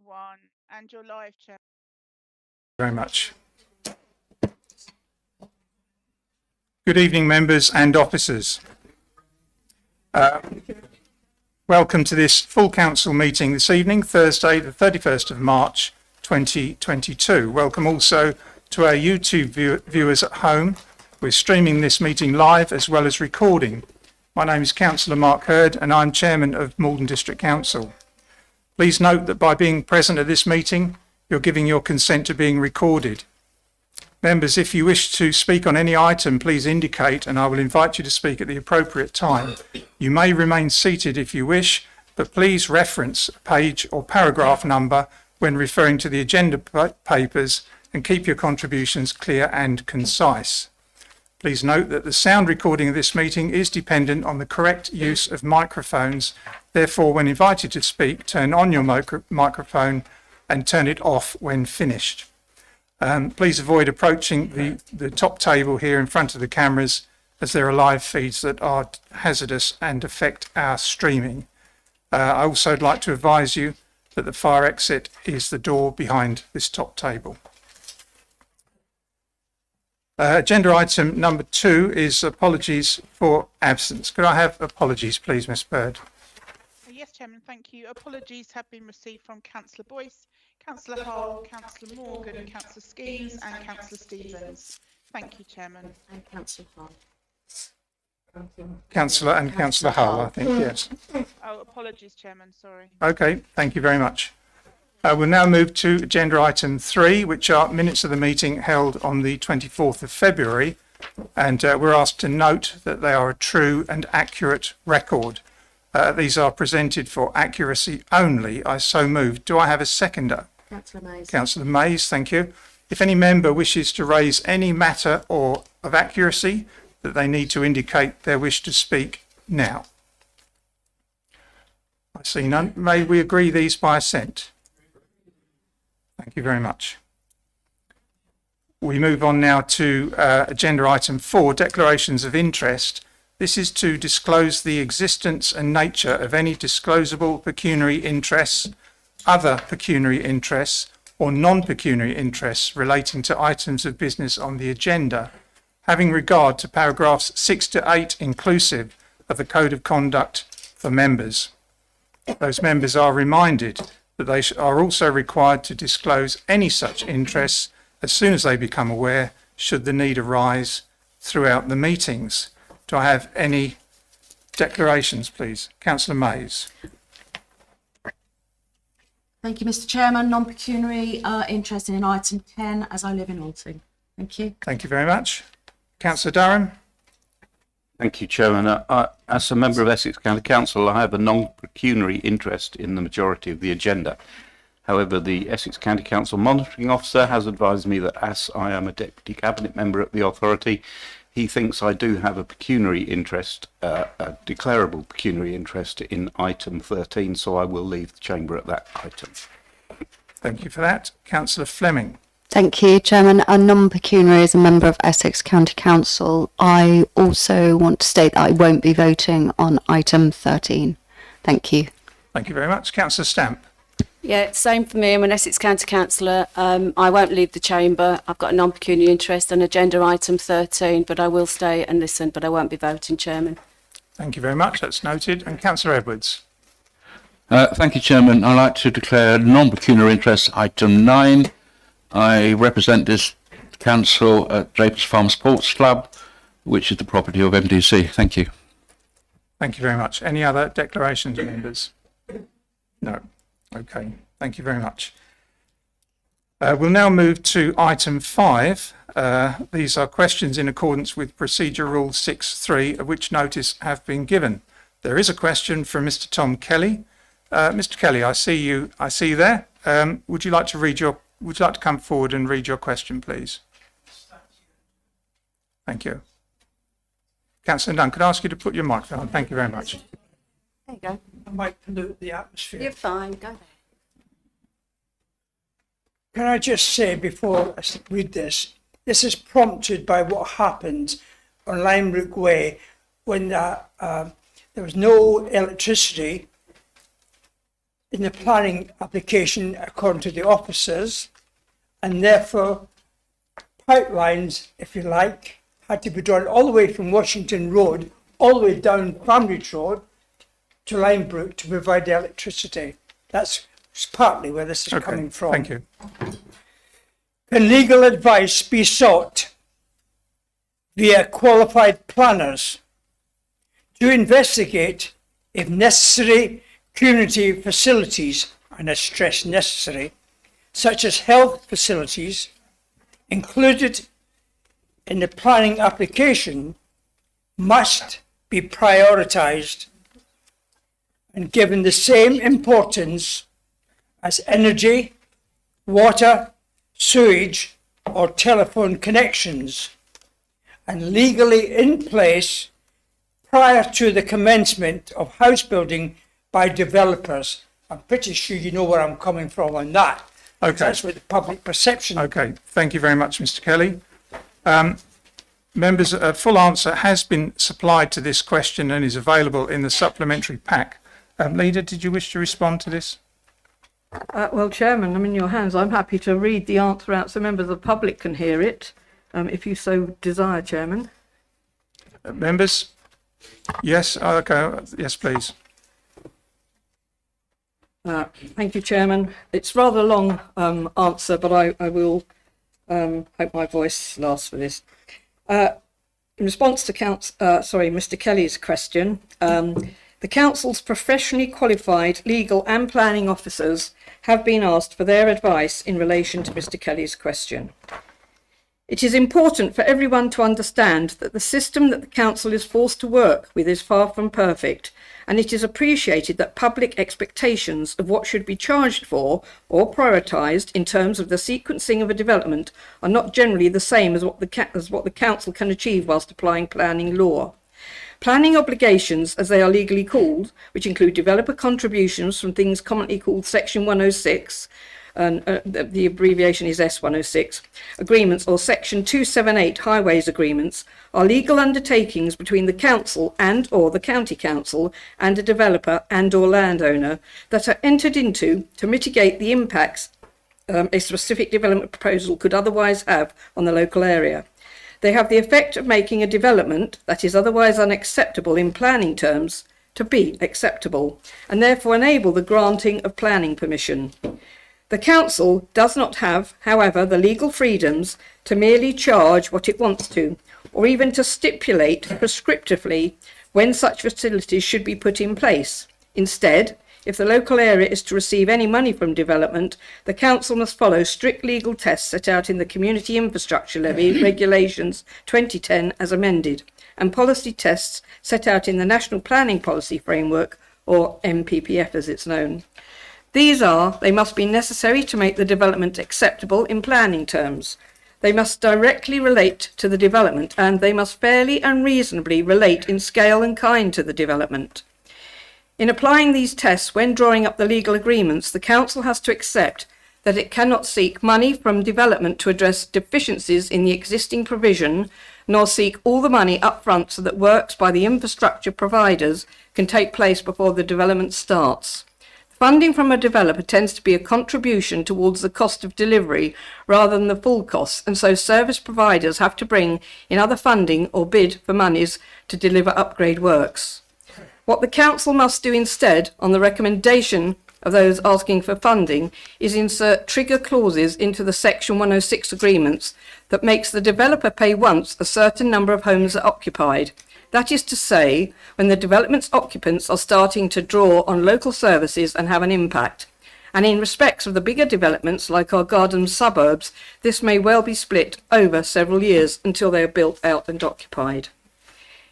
one, and you're live, Chair. Very much. Good evening, members and officers. Welcome to this full council meeting this evening, Thursday, the 31st of March, 2022. Welcome also to our YouTube viewers at home. We're streaming this meeting live as well as recording. My name is Councillor Mark Hurd and I'm Chairman of Maldon District Council. Please note that by being present at this meeting, you're giving your consent to being recorded. Members, if you wish to speak on any item, please indicate and I will invite you to speak at the appropriate time. You may remain seated if you wish, but please reference a page or paragraph number when referring to the agenda papers and keep your contributions clear and concise. Please note that the sound recording of this meeting is dependent on the correct use of microphones. Therefore, when invited to speak, turn on your microphone and turn it off when finished. Please avoid approaching the top table here in front of the cameras as there are live feeds that are hazardous and affect our streaming. I also would like to advise you that the fire exit is the door behind this top table. Agenda item number 2 is apologies for absence. Could I have apologies, please, Ms. Bird? Yes, Chairman, thank you. Apologies have been received from Councillor Boyce, Councillor Hull, Councillor Morgan, Councillor Skeens and Councillor Stevens. Thank you, Chairman. And Councillor Hull. Councillor and Councillor Hull, I think, yes. Oh, apologies, Chairman, sorry. Okay, thank you very much. We'll now move to agenda item 3, which are minutes of the meeting held on the 24th of February. And we're asked to note that they are a true and accurate record. These are presented for accuracy only. I so move. Do I have a seconder? Councillor Mays. Councillor Mays, thank you. If any member wishes to raise any matter or of accuracy, that they need to indicate their wish to speak now. I see none. May we agree these by assent? Thank you very much. We move on now to agenda item 4, declarations of interest. This is to disclose the existence and nature of any disclosable pecuniary interests, other pecuniary interests, or non-pecuniary interests relating to items of business on the agenda, having regard to paragraphs 6 to 8 inclusive of the Code of Conduct for members. Those members are reminded that they are also required to disclose any such interests as soon as they become aware, should the need arise throughout the meetings. Do I have any declarations, please? Councillor Mays. Thank you, Mr. Chairman. Non-pecuniary interest in item 10 as I live in Ulting. Thank you. Thank you very much. Councillor Durham. Thank you, Chairman. As a member of Essex County Council, I have a non-pecuniary interest in the majority of the agenda. However, the Essex County Council Monitoring Officer has advised me that as I am a Deputy Cabinet Member at the authority, he thinks I do have a pecuniary interest, a declarable pecuniary interest in item 13, so I will leave the chamber at that item. Thank you for that. Councillor Fleming. Thank you, Chairman. A non-pecuniary as a member of Essex County Council. I also want to state that I won't be voting on item 13. Thank you. Thank you very much. Councillor Stamp. Yeah, same for me. I'm an Essex County Councillor. I won't leave the chamber. I've got a non-pecuniary interest on agenda item 13, but I will stay and listen, but I won't be voting, Chairman. Thank you very much. That's noted. And Councillor Edwards. Thank you, Chairman. I'd like to declare non-pecuniary interest item 9. I represent this council at Drapers Farm Sports Club, which is the property of MDC. Thank you. Thank you very much. Any other declarations, members? No. Okay. Thank you very much. We'll now move to item 5. These are questions in accordance with Procedure Rule 6.3, of which notice have been given. There is a question from Mr. Tom Kelly. Mr. Kelly, I see you there. Would you like to come forward and read your question, please? Thank you. Councillor Dunn, could I ask you to put your microphone on? Thank you very much. There you go. I might pollute the atmosphere. You're fine. Go there. Can I just say before I read this, this is prompted by what happened on Limerick Way when there was no electricity in the planning application according to the officers, and therefore pipelines, if you like, had to be drawn all the way from Washington Road, all the way down Cranbridge Road to Linebrook to provide the electricity. That's partly where this is coming from. Thank you. Can legal advice be sought via qualified planners to investigate if necessary community facilities, and I stress necessary, such as health facilities included in the planning application must be prioritised and given the same importance as energy, water, sewage or telephone connections, and legally in place prior to the commencement of house building by developers. I'm pretty sure you know where I'm coming from on that. Okay. That's what the public perception. Okay, thank you very much, Mr. Kelly. Members, a full answer has been supplied to this question and is available in the supplementary pack. Leader, did you wish to respond to this? Well, Chairman, I'm in your hands. I'm happy to read the answer out so members of the public can hear it, if you so desire, Chairman. Members? Yes, okay, yes, please. Thank you, Chairman. It's rather a long answer, but I will hope my voice lasts for this. In response to Mr. Kelly's question, the Council's professionally qualified legal and planning officers have been asked for their advice in relation to Mr. Kelly's question. It is important for everyone to understand that the system that the Council is forced to work with is far from perfect, and it is appreciated that public expectations of what should be charged for or prioritised in terms of the sequencing of a development are not generally the same as what the Council can achieve whilst applying planning law. Planning obligations, as they are legally called, which include developer contributions from things commonly called Section 106, and the abbreviation is S106, agreements, or Section 278 highways agreements, are legal undertakings between the council and or the county council and a developer and or landowner that are entered into to mitigate the impacts a specific development proposal could otherwise have on the local area. They have the effect of making a development that is otherwise unacceptable in planning terms to be acceptable, and therefore enable the granting of planning permission. The Council does not have, however, the legal freedoms to merely charge what it wants to, or even to stipulate prescriptively when such facilities should be put in place. Instead, if the local area is to receive any money from development, the Council must follow strict legal tests set out in the Community Infrastructure Levy Regulations 2010 as amended, and policy tests set out in the National Planning Policy Framework, or NPPF as it's known. They must be necessary to make the development acceptable in planning terms. They must directly relate to the development, and they must fairly and reasonably relate in scale and kind to the development. In applying these tests when drawing up the legal agreements, the Council has to accept that it cannot seek money from development to address deficiencies in the existing provision, nor seek all the money up front so that works by the infrastructure providers can take place before the development starts. Funding from a developer tends to be a contribution towards the cost of delivery rather than the full costs, and so service providers have to bring in other funding or bid for monies to deliver upgrade works. What the Council must do instead, on the recommendation of those asking for funding, is insert trigger clauses into the Section 106 agreements that makes the developer pay once a certain number of homes are occupied. That is to say, when the development's occupants are starting to draw on local services and have an impact. And in respects of the bigger developments, like our garden suburbs, this may well be split over several years until they are built out and occupied.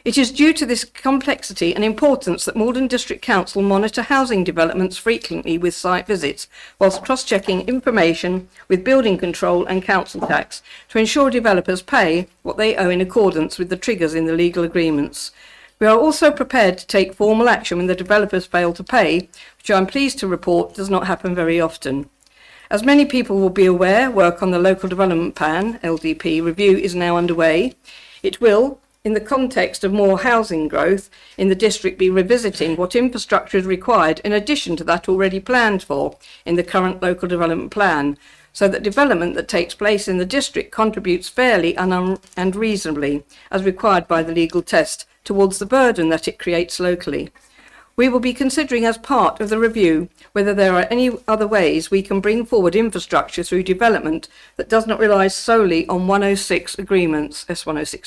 It is due to this complexity and importance that Maldon District Council monitor housing developments frequently with site visits, whilst cross-checking information with building control and council tax to ensure developers pay what they owe in accordance with the triggers in the legal agreements. We are also prepared to take formal action when the developers fail to pay, which I am pleased to report does not happen very often. As many people will be aware, work on the Local Development Plan, LDP, review is now underway. It will, in the context of more housing growth in the district, be revisiting what infrastructure is required in addition to that already planned for in the current local development plan, so that development that takes place in the district contributes fairly and reasonably, as required by the legal test, towards the burden that it creates locally. We will be considering as part of the review whether there are any other ways we can bring forward infrastructure through development that does not rely solely on S106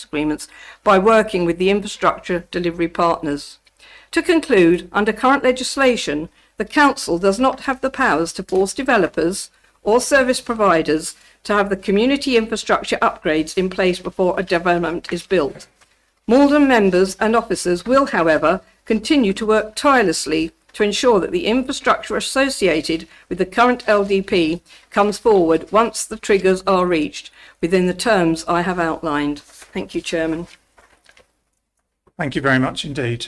agreements, by working with the infrastructure delivery partners. To conclude, under current legislation, the Council does not have the powers to force developers or service providers to have the community infrastructure upgrades in place before a development is built. Maldon members and officers will, however, continue to work tirelessly to ensure that the infrastructure associated with the current LDP comes forward once the triggers are reached within the terms I have outlined. Thank you, Chairman. Thank you very much indeed.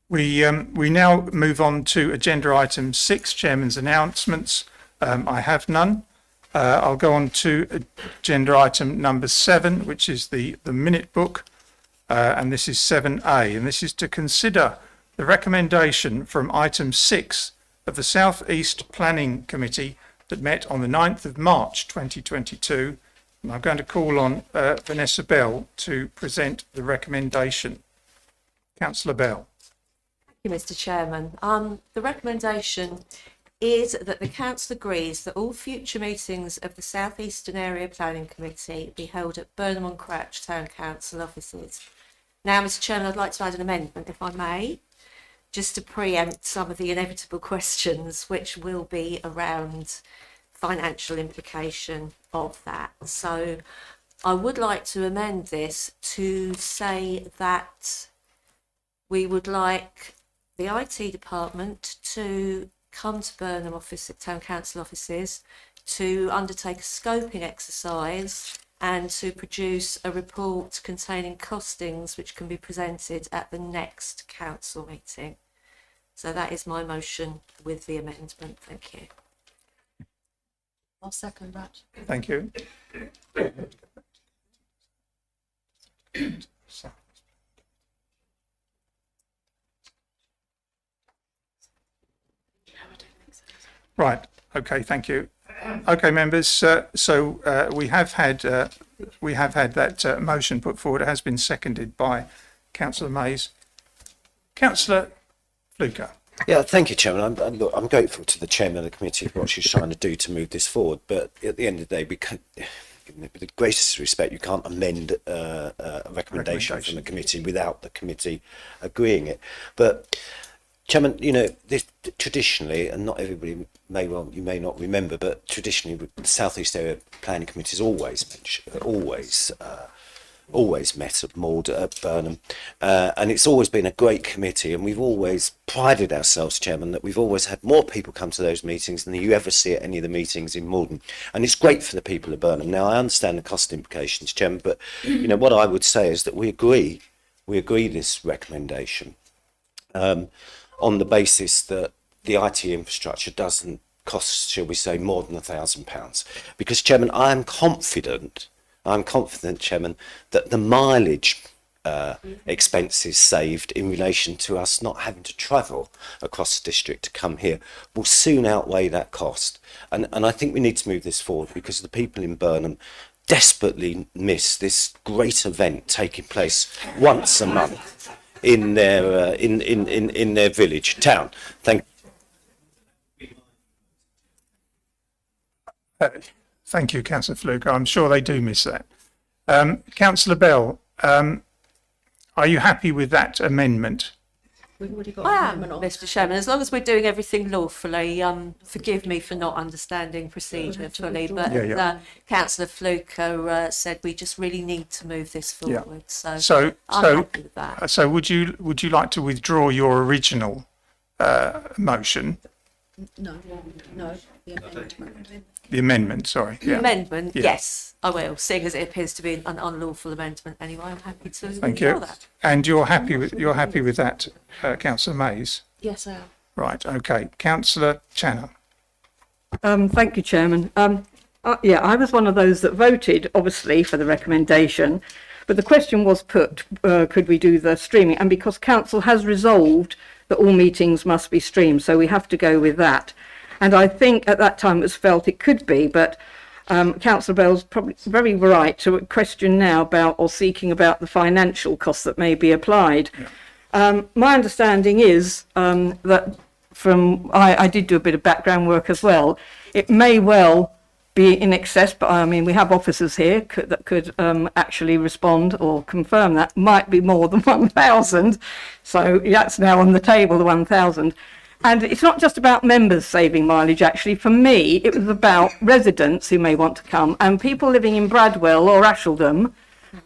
We now move on to agenda item 6, Chairman's announcements. I have none. I'll go on to agenda item number 7, which is the minute book. And this is 7A, and this is to consider the recommendation from item 6 of the South East Planning Committee that met on the 9th of March 2022. And I'm going to call on Vanessa Bell to present the recommendation. Councillor Bell. Thank you, Mr. Chairman. The recommendation is that the Council agrees that all future meetings of the South Eastern Area Planning Committee be held at Burnham on Crouch Town Council offices. Now, Mr. Chairman, I'd like to add an amendment, if I may, just to preempt some of the inevitable questions which will be around financial implication of that. So I would like to amend this to say that we would like the IT department to come to Burnham office at Town Council offices to undertake a scoping exercise and to produce a report containing costings which can be presented at the next council meeting. So that is my motion with the amendment. Thank you. I'll second that. Thank you. Right. Okay. Thank you. Okay, members. So we have had that motion put forward. It has been seconded by Councillor Mays. Councillor Fluker. Yeah, thank you, Chairman. I'm grateful to the Chairman of the committee for what she's trying to do to move this forward. But at the end of the day, we can, with the greatest respect, you can't amend a recommendation from the committee without the committee agreeing it. But Chairman, you know, this traditionally, and not everybody you may not remember, but traditionally, the South East Area Planning Committee has always met at Burnham, and it's always been a great committee, and we've always prided ourselves, Chairman, that we've always had more people come to those meetings than you ever see at any of the meetings in Maldon, and it's great for the people of Burnham. Now, I understand the cost implications, Chairman, but you know what I would say is that we agree this recommendation. On the basis that the IT infrastructure doesn't cost, shall we say, more than £1,000. Because, Chairman, I'm confident, Chairman, that the mileage expenses saved in relation to us not having to travel across the district to come here will soon outweigh that cost. And I think we need to move this forward because the people in Burnham desperately miss this great event taking place once a month in their in their village town. Thank you, Councillor Fluker. I'm sure they do miss that. Councillor Bell, are you happy with that amendment? I am, Mr. Chairman, as long as we're doing everything lawfully. Forgive me for not understanding procedure fully, but Councillor Fluker said we just really need to move this forward. So I'm happy with that. So would you like to withdraw your original motion? No, the amendment. The amendment, sorry. The amendment, yes, I will. Seeing as it appears to be an unlawful amendment anyway, I'm happy to withdraw that. And you're happy with that, Councillor Mays? Yes, I am. Right. Okay. Councillor Channer. Thank you, Chairman. I was one of those that voted, obviously, for the recommendation. But the question was put, could we do the streaming? And because council has resolved that all meetings must be streamed, so we have to go with that. And I think at that time it was felt it could be, but Councillor Bell's probably very right to question now about or seeking about the financial costs that may be applied. Yeah. My understanding is that I did do a bit of background work as well. It may well be in excess, but I mean, we have officers here that could actually respond or confirm that. Might be more than 1,000. So that's now on the table, the 1,000. And it's not just about members saving mileage, actually. For me, it was about residents who may want to come and people living in Bradwell or Asheldham.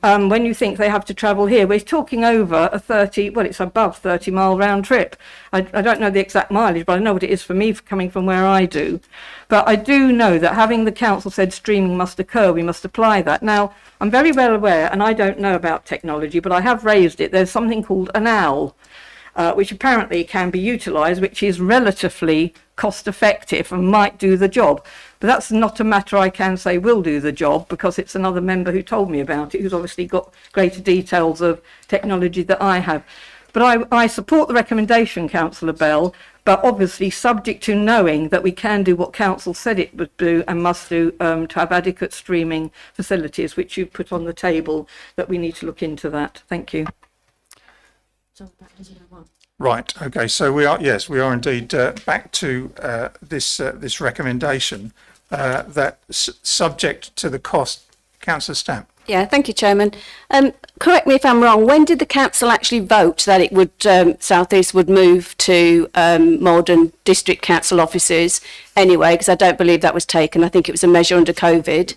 When you think they have to travel here, we're talking over it's above 30 mile round trip. I don't know the exact mileage, but I know what it is for me coming from where I do. But I do know that having the council said streaming must occur, we must apply that. Now, I'm very well aware, and I don't know about technology, but I have raised it. There's something called an OWL, which apparently can be utilised, which is relatively cost effective and might do the job. But that's not a matter I can say will do the job, because it's another member who told me about it, who's obviously got greater details of technology that I have. But I support the recommendation, Councillor Bell, but obviously subject to knowing that we can do what council said it would do and must do to have adequate streaming facilities, which you've put on the table, that we need to look into that. Thank you. Right. Okay. So we are indeed back to this recommendation that subject to the cost. Councillor Stamp. Yeah, thank you, Chairman. Correct me if I'm wrong. When did the council actually vote that it would South East would move to Maldon District Council offices anyway? Because I don't believe that was taken. I think it was a measure under COVID.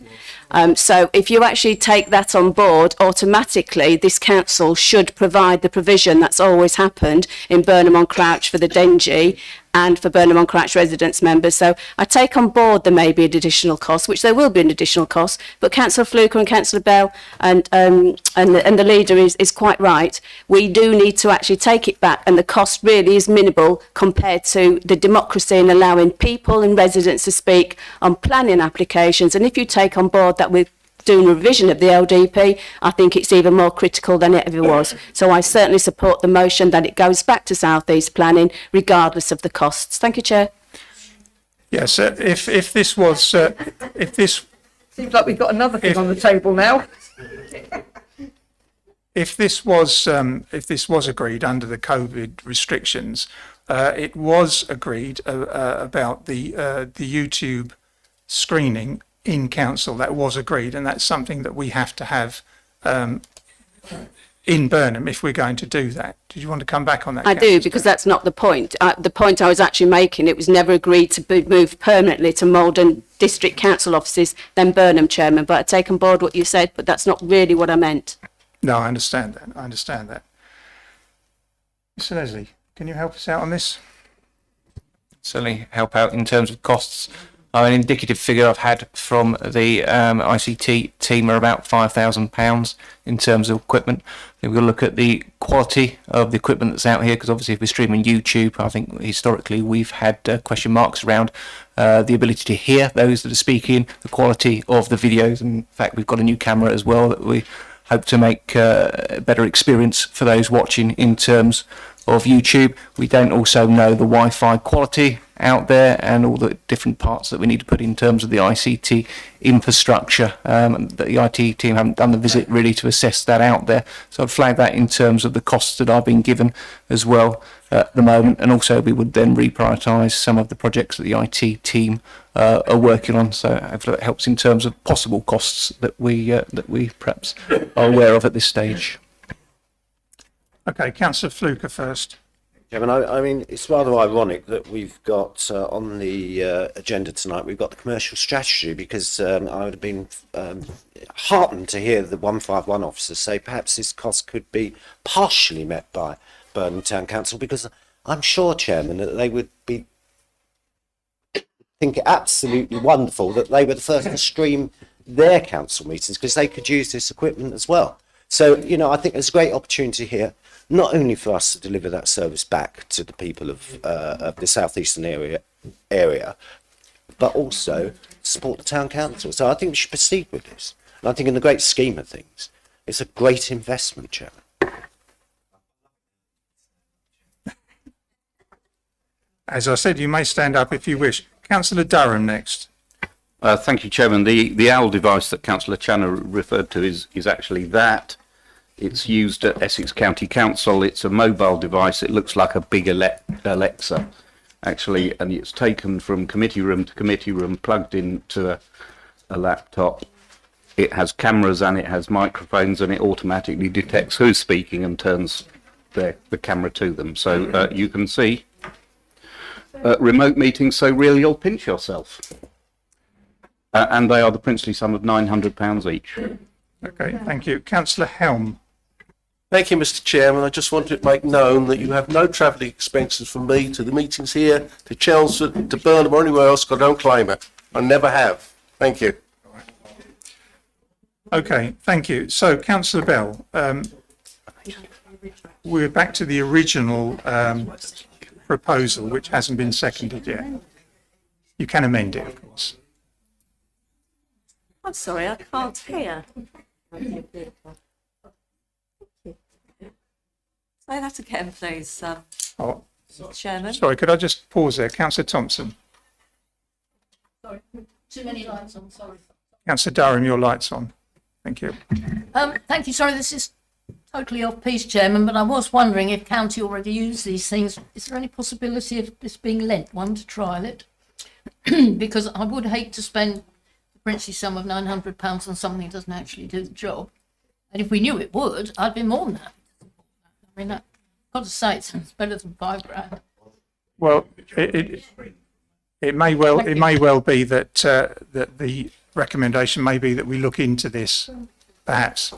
So if you actually take that on board, automatically this council should provide the provision that's always happened in Burnham-on-Crouch for the Dengie and for Burnham-on-Crouch residents members. So I take on board there may be an additional cost, which there will be an additional cost, but Councillor Fluker and Councillor Bell and the leader is quite right. We do need to actually take it back, and the cost really is minimal compared to the democracy in allowing people and residents to speak on planning applications. And if you take on board that we're doing a revision of the LDP, I think it's even more critical than it ever was. So I certainly support the motion that it goes back to South East planning regardless of the costs. Thank you, Chair. Yes, if this was seems like we've got another thing on the table now. If this was agreed under the COVID restrictions, it was agreed about the YouTube screening in council. That was agreed, and that's something that we have to have in Burnham if we're going to do that. Did you want to come back on that? I do, because that's not the point. The point I was actually making, it was never agreed to be moved permanently to Maldon District Council offices, then Burnham, Chairman. But I take on board what you said, but that's not really what I meant. No, I understand that. Mr. Leslie, can you help us out on this? Certainly help out in terms of costs. An indicative figure I've had from the ICT team are about £5,000 in terms of equipment. We're going to look at the quality of the equipment that's out here, because obviously if we're streaming YouTube, I think historically we've had question marks around the ability to hear those that are speaking, the quality of the videos. In fact, we've got a new camera as well that we hope to make a better experience for those watching in terms of YouTube. We don't also know the Wi-Fi quality out there and all the different parts that we need to put in terms of the ICT infrastructure. The IT team haven't done the visit really to assess that out there. So I'd flag that in terms of the costs that I've been given as well at the moment. And also we would then reprioritise some of the projects that the IT team are working on. So hopefully that helps in terms of possible costs that we perhaps are aware of at this stage. Okay, Councillor Fluker first. Chairman, I mean, it's rather ironic that we've got on the agenda tonight, we've got the commercial strategy, because I would have been heartened to hear the 151 officers say perhaps this cost could be partially met by Burnham Town Council, because I'm sure, Chairman, that they would think it absolutely wonderful that they were the first to stream their council meetings, because they could use this equipment as well. So, you know, I think there's a great opportunity here, not only for us to deliver that service back to the people of the southeastern area, but also support the town council. So I think we should proceed with this. And I think in the great scheme of things, It's a great investment, Chairman. As I said, you may stand up if you wish. Councillor Durham next. Thank you, Chairman. The OWL device that Councillor Channer referred to is actually that. It's used at Essex County Council. It's a mobile device. It looks like a big Alexa, actually, and it's taken from committee room to committee room, plugged into a laptop. It has cameras and it has microphones, and it automatically detects who's speaking and turns the camera to them. So you can see remote meetings, so really you'll pinch yourself. And they are the princely sum of £900 each. Okay, thank you. Councillor Helm. Thank you, Mr. Chairman. I just wanted to make known that you have no travelling expenses from me to the meetings here, to Chelmsford, to Burnham or anywhere else, 'cause I don't claim it. I never have. Thank you. Okay, thank you. So, Councillor Bell, we're back to the original proposal, which hasn't been seconded yet. You can amend it, of course. I'm sorry, I can't hear. Say that again, please, Oh, Chairman. sorry, could I just pause there? Councillor Thompson. Sorry, too many lights on, sorry. Councillor Durham, your light's on. Thank you. Thank you. Sorry, this is totally off piece, Chairman, but I was wondering if county already use these things. Is there any possibility of this being lent one to trial it? Because I would hate to spend the princely sum of £900 on something that doesn't actually do the job. And if we knew it would, I'd be more than happy to support that. I mean, I've got to say, it's better than £5,000. Well, it may well be that that the recommendation may be that we look into this, perhaps.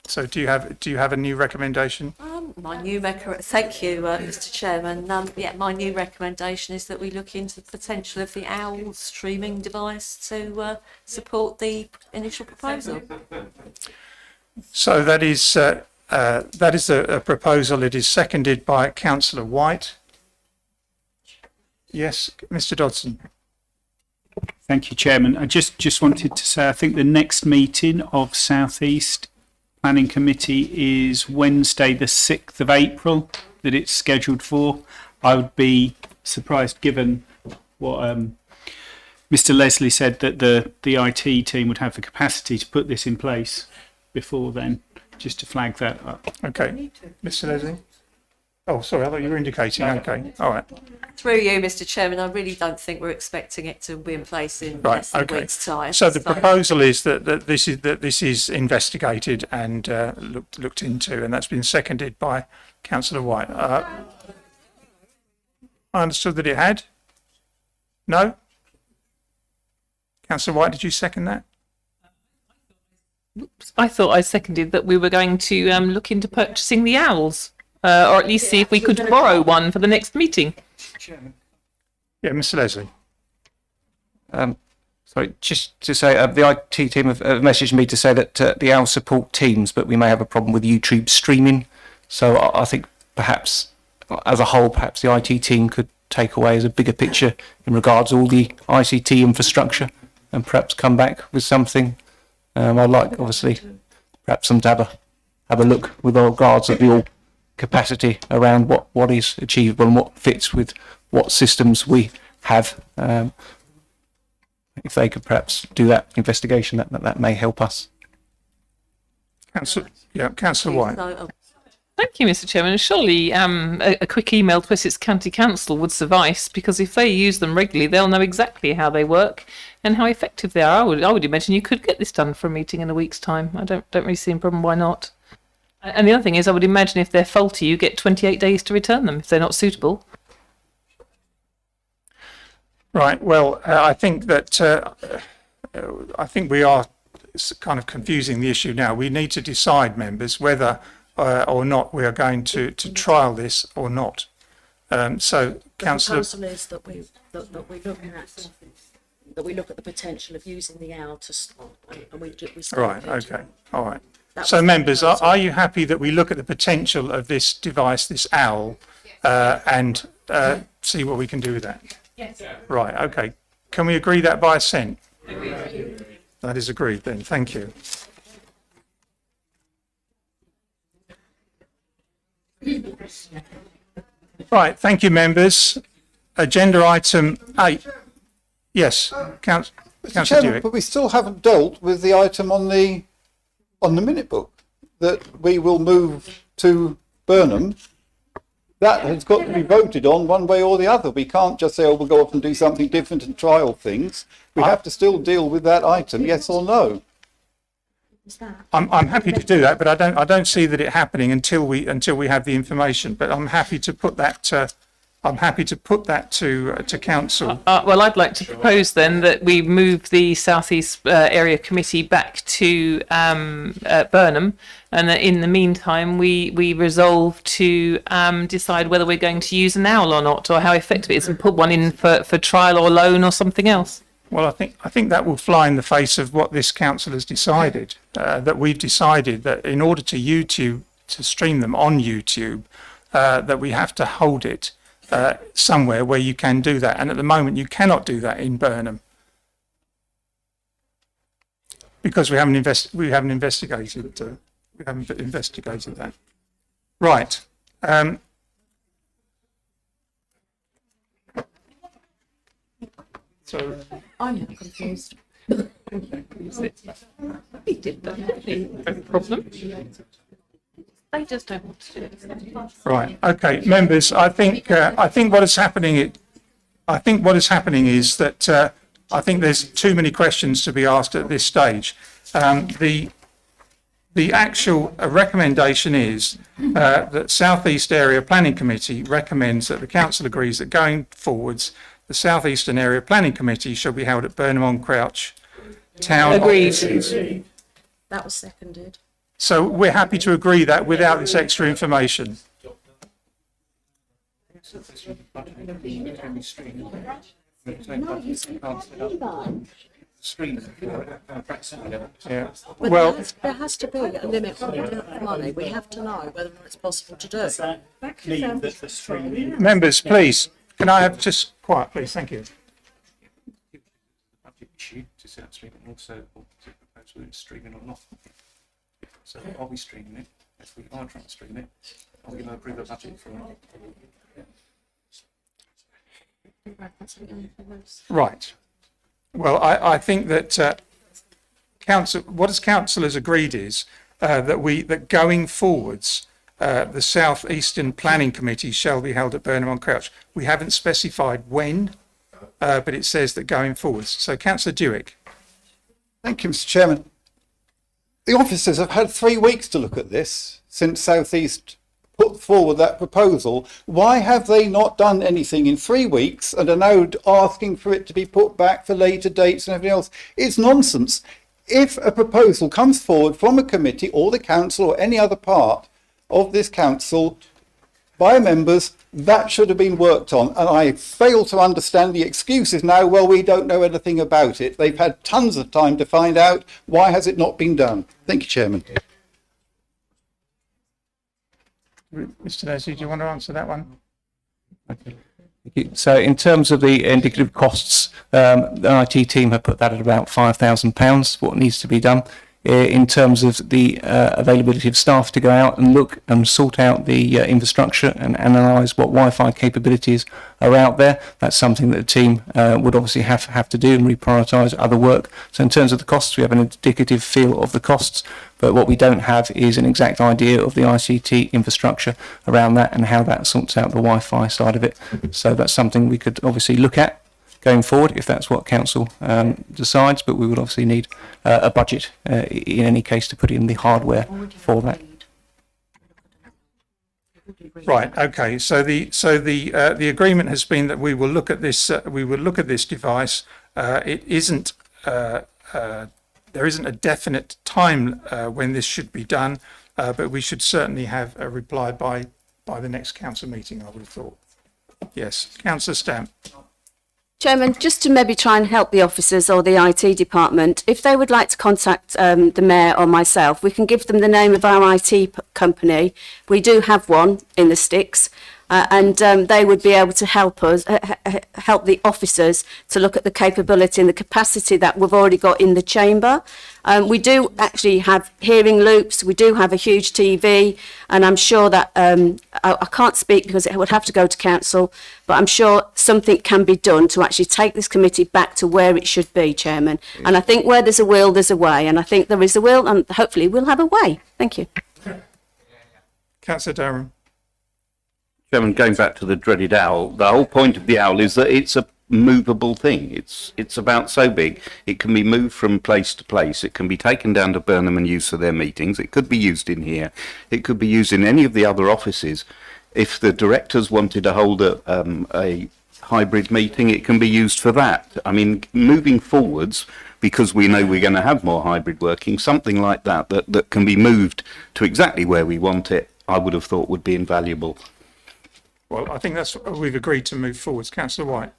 So, do you have a new recommendation? Thank you, Mr. Chairman. My new recommendation is that we look into the potential of the OWL streaming device to support the initial proposal. So that is a proposal. It is seconded by Councillor White. Yes, Mr. Dodson. Thank you, Chairman. I just wanted to say I think the next meeting of South East Planning Committee is Wednesday the 6th of April that it's scheduled for. I would be surprised, given what Mr. Leslie said, that the IT team would have the capacity to put this in place before then, just to flag that up. Okay, Mr. Leslie. Oh, sorry, I thought you were indicating. Okay, all right. Through you, Mr. Chairman, I really don't think we're expecting it to be in place in less than a week's time. So the proposal is that this is investigated and looked into, and that's been seconded by Councillor White. I understood that it had. No. Councillor White, did you second that? I thought I seconded that we were going to look into purchasing the owls, or at least see if we could borrow one for the next meeting. Yeah, Mr. Leslie. Sorry, just to say, the IT team have messaged me to say that the OWL support Teams, but we may have a problem with YouTube streaming. So I think perhaps, as a whole, perhaps the IT team could take away as a bigger picture in regards to all the ICT infrastructure, and perhaps come back with something. I'd like, obviously, perhaps them to have a look with regards to the all capacity around what is achievable and what fits with what systems we have. If they could perhaps do that investigation, that may help us. Councillor White. Thank you, Mr. Chairman. Surely a quick email to Essex County Council would suffice, because if they use them regularly, they'll know exactly how they work and how effective they are. I would imagine you could get this done for a meeting in a week's time. I don't really see a problem. Why not? And the other thing is, I would imagine if they're faulty, you get 28 days to return them if they're not suitable. Right. Well, I think that we are kind of confusing the issue now. We need to decide, members, whether or not we are going to trial this or not. So, Councillor. The proposal is that we look at the potential of using the owl to start, and we Right. Okay. All right. So, members, are you happy that we look at the potential of this device, this owl, and see what we can do with that? Yes. Right. Okay. Can we agree that by assent? Agreed. That is agreed then. Thank you. Right, thank you, members. Agenda item 8. Yes, Councillor Chairman, Dewick. but we still haven't dealt with the item on the minute book that we will move to Burnham. That has got to be voted on one way or the other. We can't just say, oh, we'll go off and do something different and trial things. We have to still deal with that item, yes or no. I'm happy to do that, but I don't see that it happening until we have the information. But I'm happy to put that to council. Well, I'd like to propose then that we move the South East Area Committee back to Burnham, and that in the meantime we resolve to decide whether we're going to use an owl or not, or how effective it is, and put one in for trial or loan or something else. Well, I think that will fly in the face of what this council has decided. That we've decided that in order to stream them on YouTube, that we have to hold it somewhere where you can do that. And at the moment, you cannot do that in Burnham because we haven't investigated that. Right. So I'm not confused. We did that. No problem. They just don't want to do it. right, okay, members. I think what is happening is that I think there's too many questions to be asked at this stage. The actual recommendation is that South East Area Planning Committee recommends that the council agrees that going forwards, the South Eastern Area Planning Committee shall be held at Burnham on Crouch Town offices. That was seconded. So we're happy to agree that without this extra information. Yeah. Well, there has to be a limit on the amount of money. We have to know whether or not it's possible to do. members, please, can I have just quiet, please? Thank you. To set up streaming, also to propose whether it's streaming or not. So are we streaming it? If we are trying to stream it, are we going to approve a budget for it? Right. Well, I think that what council has agreed is that going forwards, the South Eastern Planning Committee shall be held at Burnham on Crouch. We haven't specified when, but it says that going forwards. So, Councillor Dewick. Thank you, Mr. Chairman. The officers have had 3 weeks to look at this since South East put forward that proposal. Why have they not done anything in 3 weeks and are now asking for it to be put back for later dates and everything else? It's nonsense. If a proposal comes forward from a committee or the council or any other part of this council by members, that should have been worked on. And I fail to understand the excuses now, well, we don't know anything about it. They've had tons of time to find out. Why has it not been done? Thank you, Chairman. Mr. Leslie, do you want to answer that one? Okay. So in terms of the indicative costs, the IT team have put that at about £5,000, what needs to be done. In terms of the availability of staff to go out and look and sort out the infrastructure and analyse what Wi-Fi capabilities are out there. That's something that the team would obviously have to do and reprioritise other work. So in terms of the costs, we have an indicative feel of the costs, but what we don't have is an exact idea of the ICT infrastructure around that and how that sorts out the Wi-Fi side of it. So that's something we could obviously look at going forward if that's what council decides, but we would obviously need a budget in any case to put in the hardware for that. Right. Okay. So the agreement has been that we will look at this. We will look at this device. It isn't. There isn't a definite time when this should be done, but we should certainly have a reply by the next council meeting, I would have thought. Yes, Councillor Stamp. Chairman, just to maybe try and help the officers or the IT department, if they would like to contact the Mayor or myself, we can give them the name of our IT company. We do have one in the sticks. and they would be able to help us, help the officers to look at the capability and the capacity that we've already got in the chamber. We do actually have hearing loops, we do have a huge TV, and I'm sure that, I can't speak because it would have to go to council, but I'm sure something can be done to actually take this committee back to where it should be, Chairman. And I think where there's a will, there's a way, and I think there is a will, and hopefully we'll have a way. Thank you. Councillor Durham. Chairman, going back to the dreaded owl, the whole point of the owl is that it's a movable thing. It's about so big, it can be moved from place to place. It can be taken down to Burnham and used for their meetings. It could be used in here. It could be used in any of the other offices. If the directors wanted to hold a hybrid meeting, it can be used for that. I mean, moving forwards, because we know we're going to have more hybrid working, something like that can be moved to exactly where we want it, I would have thought would be invaluable. Well, I think that's we've agreed to move forwards. Councillor White.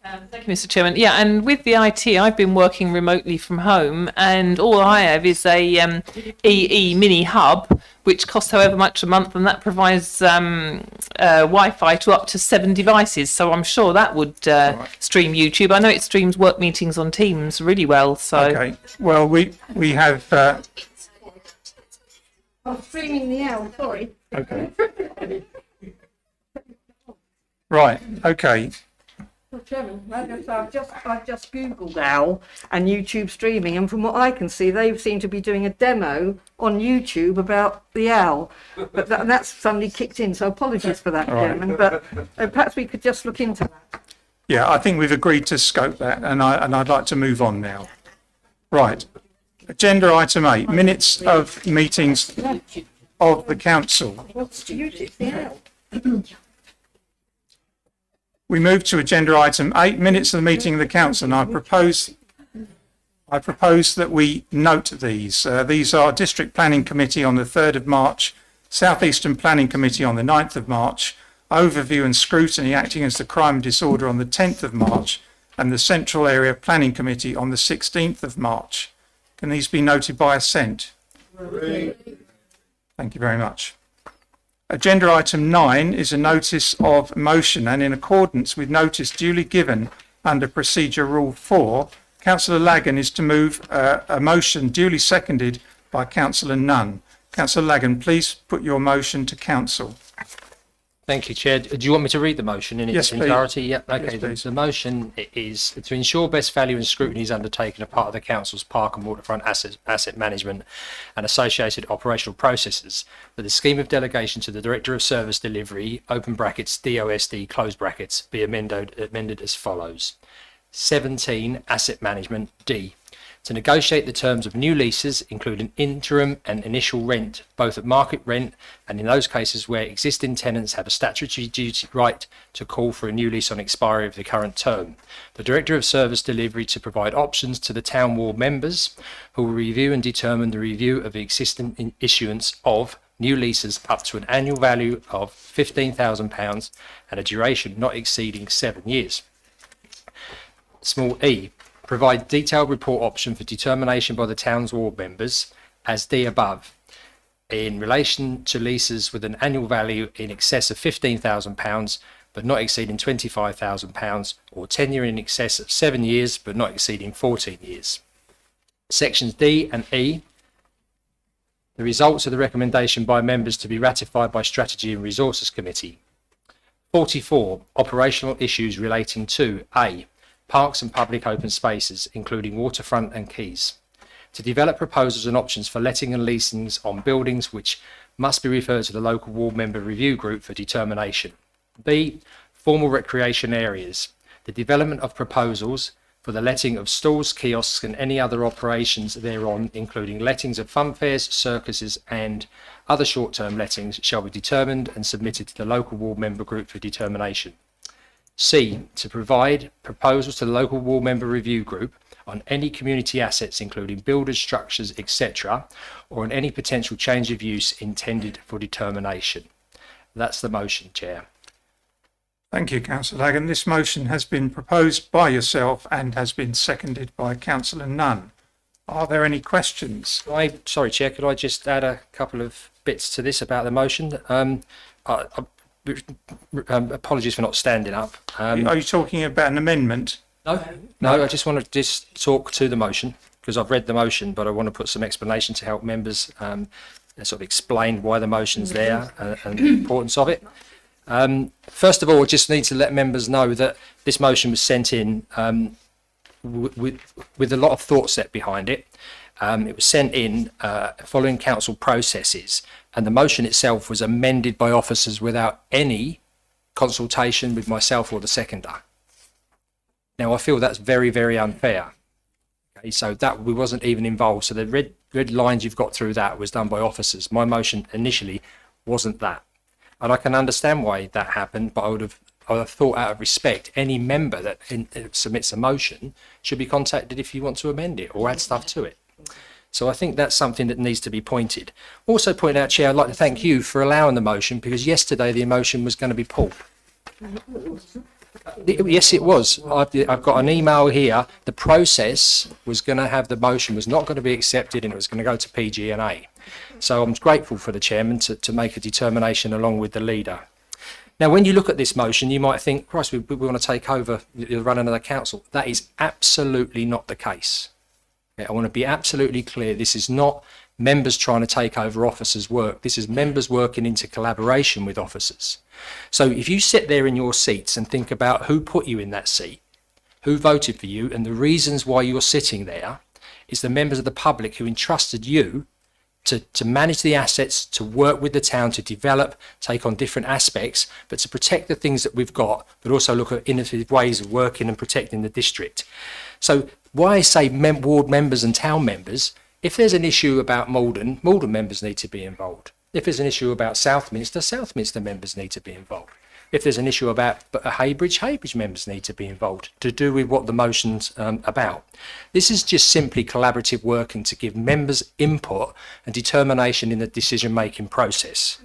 Thank you, Mr. Chairman. Yeah, and with the IT, I've been working remotely from home, and all I have is a EE mini hub, which costs however much a month, and that provides Wi-Fi to up to 7 devices. So I'm sure that would stream YouTube. I know it streams work meetings on Teams really well. So okay. Well, we have. I'm streaming the owl. Sorry. Okay. Right. Okay. Well, Chairman, I've just Googled owl and YouTube streaming, and from what I can see, they seem to be doing a demo on YouTube about the owl. But that's suddenly kicked in, so apologies for that, Right. Chairman. But perhaps we could just look into that. Yeah, I think we've agreed to scope that, and I'd like to move on now. Right. Agenda item 8: minutes of meetings of the council. What's YouTube? The owl. We move to agenda item 8, minutes of the meeting of the council, and I propose that we note these. These are District Planning Committee on the 3rd of March, South Eastern Planning Committee on the 9th of March, Overview and Scrutiny Acting as the Crime and Disorder on the 10th of March, and the Central Area Planning Committee on the 16th of March. Can these be noted by assent? Thank you very much. Agenda item 9 is a notice of motion, and in accordance with notice duly given under Procedure Rule 4, Councillor Lagan is to move a motion duly seconded by Councillor Nunn. Councillor Lagan, please put your motion to council. Thank you, Chair. Do you want me to read the motion in its entirety? Yeah. Okay. Yes, the motion is to ensure best value and scrutiny is undertaken as part of the council's park and waterfront asset management and associated operational processes, that the scheme of delegation to the Director of Service Delivery (open brackets DOSD close brackets) be amended as follows. 17 Asset Management D. To negotiate the terms of new leases, including interim and initial rent, both at market rent and in those cases where existing tenants have a statutory duty right to call for a new lease on expiry of the current term. The Director of Service Delivery to provide options to the Town Ward members, who will review and determine the review of the existing issuance of new leases up to an annual value of £15,000 and a duration not exceeding 7 years. Small e. Provide detailed report option for determination by the Town's Ward members, as D above, in relation to leases with an annual value in excess of £15,000 but not exceeding £25,000, or tenure in excess of 7 years but not exceeding 14 years. Sections D and E. The results of the recommendation by members to be ratified by Strategy and Resources Committee. 44. Operational issues relating to A. Parks and public open spaces, including waterfront and quays. To develop proposals and options for letting and leasings on buildings which must be referred to the local ward member review group for determination. B. Formal recreation areas. The development of proposals for the letting of stalls, kiosks and any other operations thereon, including lettings of fun fairs, circuses and other short-term lettings, shall be determined and submitted to the local ward member group for determination. C. To provide proposals to the local ward member review group on any community assets, including builders, structures, etc., or on any potential change of use intended for determination. That's the motion, Chair. Thank you, Councillor Lagan. This motion has been proposed by yourself and has been seconded by Councillor Nunn. Are there any questions? Sorry, Chair, could I just add a couple of bits to this about the motion? apologies for not standing up. Are you talking about an amendment? No, I just want to just talk to the motion because I've read the motion, but I want to put some explanation to help members sort of explain why the motion's there and the importance of it. First of all, I just need to let members know that this motion was sent in with a lot of thought set behind it. It was sent in following council processes, and the motion itself was amended by officers without any consultation with myself or the seconder. Now, I feel that's very, very unfair. Okay, so that we wasn't even involved. So the red lines you've got through that was done by officers. My motion initially wasn't that. And I can understand why that happened, but I would have thought out of respect, any member that submits a motion should be contacted if you want to amend it or add stuff to it. So I think that's something that needs to be pointed. Also point out, Chair, I'd like to thank you for allowing the motion because yesterday the motion was going to be pulled. Yes, it was. I've got an email here. The process was going to have the motion was not going to be accepted and it was going to go to PG&A. So I'm grateful for the chairman to make a determination along with the leader. Now, when you look at this motion, you might think, Christ, we want to take over the running of the council. That is absolutely not the case. Okay, I want to be absolutely clear. This is not members trying to take over officers' work. This is members working into collaboration with officers. So if you sit there in your seats and think about who put you in that seat, who voted for you, and the reasons why you're sitting there, is the members of the public who entrusted you to manage the assets, to work with the town, to develop, take on different aspects, but to protect the things that we've got, but also look at innovative ways of working and protecting the district. So why I say ward members and town members, if there's an issue about Maldon, Maldon members need to be involved. If there's an issue about Southminster, Southminster members need to be involved. If there's an issue about Heybridge members need to be involved to do with what the motion's about. This is just simply collaborative working to give members input and determination in the decision-making process.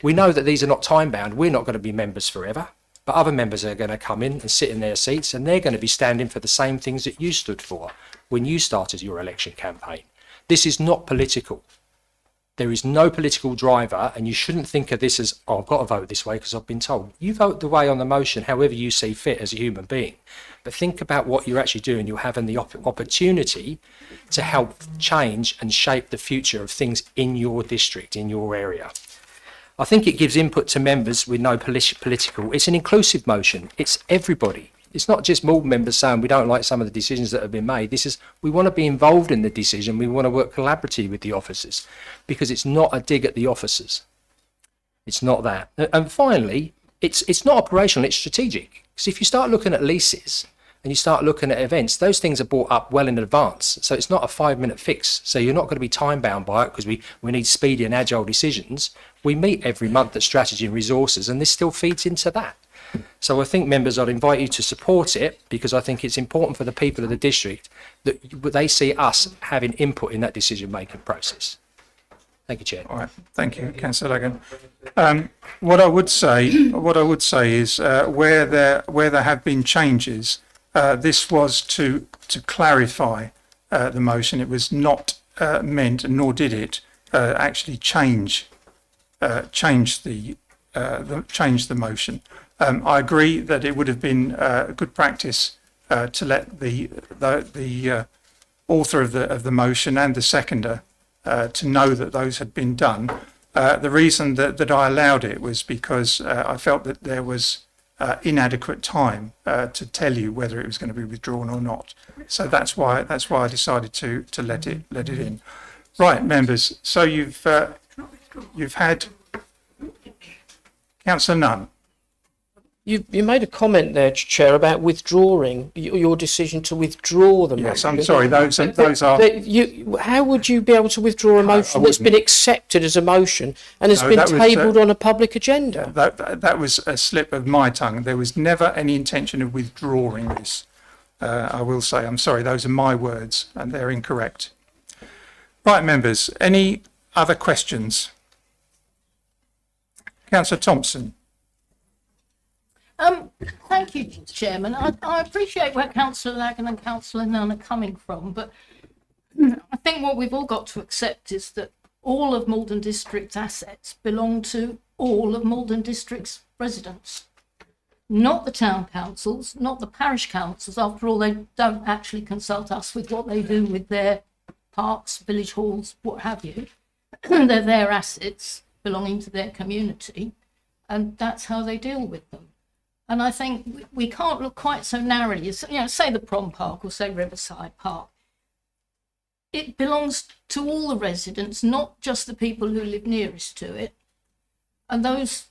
We know that these are not time-bound. We're not going to be members forever, but other members are going to come in and sit in their seats and they're going to be standing for the same things that you stood for when you started your election campaign. This is not political. There is no political driver, and you shouldn't think of this as, oh, I've got to vote this way because I've been told. You vote the way on the motion however you see fit as a human being. But think about what you're actually doing. You're having the opportunity to help change and shape the future of things in your district, in your area. I think it gives input to members with no political. It's an inclusive motion. It's everybody. It's not just Maldon members saying we don't like some of the decisions that have been made. This is, we want to be involved in the decision. We want to work collaboratively with the officers because it's not a dig at the officers. It's not that. And finally, it's not operational, it's strategic. Because if you start looking at leases and you start looking at events, those things are brought up well in advance. So it's not a 5-minute fix. So you're not going to be time bound by it because we need speedy and agile decisions. We meet every month at strategy and resources, and this still feeds into that. So I think, members, I'd invite you to support it because I think it's important for the people of the district that they see us having input in that decision-making process. Thank you, Chair. All right, thank you, Councillor Logan. What I would say is where there have been changes, this was to clarify the motion. It was not meant, nor did it actually change the motion. I agree that it would have been good practice to let the author of the motion and the seconder to know that those had been done. The reason that I allowed it was because I felt that there was inadequate time to tell you whether it was going to be withdrawn or not. So that's why I decided to let it in. Right, members. So you've had Councillor Nunn. You made a comment there, Chair, about withdrawing your decision to withdraw the motion. Yes, I'm sorry. Those are. How would you be able to withdraw a motion that's been accepted as a motion and has been tabled on a public agenda? That was a slip of my tongue. There was never any intention of withdrawing this. I will say, I'm sorry. Those are my words, and they're incorrect. Right, members. Any other questions? Councillor Thompson. Thank you, Chairman. I appreciate where Councillor Lagan and Councillor Nunn are coming from, but I think what we've all got to accept is that all of Maldon District assets belong to all of Maldon District's residents. Not the town councils, not the parish councils. After all, they don't actually consult us with what they do with their parks, village halls, what have you. They're their assets belonging to their community, and that's how they deal with them. And I think we can't look quite so narrowly as, say the Prom Park or say Riverside Park. It belongs to all the residents, not just the people who live nearest to it. And those,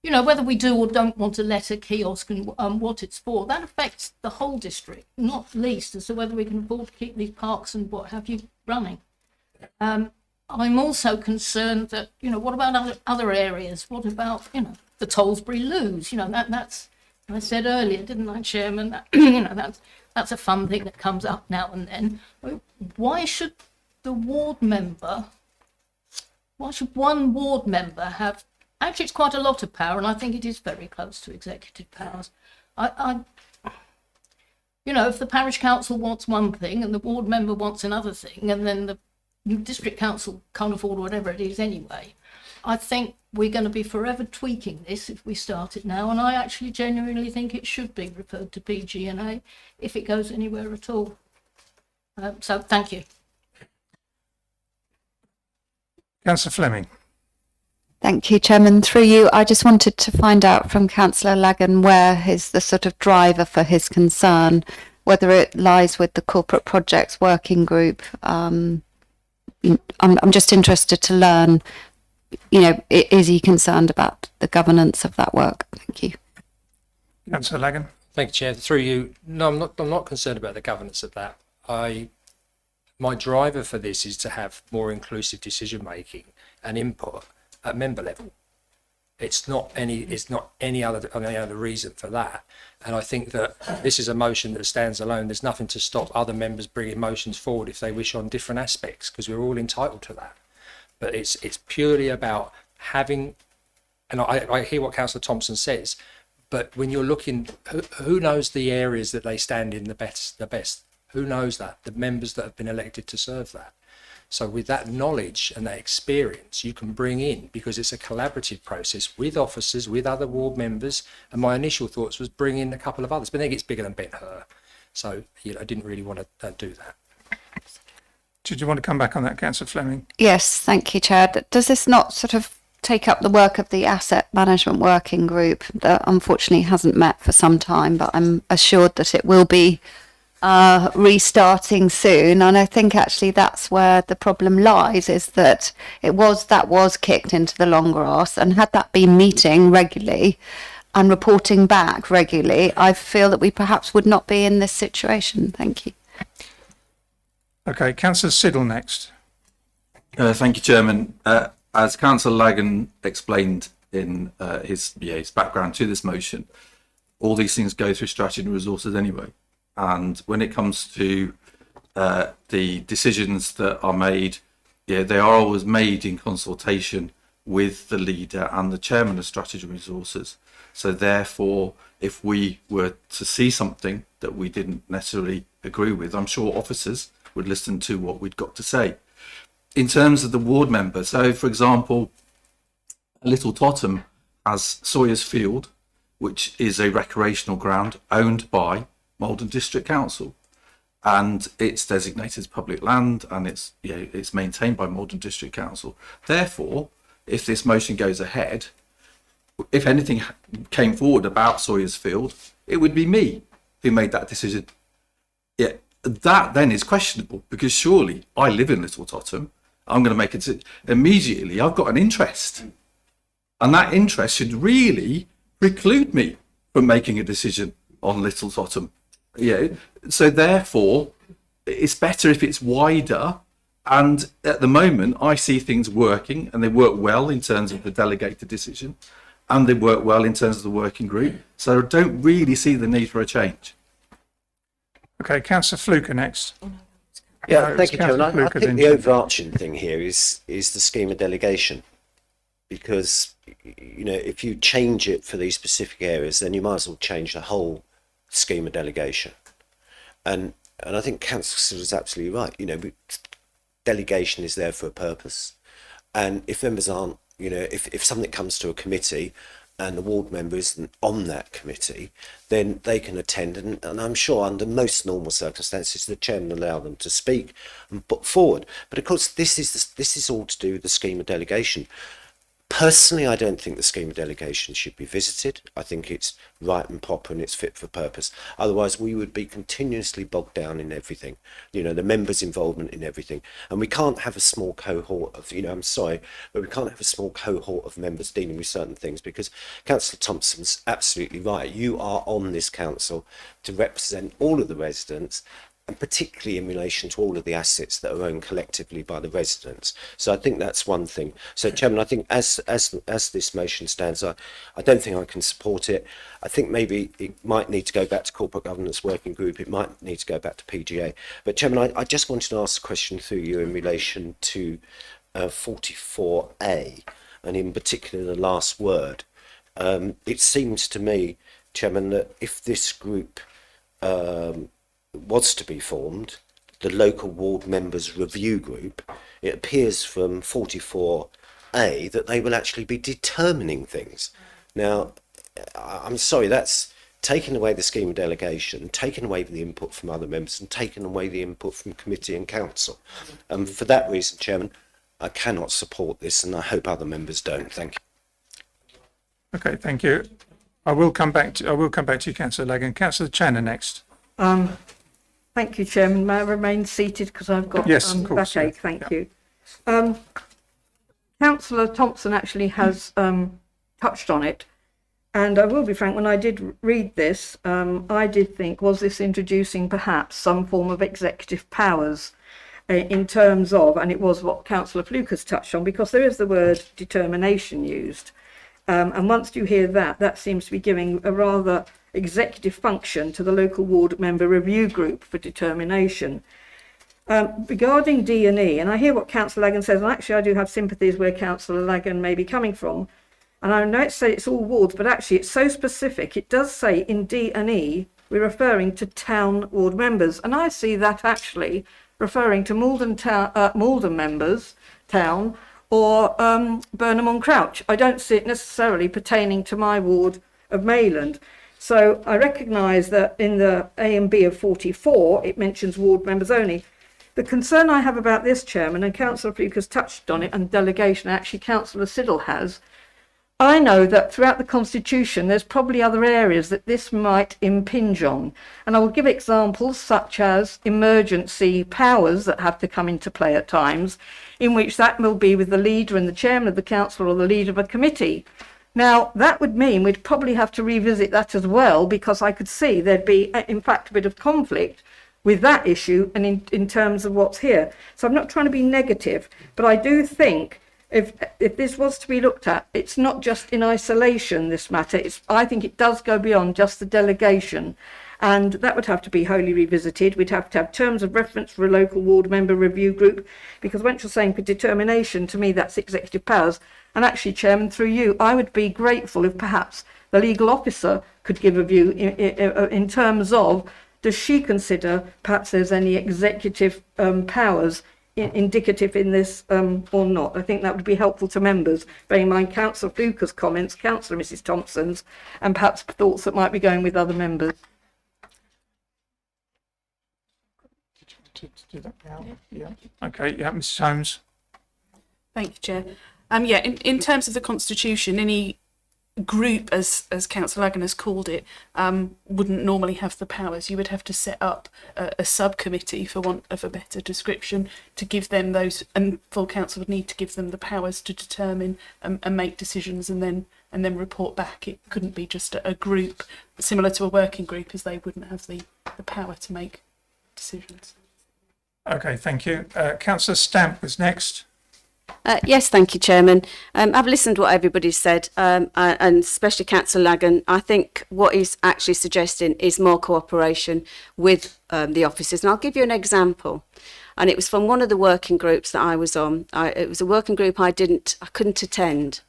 whether we do or don't want to let a kiosk and what it's for, that affects the whole district, not least as to whether we can afford to keep these parks and what have you running. I'm also concerned that, what about other areas? What about, the Tollsbury Loos? That's, I said earlier, didn't I, Chairman? That, that's a fun thing that comes up now and then. Why should one ward member have, actually it's quite a lot of power, and I think it is very close to executive powers. If the parish council wants one thing and the ward member wants another thing, and then the district council can't afford whatever it is anyway, I think we're going to be forever tweaking this if we start it now, and I actually genuinely think it should be referred to PG&A if it goes anywhere at all. So thank you. Councillor Fleming. Thank you, Chairman. Through you, I just wanted to find out from Councillor Lagan where is the sort of driver for his concern, whether it lies with the corporate projects working group. I'm just interested to learn, is he concerned about the governance of that work? Thank you. Councillor Lagan. Thank you, Chair. Through you, no, I'm not concerned about the governance of that. My driver for this is to have more inclusive decision making and input at member level. It's not any other reason for that. And I think that this is a motion that stands alone. There's nothing to stop other members bringing motions forward if they wish on different aspects, because we're all entitled to that. But it's purely about having, and I hear what Councillor Thompson says, but when you're looking, who knows the areas that they stand in the best? Who knows that? The members that have been elected to serve that. So with that knowledge and that experience, you can bring in, because it's a collaborative process with officers, with other ward members. And my initial thoughts was bring in a couple of others, but then it gets bigger than Ben-Hur. So, I didn't really want to do that. Did you want to come back on that, Councillor Fleming? Yes, thank you, Chair. Does this not sort of take up the work of the asset management working group that unfortunately hasn't met for some time, but I'm assured that it will be restarting soon? And I think actually that's where the problem lies, is that that was kicked into the long grass, and had that been meeting regularly and reporting back regularly, I feel that we perhaps would not be in this situation. Thank you. Okay, Councillor Siddle next. Thank you, Chairman. As Councillor Lagan explained in his background to this motion, all these things go through strategy and resources anyway. And when it comes to the decisions that are made, they are always made in consultation with the leader and the chairman of strategy and resources. So therefore, if we were to see something that we didn't necessarily agree with, I'm sure officers would listen to what we'd got to say. In terms of the ward member, so for example, Little Totham has Sawyer's Field, which is a recreational ground owned by Maldon District Council, and it's designated as public land, and it's maintained by Maldon District Council. Therefore, if this motion goes ahead, if anything came forward about Sawyer's Field, it would be me who made that decision. That then is questionable, because surely I live in Little Totham. I'm going to make it immediately. I've got an interest, and that interest should really preclude me from making a decision on Little Totham. So therefore, it's better if it's wider. And at the moment, I see things working, and they work well in terms of the delegated decision, and they work well in terms of the working group. So I don't really see the need for a change. Okay, Councillor Fluker next. Thank you, Chairman. I think the overarching thing here is the scheme of delegation, because if you change it for these specific areas, then you might as well change the whole scheme of delegation. And I think Councillor is absolutely right. Delegation is there for a purpose, and if members aren't if something comes to a committee and the ward member isn't on that committee, then they can attend, and I'm sure under most normal circumstances the chairman will allow them to speak and put forward. But of course this is all to do with the scheme of delegation. Personally, I don't think the scheme of delegation should be visited. I think it's right and proper and it's fit for purpose. Otherwise, we would be continuously bogged down in everything, the members' involvement in everything. And we can't have a small cohort of, I'm sorry, but we can't have a small cohort of members dealing with certain things, because Councillor Thompson's absolutely right. You are on this council to represent all of the residents, and particularly in relation to all of the assets that are owned collectively by the residents. So I think that's one thing. So, Chairman, I think as this motion stands, I don't think I can support it. I think maybe it might need to go back to Corporate Governance Working Group. It might need to go back to PGA. But, Chairman, I just wanted to ask a question through you in relation to 44A, and in particular the last word. It seems to me, Chairman, that if this group was to be formed, the local ward members review group, it appears from 44A that they will actually be determining things. Now, I'm sorry, that's taking away the scheme of delegation, taking away the input from other members, and taking away the input from committee and council. And for that reason, Chairman, I cannot support this, and I hope other members don't. Thank you. Okay, thank you. I will come back to you, Councillor Lagan. Councillor Channer next. Thank you, Chairman. May I remain seated because I've got backache? Thank you. Councillor Thompson actually has touched on it, and I will be frank, when I did read this, I did think, was this introducing perhaps some form of executive powers in terms of, and it was what Councillor Fluke touched on, because there is the word determination used. And once you hear that, that seems to be giving a rather executive function to the local ward member review group for determination. Regarding D&E, and I hear what Councillor Lagan says, and actually I do have sympathies where Councillor Lagan may be coming from, and I know it's all wards, but actually it's so specific. It does say in D&E we're referring to town ward members, and I see that actually referring to Maldon members, town, or Burnham on Crouch. I don't see it necessarily pertaining to my ward of Mayland. So I recognise that in the A and B of 44, it mentions ward members only. The concern I have about this, Chairman, and Councillor Fluke has touched on it, and delegation, actually Councillor Siddle has, I know that throughout the Constitution, there's probably other areas that this might impinge on. And I will give examples such as emergency powers that have to come into play at times, in which that will be with the leader and the chairman of the council or the leader of a committee. Now, that would mean we'd probably have to revisit that as well, because I could see there'd be, in fact, a bit of conflict with that issue and in terms of what's here. So I'm not trying to be negative, but I do think if this was to be looked at, it's not just in isolation, this matter. I think it does go beyond just the delegation, and that would have to be wholly revisited. We'd have to have terms of reference for a local ward member review group, because when you're saying for determination, to me that's executive powers. And actually, Chairman, through you, I would be grateful if perhaps the legal officer could give a view in terms of, does she consider perhaps there's any executive powers indicative in this or not? I think that would be helpful to members, bearing in mind Councillor Fluke's comments, Councillor Mrs Thompson's, and perhaps thoughts that might be going with other members. Yeah. Okay, yeah, Mrs Holmes. Thank you, Chair. In terms of the Constitution, any group, as Councillor Lagan has called it, wouldn't normally have the powers. You would have to set up a subcommittee, for want of a better description, to give them those, and full council would need to give them the powers to determine and make decisions and then report back. It couldn't be just a group similar to a working group, as they wouldn't have the power to make decisions. Okay, thank you. Councillor Stamp was next. Yes, thank you, Chairman. I've listened to what everybody's said, and especially Councillor Lagan. I think what he's actually suggesting is more cooperation with the officers. And I'll give you an example. And it was from one of the working groups that I was on. It was a working group I couldn't attend.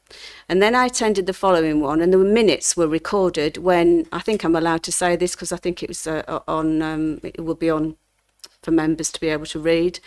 And then I attended the following one, and the minutes were recorded when, I think I'm allowed to say this because I think it was it will be on for members to be able to read.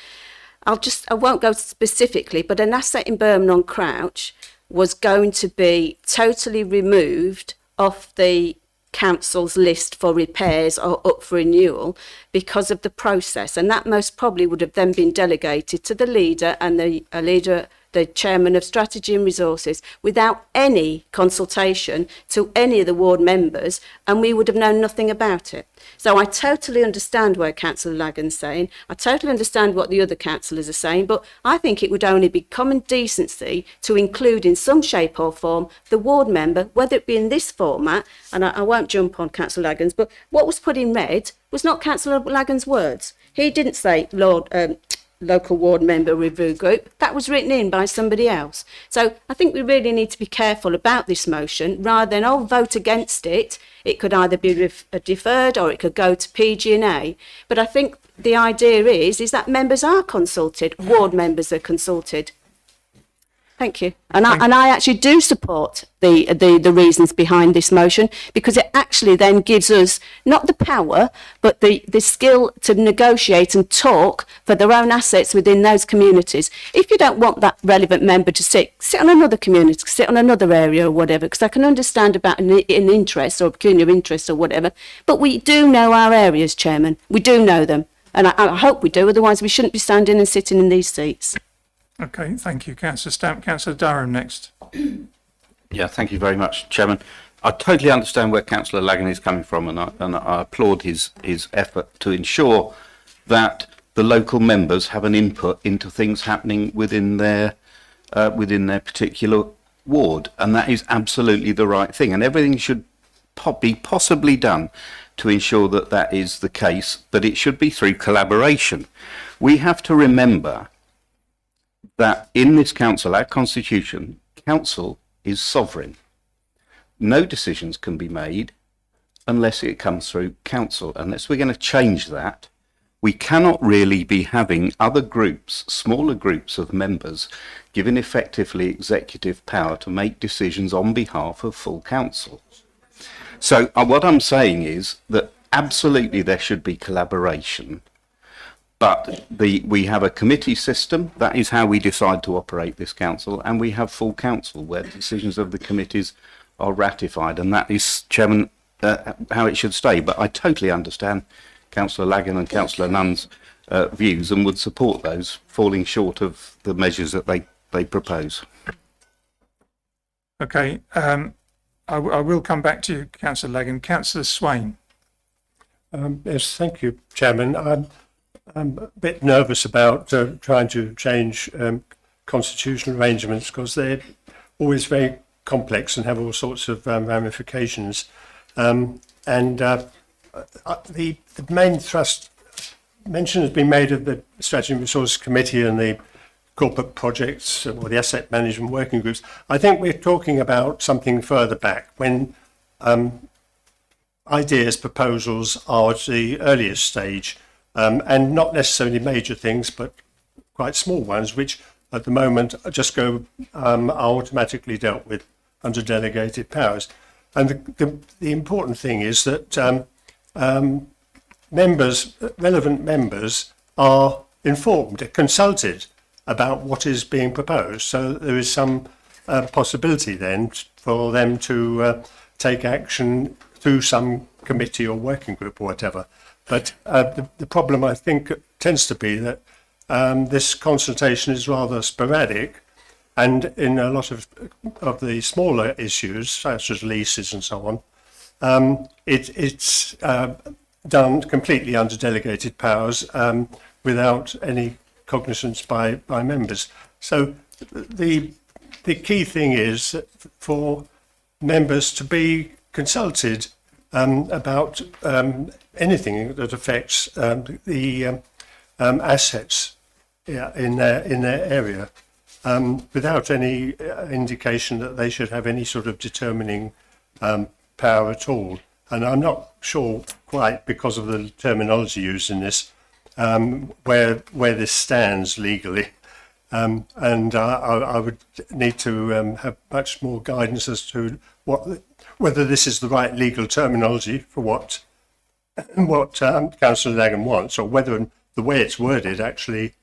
I won't go specifically, but an asset in Burnham on Crouch was going to be totally removed off the council's list for repairs or up for renewal because of the process, and that most probably would have then been delegated to the leader and the chairman of strategy and resources without any consultation to any of the ward members, and we would have known nothing about it. So I totally understand where Councillor Lagan's saying, I totally understand what the other councillors are saying, but I think it would only be common decency to include in some shape or form the ward member, whether it be in this format, and I won't jump on Councillor Lagan's, but what was put in red was not Councillor Lagan's words. He didn't say local ward member review group. That was written in by somebody else. So I think we really need to be careful about this motion rather than vote against it. It could either be deferred or it could go to PG&A. But I think the idea is that members are consulted, ward members are consulted. Thank you. And I actually do support the reasons behind this motion, because it actually then gives us not the power, but the skill to negotiate and talk for their own assets within those communities. If you don't want that relevant member to sit on another community, sit on another area or whatever, because I can understand about an interest or pecuniary interest or whatever, but we do know our areas, Chairman. We do know them. And I hope we do, otherwise we shouldn't be standing and sitting in these seats. Okay, thank you, Councillor Stamp. Councillor Durham next. Yeah, thank you very much, Chairman. I totally understand where Councillor Lagan is coming from, and I applaud his effort to ensure that the local members have an input into things happening within their particular ward, and that is absolutely the right thing. And everything should be possibly done to ensure that that is the case, but it should be through collaboration. We have to remember that in this council, our constitution, council is sovereign. No decisions can be made unless it comes through council. Unless we're going to change that, we cannot really be having other groups, smaller groups of members, given effectively executive power to make decisions on behalf of full council. So what I'm saying is that absolutely there should be collaboration. But we have a committee system. That is how we decide to operate this council, and we have full council where decisions of the committees are ratified, and that is, Chairman, how it should stay. But I totally understand Councillor Lagan and Councillor Nunn's views and would support those, falling short of the measures that they propose. Okay, I will come back to you, Councillor Lagan. Councillor Swain. Yes, thank you, Chairman. I'm a bit nervous about trying to change constitutional arrangements because they're always very complex and have all sorts of ramifications. The main thrust mention has been made of the Strategy and Resources Committee and the corporate projects or the asset management working groups. I think we're talking about something further back when ideas, proposals are at the earliest stage. And not necessarily major things, but quite small ones, which at the moment just are automatically dealt with under delegated powers. And the important thing is that relevant members are informed, consulted about what is being proposed. So there is some possibility then for them to take action through some committee or working group or whatever. But the problem, I think, tends to be that this consultation is rather sporadic, and in a lot of the smaller issues, such as leases and so on, it's done completely under delegated powers without any cognizance by members. So the key thing is for members to be consulted about anything that affects the assets in their area, without any indication that they should have any sort of determining power at all. And I'm not sure quite, because of the terminology used in this, where this stands legally. And I would need to have much more guidance as to whether this is the right legal terminology for what Councillor Lagan wants, or whether the way it's worded actually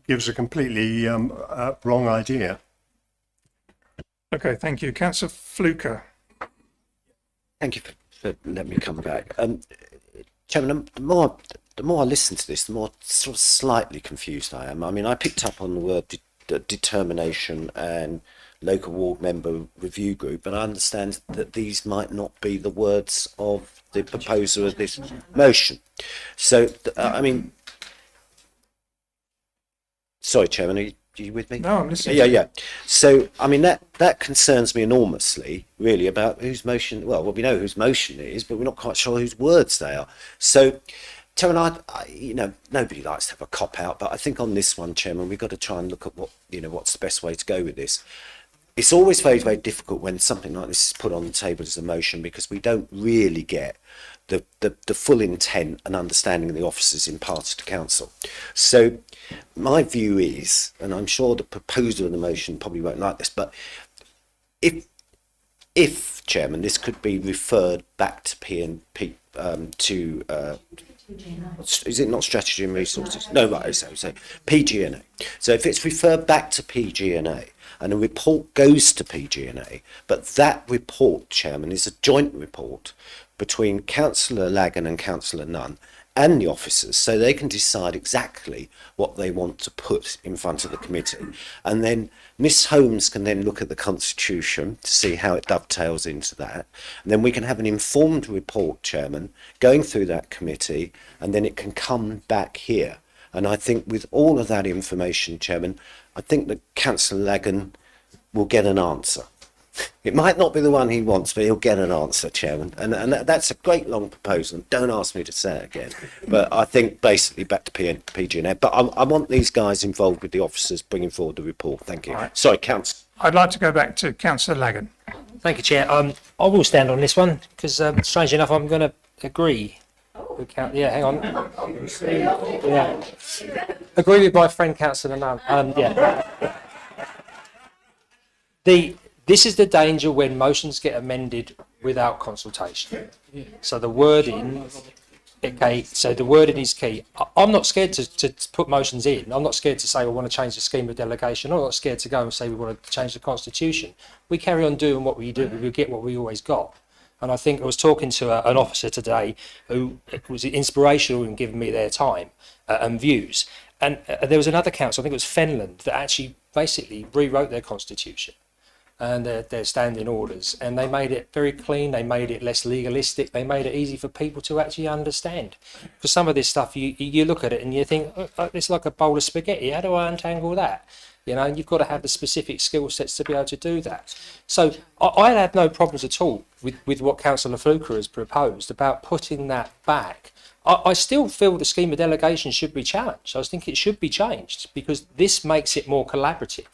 gives a completely wrong idea. Okay, thank you. Councillor Fluker. Thank you for letting me come back. Chairman, the more I listen to this, the more sort of slightly confused I am. I mean, I picked up on the word determination and local ward member review group, and I understand that these might not be the words of the proposer of this motion. So, I mean, sorry, Chairman, are you with me? No, I'm listening. Yeah. So, I mean, that concerns me enormously, really, about whose motion. Well, we know whose motion it is, but we're not quite sure whose words they are. So, Chairman, nobody likes to have a cop out, but I think on this one, Chairman, we've got to try and look at what's the best way to go with this. It's always very, very difficult when something like this is put on the table as a motion, because we don't really get the full intent and understanding of the officers imparted to council. So my view is, and I'm sure the proposer of the motion probably won't like this, but if Chairman, this could be referred back to P&P, is it not strategy and resources? No, right, so PG&A. So if it's referred back to PG&A and a report goes to PG&A, but that report, Chairman, is a joint report between Councillor Lagan and Councillor Nunn and the officers, so they can decide exactly what they want to put in front of the committee. And then Miss Holmes can then look at the Constitution to see how it dovetails into that. And then we can have an informed report, Chairman, going through that committee, and then it can come back here. And I think with all of that information, Chairman, I think that Councillor Lagan will get an answer. It might not be the one he wants, but he'll get an answer, Chairman. And that's a great long proposal. Don't ask me to say it again. But I think basically back to PG&A. But I want these guys involved with the officers bringing forward the report. Thank you. Right. Sorry, Councillor. I'd like to go back to Councillor Lagan. Thank you, Chair. I will stand on this one because, strange enough, I'm going to agree. Yeah, hang on. Yeah. Agree with my friend Councillor Nunn. This is the danger when motions get amended without consultation. So the wording, okay, so the wording is key. I'm not scared to put motions in. I'm not scared to say we want to change the scheme of delegation. I'm not scared to go and say we want to change the constitution. We carry on doing what we do. We get what we always got. And I think I was talking to an officer today who was inspirational in giving me their time and views. And there was another council, I think it was Finland, that actually basically rewrote their constitution and their standing orders, and they made it very clean. They made it less legalistic. They made it easy for people to actually understand. Because some of this stuff, you look at it and you think, oh, it's like a bowl of spaghetti. How do I untangle that? You know, you've got to have the specific skill sets to be able to do that. So I had no problems at all with what Councillor Fluker has proposed about putting that back. I still feel the scheme of delegation should be challenged. I think it should be changed because this makes it more collaborative.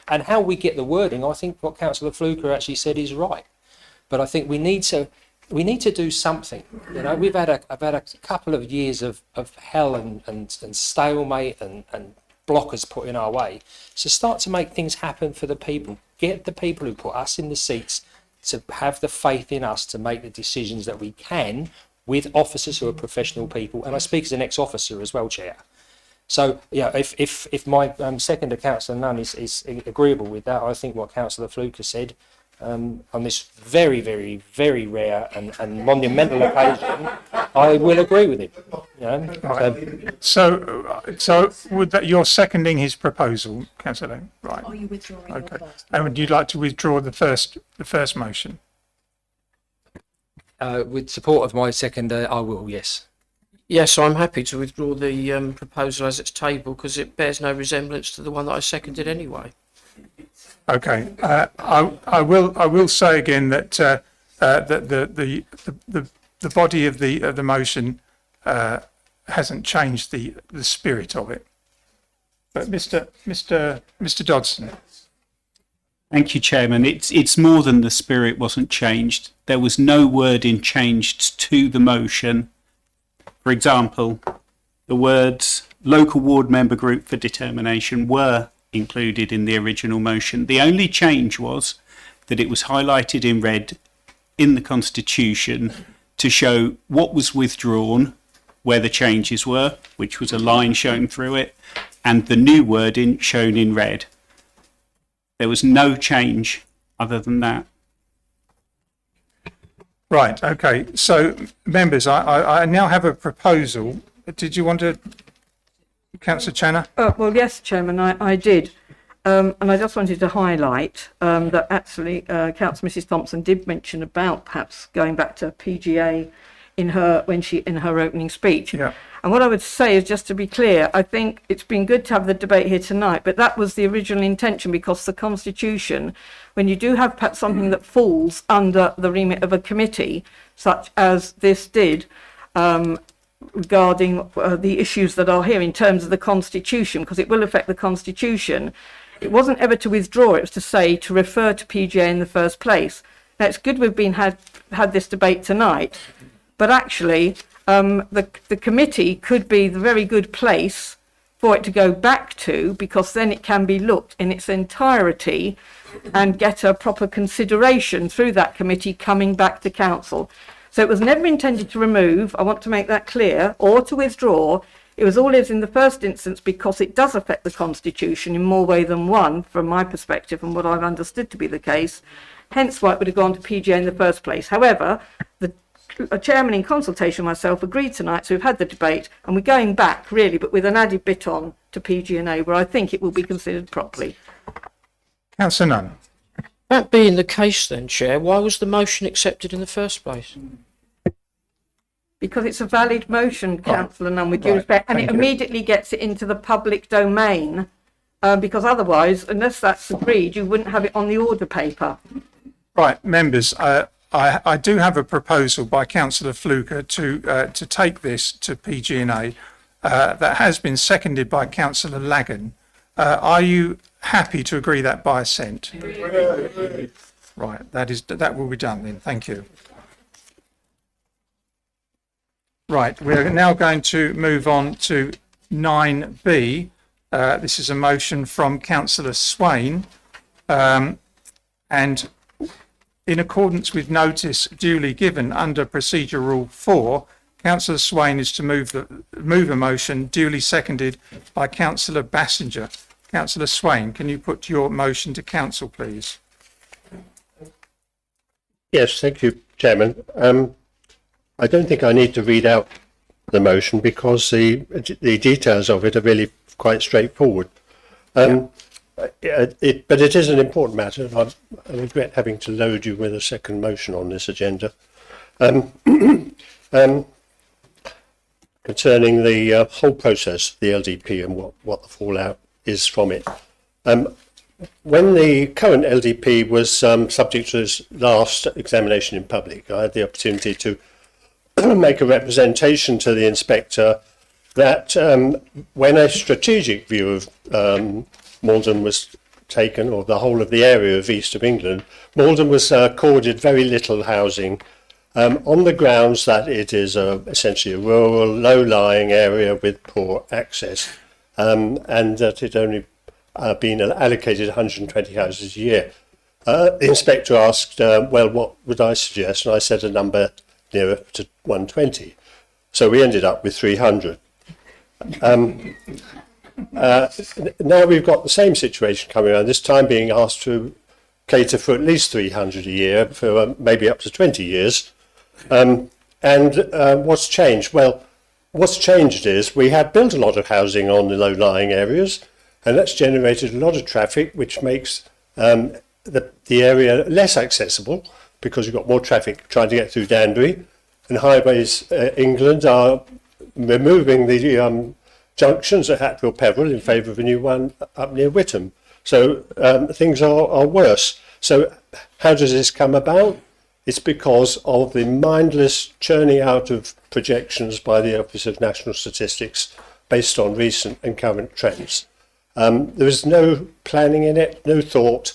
And how we get the wording, I think what Councillor Fluker actually said is right. But I think we need to do something. You know, I've had a couple of years of hell and stalemate and blockers put in our way. So start to make things happen for the people. Get the people who put us in the seats to have the faith in us to make the decisions that we can with officers who are professional people. And I speak as an ex-officer as well, Chair. So, yeah, if my seconder, Councillor Nunn, is agreeable with that, I think what Councillor Fluker said on this very, very, very rare and monumental occasion, I will agree with him. You know? Right. So would that you're seconding his proposal, Councillor? Right. Are you withdrawing? Okay. And would you like to withdraw the first motion? With support of my seconder, I will, yes. Yes, I'm happy to withdraw the proposal as it's tabled because it bears no resemblance to the one that I seconded anyway. Okay. I will say again that the body of the motion hasn't changed the spirit of it. But Mr. Dodson. Thank you, Chairman. It's more than the spirit wasn't changed. There was no wording changed to the motion. For example, the words local ward member group for determination were included in the original motion. The only change was that it was highlighted in red in the Constitution to show what was withdrawn, where the changes were, which was a line shown through it, and the new wording shown in red. There was no change other than that. Right, okay. So, members, I now have a proposal. Did you want to, Councillor Channer? Well, yes, Chairman, I did. And I just wanted to highlight that actually Councillor Mrs Thompson did mention about perhaps going back to PGA in her opening speech. Yeah. And what I would say is, just to be clear, I think it's been good to have the debate here tonight, but that was the original intention, because the Constitution, when you do have perhaps something that falls under the remit of a committee, such as this did, regarding the issues that are here in terms of the Constitution, because it will affect the Constitution, it wasn't ever to withdraw, it was to say to refer to PGA in the first place. Now, it's good we've had this debate tonight, but actually the committee could be the very good place for it to go back to, because then it can be looked in its entirety and get a proper consideration through that committee coming back to council. So it was never intended to remove, I want to make that clear, or to withdraw. It was always in the first instance because it does affect the Constitution in more way than one, from my perspective and what I've understood to be the case, hence why it would have gone to PGA in the first place. However, the chairman in consultation with myself agreed tonight, so we've had the debate and we're going back really, but with an added bit on to PG&A where I think it will be considered properly. Councillor Nunn. That being the case then, Chair, why was the motion accepted in the first place? Because it's a valid motion, Councillor Nunn, with due respect, and it immediately gets it into the public domain, because otherwise, unless that's agreed, you wouldn't have it on the order paper. Right, members, I do have a proposal by Councillor Fluker to take this to PG&A that has been seconded by Councillor Lagan. Are you happy to agree that by assent? Right, that will be done then. Thank you. Right, we're now going to move on to 9B. This is a motion from Councillor Swain, and in accordance with notice duly given under Procedure Rule 4, Councillor Swain is to move a motion duly seconded by Councillor Bassinger. Councillor Swain, can you put your motion to council, please? Yes, thank you, Chairman. I don't think I need to read out the motion because the details of it are really quite straightforward. But it is an important matter, and I regret having to load you with a second motion on this agenda. Concerning the whole process, the LDP, and what the fallout is from it. When the current LDP was subject to this last examination in public, I had the opportunity to make a representation to the inspector that when a strategic view of Maldon was taken, or the whole of the area of east of England, Maldon was accorded very little housing on the grounds that it is essentially a rural, low-lying area with poor access, and that it only been allocated 120 houses a year. The inspector asked, well, what would I suggest? And I said a number nearer to 120. So we ended up with 300. Now we've got the same situation coming around, this time being asked to cater for at least 300 a year for maybe up to 20 years. What's changed? Well, what's changed is we have built a lot of housing on the low-lying areas, and that's generated a lot of traffic, which makes the area less accessible because you've got more traffic trying to get through Danbury. And Highways England are removing the junctions at Hatfield Peveril in favour of a new one up near Witham. So things are worse. So how does this come about? It's because of the mindless churning out of projections by the Office of National Statistics based on recent and current trends. There is no planning in it, no thought.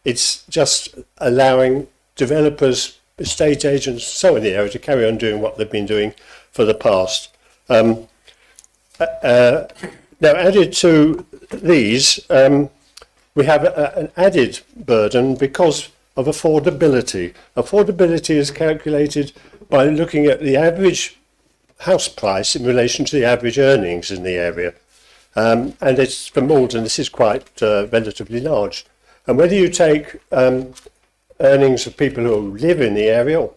It's just allowing developers, estate agents, so in the area to carry on doing what they've been doing for the past. Now, added to these, we have an added burden because of affordability. Affordability is calculated by looking at the average house price in relation to the average earnings in the area. And it's for Maldon, this is quite relatively large. And whether you take earnings of people who live in the area or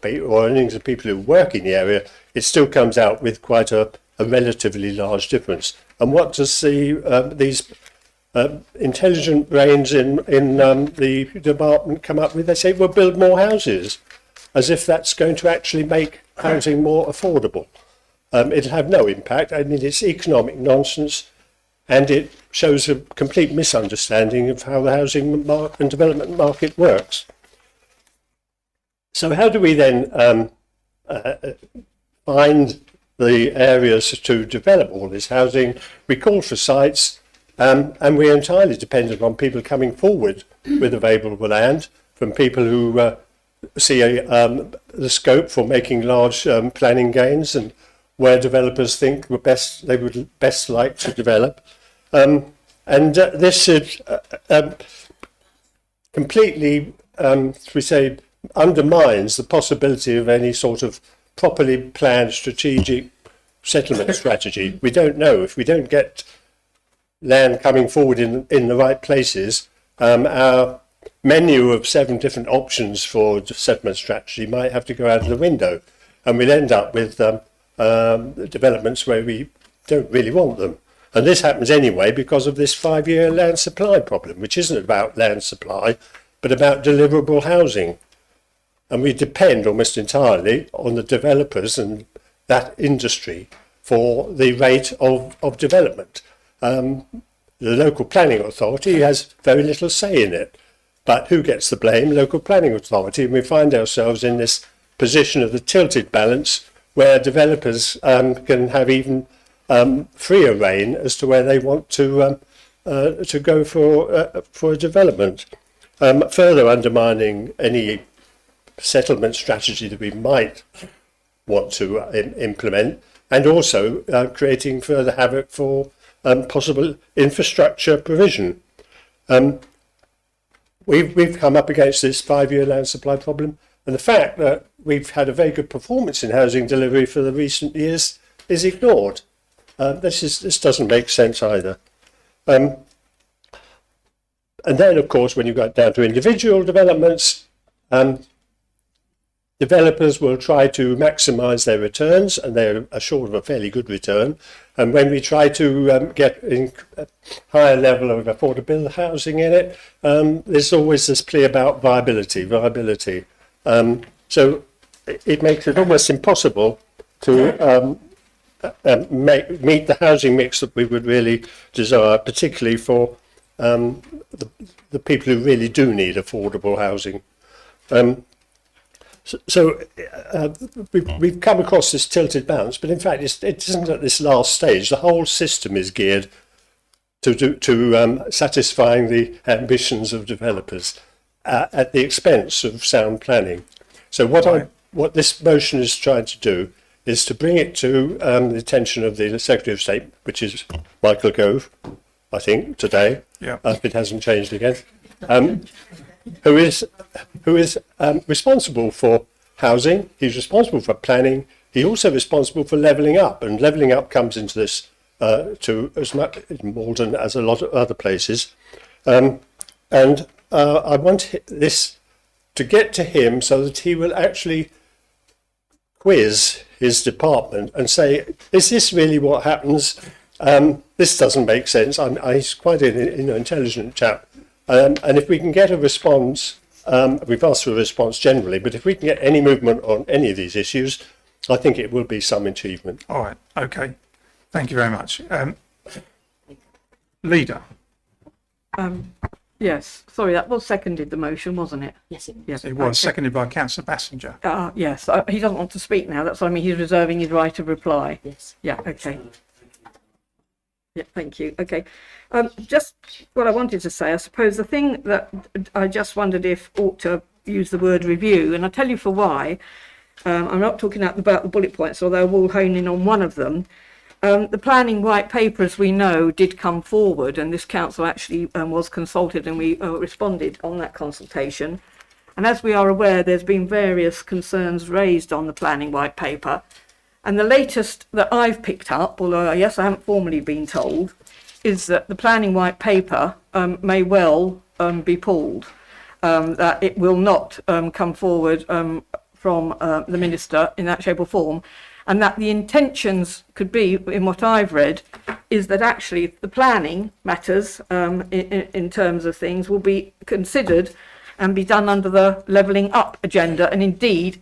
earnings of people who work in the area, it still comes out with quite a relatively large difference. And what does these intelligent brains in the department come up with? They say, we'll build more houses, as if that's going to actually make housing more affordable. It'll have no impact. I mean, it's economic nonsense, and it shows a complete misunderstanding of how the housing and development market works. So how do we then find the areas to develop all this housing? We call for sites, and we're entirely dependent on people coming forward with available land, from people who see the scope for making large planning gains and where developers think they would best like to develop. This is completely, we say, undermines the possibility of any sort of properly planned strategic settlement strategy. We don't know. If we don't get land coming forward in the right places, our menu of 7 different options for settlement strategy might have to go out of the window, and we'll end up with developments where we don't really want them. And this happens anyway because of this 5-year land supply problem, which isn't about land supply, but about deliverable housing. And we depend almost entirely on the developers and that industry for the rate of development. The local planning authority has very little say in it, but who gets the blame? Local planning authority. And we find ourselves in this position of the tilted balance, where developers can have even freer rein as to where they want to go for a development, further undermining any settlement strategy that we might want to implement, and also creating further havoc for possible infrastructure provision. We've come up against this 5-year land supply problem, and the fact that we've had a very good performance in housing delivery for the recent years is ignored. This doesn't make sense either. And then, of course, when you go down to individual developments, developers will try to maximise their returns, and they're assured of a fairly good return. And when we try to get a higher level of affordable housing in it, there's always this plea about viability. So it makes it almost impossible to meet the housing mix that we would really desire, particularly for the people who really do need affordable housing. We've come across this tilted balance, but in fact it isn't at this last stage. The whole system is geared to satisfying the ambitions of developers at the expense of sound planning. So what this motion is trying to do is to bring it to the attention of the Secretary of State, which is Michael Gove, I think, today, if it hasn't changed again, who is responsible for housing. He's responsible for planning. He's also responsible for levelling up, and levelling up comes into this to as much in Maldon as a lot of other places. I want this to get to him so that he will actually quiz his department and say, is this really what happens? This doesn't make sense. He's quite an intelligent chap. And if we can get a response, we've asked for a response generally, but if we can get any movement on any of these issues, I think it will be some achievement. All right. Okay. Thank you very much. Leader. Yes. Sorry, that was seconded, the motion, wasn't it? Yes, it was. Yes, It was seconded by Councillor Bassinger. Yes. He doesn't want to speak now. That's what I mean. He's reserving his right of reply. Yes. Yeah. Okay. Yeah. Thank you. Okay. Just what I wanted to say, I suppose the thing that I just wondered if ought to use the word review, and I'll tell you for why. I'm not talking about the bullet points, although we'll hone in on one of them. The planning white paper, as we know, did come forward, and this council actually was consulted, and we responded on that consultation. And as we are aware, there's been various concerns raised on the planning white paper. And the latest that I've picked up, although yes, I haven't formally been told, is that the planning white paper may well be pulled, that it will not come forward from the minister in that shape or form, and that the intentions could be, in what I've read, is that actually the planning matters in terms of things will be considered and be done under the levelling up agenda, and indeed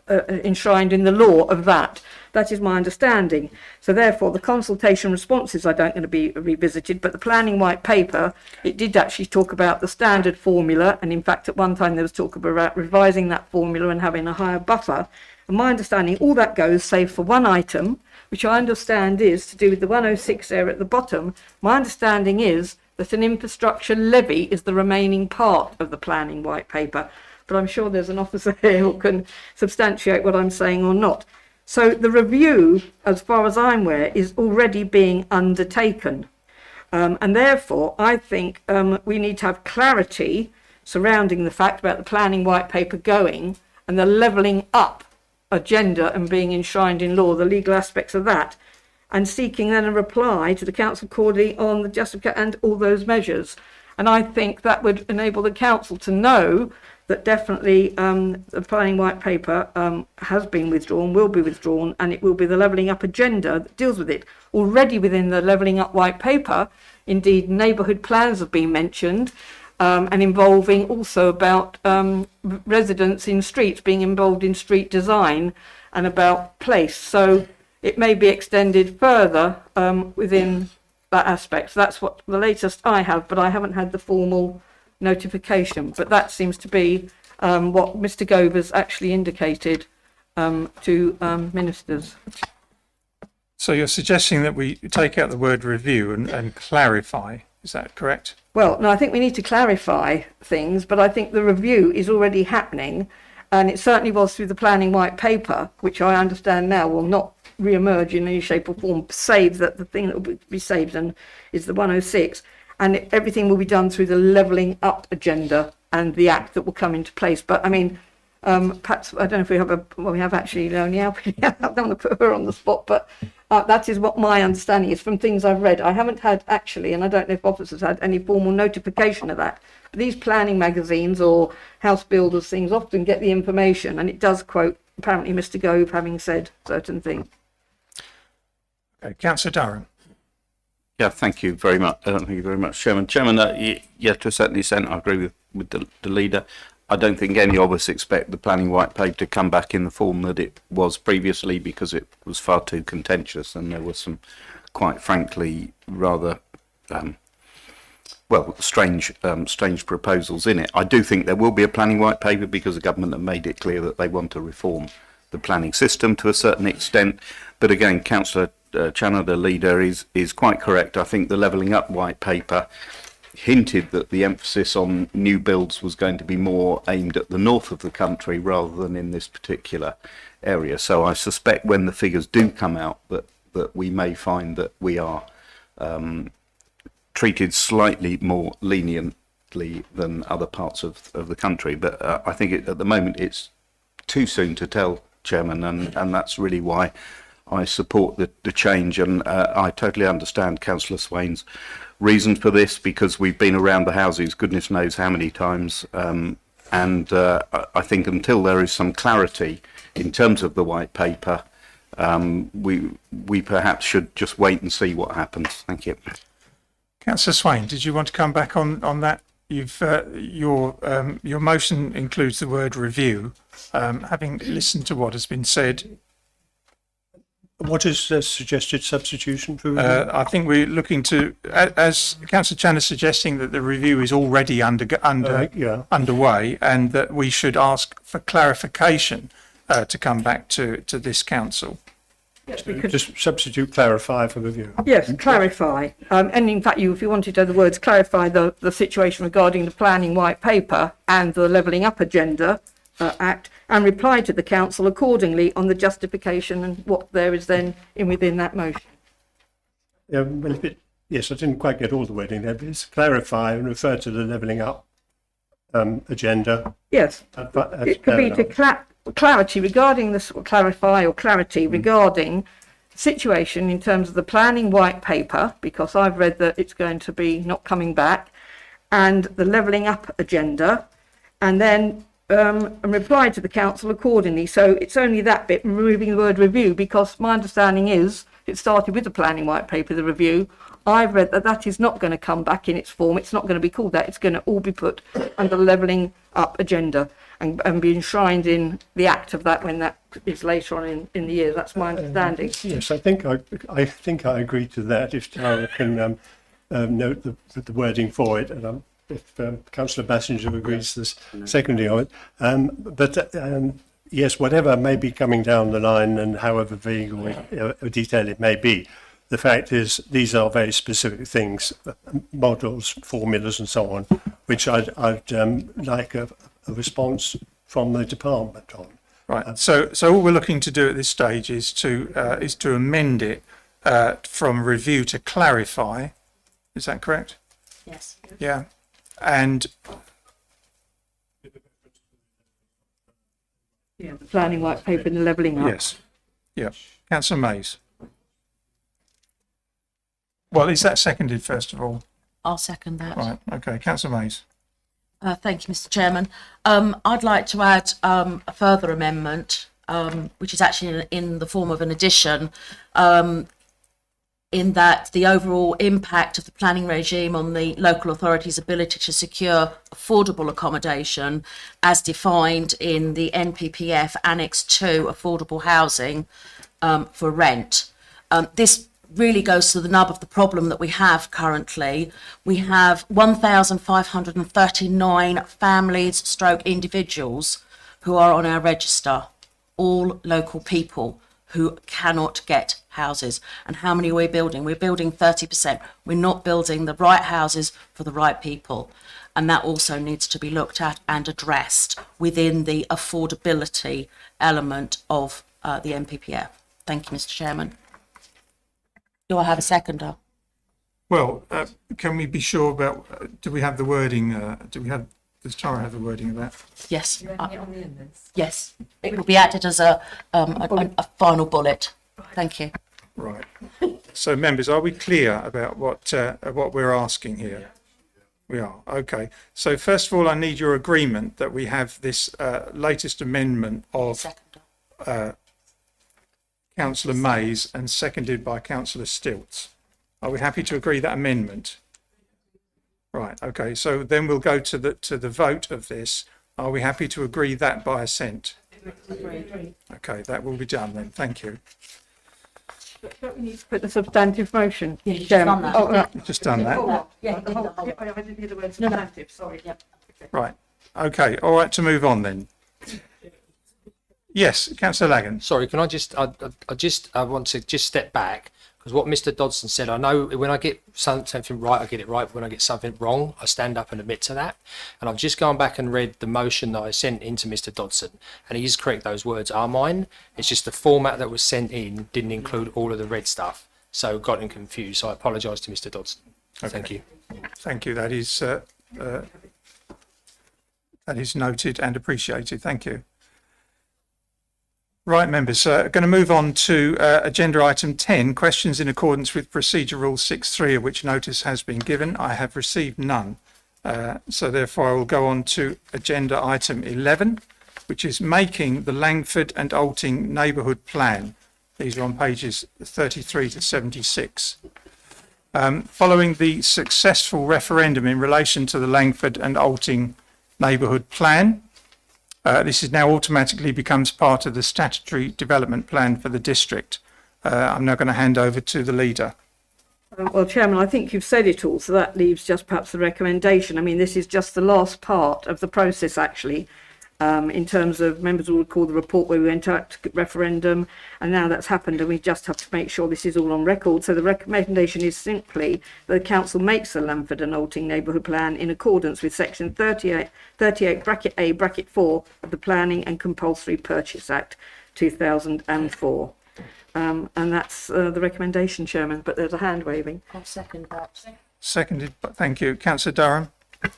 enshrined in the law of that. That is my understanding. So therefore the consultation responses are don't going to be revisited, but the planning white paper, it did actually talk about the standard formula, and in fact at one time there was talk about revising that formula and having a higher buffer. And my understanding, all that goes save for one item, which I understand is to do with the 106 there at the bottom. My understanding is that an infrastructure levy is the remaining part of the planning white paper, but I'm sure there's an officer here who can substantiate what I'm saying or not. So the review, as far as I'm aware, is already being undertaken. And therefore, I think we need to have clarity surrounding the fact about the planning white paper going and the levelling up agenda and being enshrined in law, the legal aspects of that, and seeking then a reply to the council accordingly on the justification and all those measures. And I think that would enable the council to know that definitely the planning white paper has been withdrawn, will be withdrawn, and it will be the levelling up agenda that deals with it. Already within the levelling up white paper, indeed, neighbourhood plans have been mentioned, and involving also about residents in streets, being involved in street design and about place. So it may be extended further within that aspect. So that's what the latest I have, but I haven't had the formal notification. But that seems to be what Mr. Gover's actually indicated to ministers. So you're suggesting that we take out the word review and clarify, is that correct? Well, no, I think we need to clarify things, but I think the review is already happening, and it certainly was through the planning white paper, which I understand now will not re-emerge in any shape or form, save that the thing that will be saved and is the 106, and everything will be done through the levelling up agenda and the act that will come into place. But I mean, perhaps, I don't know if we have we have actually only Alpine. I don't want to put her on the spot, but that is what my understanding is from things I've read. I haven't had actually, and I don't know if officers had any formal notification of that. But these planning magazines or house builders things often get the information, and it does quote apparently Mr. Gove having said certain things. Okay, Councillor Durham. Yeah, thank you very much. Thank you very much, Chairman. Chairman, yeah, to a certain extent, I agree with the leader. I don't think any of us expect the planning white paper to come back in the form that it was previously, because it was far too contentious and there were some, quite frankly, rather strange proposals in it. I do think there will be a planning white paper because the government have made it clear that they want to reform the planning system to a certain extent. But again, Councillor Channer, the leader, is quite correct. I think the levelling up white paper hinted that the emphasis on new builds was going to be more aimed at the north of the country rather than in this particular area. So I suspect when the figures do come out that we may find that we are treated slightly more leniently than other parts of the country. But I think at the moment it's too soon to tell, Chairman, and that's really why I support the change. And I totally understand Councillor Swain's reasons for this, because we've been around the houses goodness knows how many times, and I think until there is some clarity in terms of the white paper, we perhaps should just wait and see what happens. Thank you. Councillor Swain, did you want to come back on that? You've your motion includes the word review. Having listened to what has been said, what is the suggested substitution for review? I think we're looking to, as Councillor Chan is suggesting, that the review is already underway, and that we should ask for clarification to come back to this council. Yes, just substitute clarify for review. Yes, clarify. And in fact, if you wanted to, the words clarify the situation regarding the planning white paper and the levelling up agenda act, and reply to the council accordingly on the justification and what there is then within that motion. Well, yes, I didn't quite get all the wording there, but it's clarify and refer to the levelling up agenda. Yes, it could be to clarity regarding this, clarify or clarity regarding the situation in terms of the planning white paper, because I've read that it's going to be not coming back, and the levelling up agenda, and then and reply to the council accordingly. So it's only that bit, removing the word review, because my understanding is it started with the planning white paper, the review. I've read that that is not going to come back in its form. It's not going to be called that. It's going to all be put under the levelling up agenda and be enshrined in the act of that when that is later on in the year. That's my understanding. Yes, I think I agree to that. If Tara can note the wording for it, and if Councillor Bassinger agrees to this seconding of it. Yes, whatever may be coming down the line and however vague or detailed it may be, the fact is these are very specific things, models, formulas and so on, which I'd like a response from the department on. Right. So all we're looking to do at this stage is to amend it from review to clarify. Is that correct? Yes. Yeah. And Yeah, the planning white paper and the levelling up. yes. Yeah. Councillor Mays. Well, is that seconded first of all? I'll second that. Right. Okay. Councillor Mays. Thank you, Mr. Chairman. I'd like to add a further amendment, which is actually in the form of an addition, in that the overall impact of the planning regime on the local authority's ability to secure affordable accommodation as defined in the NPPF Annex 2 affordable housing for rent. This really goes to the nub of the problem that we have currently. We have 1,539 families stroke individuals who are on our register, all local people who cannot get houses. And how many are we building? We're building 30%. We're not building the right houses for the right people. And that also needs to be looked at and addressed within the affordability element of the NPPF. Thank you, Mr. Chairman. Do I have a seconder? Well, can we be sure about? Do we have the wording? Does Tara have the wording of that? Yes. Yes. It will be added as a final bullet. Thank you. Right. So, members, are we clear about what we're asking here? We are. Okay. So, first of all, I need your agreement that we have this latest amendment of Councillor Mays and seconded by Councillor Stilts. Are we happy to agree that amendment? Right. Okay. So then we'll go to the vote of this. Are we happy to agree that by assent? Okay, that will be done then. Thank you. Don't we need to put the substantive motion? Yeah, you've just done that. Oh, You've just done that. Yeah, I didn't hear the word substantive, sorry. Yeah. Right. Okay. All right. To move on then. Yes, Councillor Lagan. Sorry, can I want to just step back, because what Mr. Dodson said, I know when I get something right, I get it right. But when I get something wrong, I stand up and admit to that. And I've just gone back and read the motion that I sent into Mr. Dodson, and he is correct. Those words are mine. It's just the format that was sent in didn't include all of the red stuff, so got him confused. So I apologise to Mr. Dodson. Okay. Thank you. Thank you. That is noted and appreciated. Thank you. Right, members, going to move on to agenda item 10, questions in accordance with Procedure Rule 6.3, of which notice has been given. I have received none. So therefore I will go on to agenda item 11, which is making the Langford and Ulting Neighbourhood Plan. These are on pages 33 to 76. Following the successful referendum in relation to the Langford and Ulting Neighbourhood Plan, this is now automatically becomes part of the statutory development plan for the district. I'm now going to hand over to the leader. Well, Chairman, I think you've said it all, so that leaves just perhaps the recommendation. I mean, this is just the last part of the process, actually, in terms of members will recall the report where we went out to referendum, and now that's happened, and we just have to make sure this is all on record. So the recommendation is simply that the council makes the Langford and Ulting Neighbourhood Plan in accordance with section 38 bracket A bracket 4 of the Planning and Compulsory Purchase Act 2004. And that's the recommendation, Chairman, but there's a hand waving. I'll second that. Seconded, thank you. Councillor Durham.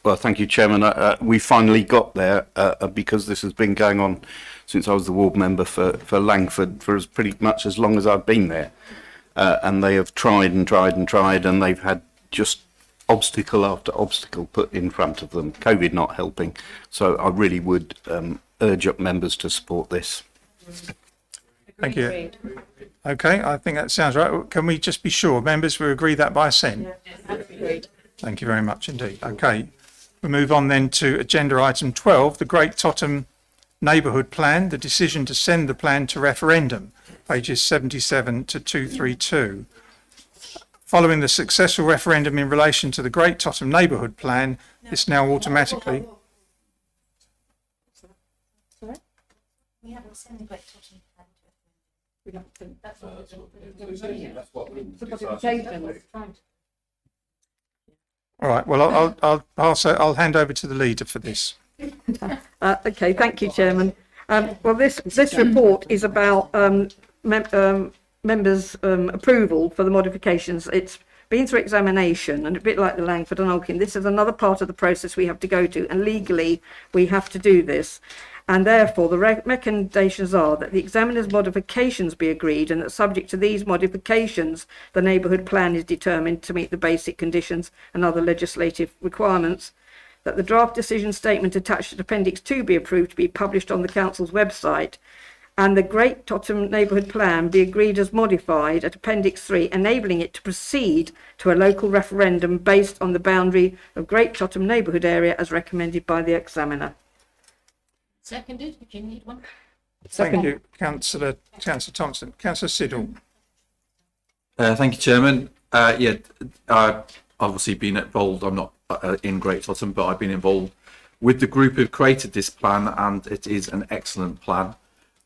Well, thank you, Chairman. We finally got there because this has been going on since I was the ward member for Langford for pretty much as long as I've been there. And they have tried and tried and tried, and they've had just obstacle after obstacle put in front of them, COVID not helping. So I really would urge up members to support this. Thank you. Okay, I think that sounds right. Can we just be sure, members, we agree that by assent? Agreed. Thank you very much indeed. Okay, we move on then to agenda item 12, the Great Totham Neighbourhood Plan, the decision to send the plan to referendum, pages 77 to 232. Following the successful referendum in relation to the Great Totham Neighbourhood Plan, this now automatically... We haven't sent the Great Totham plan to All right, well, I'll hand over to the leader for this. Okay, thank you, Chairman. Well, this report is about members' approval for the modifications. It's been through examination, and a bit like the Langford and Ulting, this is another part of the process we have to go to, and legally we have to do this. And therefore, the recommendations are that the examiner's modifications be agreed, and that subject to these modifications, the neighbourhood plan is determined to meet the basic conditions and other legislative requirements. That the draft decision statement attached to Appendix 2 be approved to be published on the Council's website, and the Great Totham Neighbourhood Plan be agreed as modified at Appendix 3, enabling it to proceed to a local referendum based on the boundary of Great Totham Neighbourhood Area as recommended by the examiner. Seconded, if you need one. Thank you, Councillor Thompson. Councillor Siddle. Thank you, Chairman. Yeah, I've obviously been involved. I'm not in Great Totham, but I've been involved with the group who created this plan, and it is an excellent plan.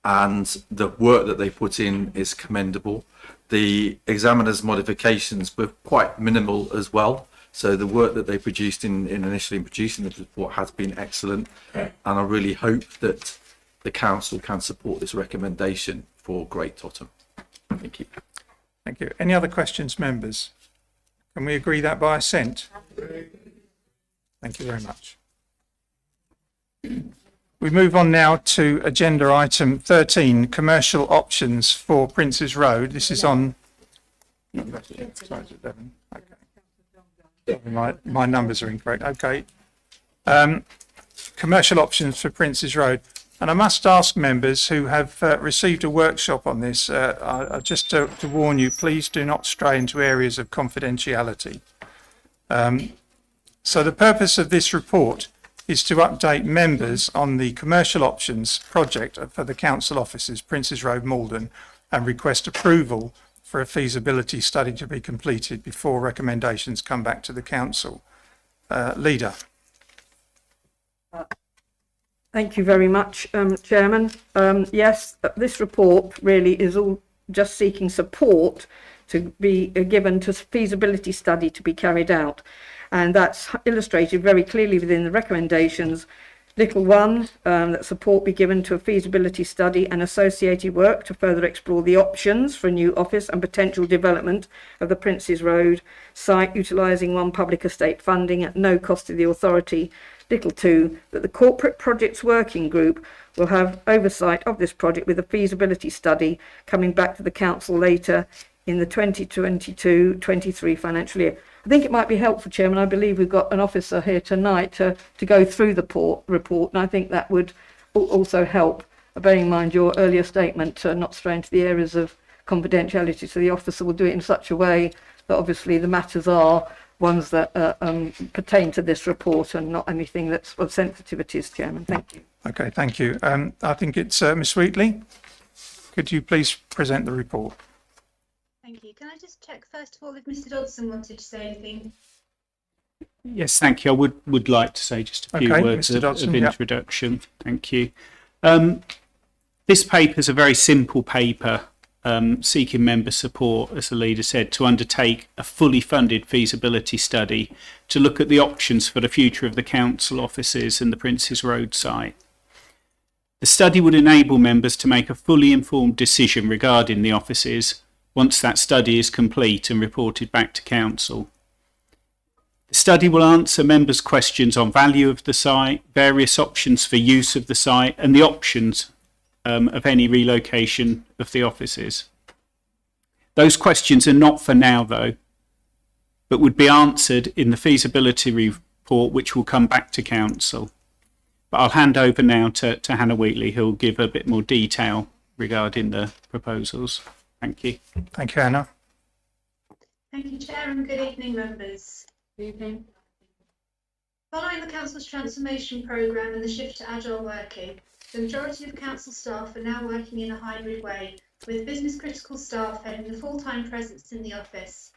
And the work that they put in is commendable. The examiner's modifications were quite minimal as well. So the work that they produced initially in producing the report has been excellent. And I really hope that the council can support this recommendation for Great Totham. Thank you. Thank you. Any other questions, members? Can we agree that by assent? Thank you very much. We move on now to agenda item 13, commercial options for Prince's Road. This is on... Sorry, it's 11. Okay. My numbers are incorrect. Okay. Commercial options for Prince's Road. And I must ask members who have received a workshop on this, just to warn you, please do not stray into areas of confidentiality. So the purpose of this report is to update members on the commercial options project for the council offices, Prince's Road, Maldon, and request approval for a feasibility study to be completed before recommendations come back to the council. Leader. Thank you very much, Chairman. Yes, this report really is all just seeking support to be given to feasibility study to be carried out. And that's illustrated very clearly within the recommendations. Little 1, that support be given to a feasibility study and associated work to further explore the options for a new office and potential development of the Prince's Road site, utilising one public estate funding at no cost to the authority. Little 2, that the corporate projects working group will have oversight of this project with a feasibility study coming back to the council later in the 2022-23 financial year. I think it might be helpful, Chairman. I believe we've got an officer here tonight to go through the report, and I think that would also help, bearing in mind your earlier statement, not stray into the areas of confidentiality. So the officer will do it in such a way that obviously the matters are ones that pertain to this report and not anything that's of sensitivities, Chairman. Thank you. Okay, thank you. I think it's Miss Wheatley. Could you please present the report? Thank you. Can I just check first of all if Mr Dodson wanted to say anything? Yes, thank you. I would like to say just a few words Mr. Dodson, of introduction. Thank you. This paper is a very simple paper seeking member support, as the leader said, to undertake a fully funded feasibility study to look at the options for the future of the council offices and the Prince's Road site. The study would enable members to make a fully informed decision regarding the offices once that study is complete and reported back to council. The study will answer members' questions on value of the site, various options for use of the site, and the options of any relocation of the offices. Those questions are not for now, though. but would be answered in the feasibility report, which will come back to council. But I'll hand over now to Hannah Wheatley, who'll give a bit more detail regarding the proposals. Thank you. Thank you, Hannah. Thank you, Chair, and good evening, members. Good evening. Following the Council's transformation programme and the shift to agile working, the majority of Council staff are now working in a hybrid way, with business critical staff having a full-time presence in the office.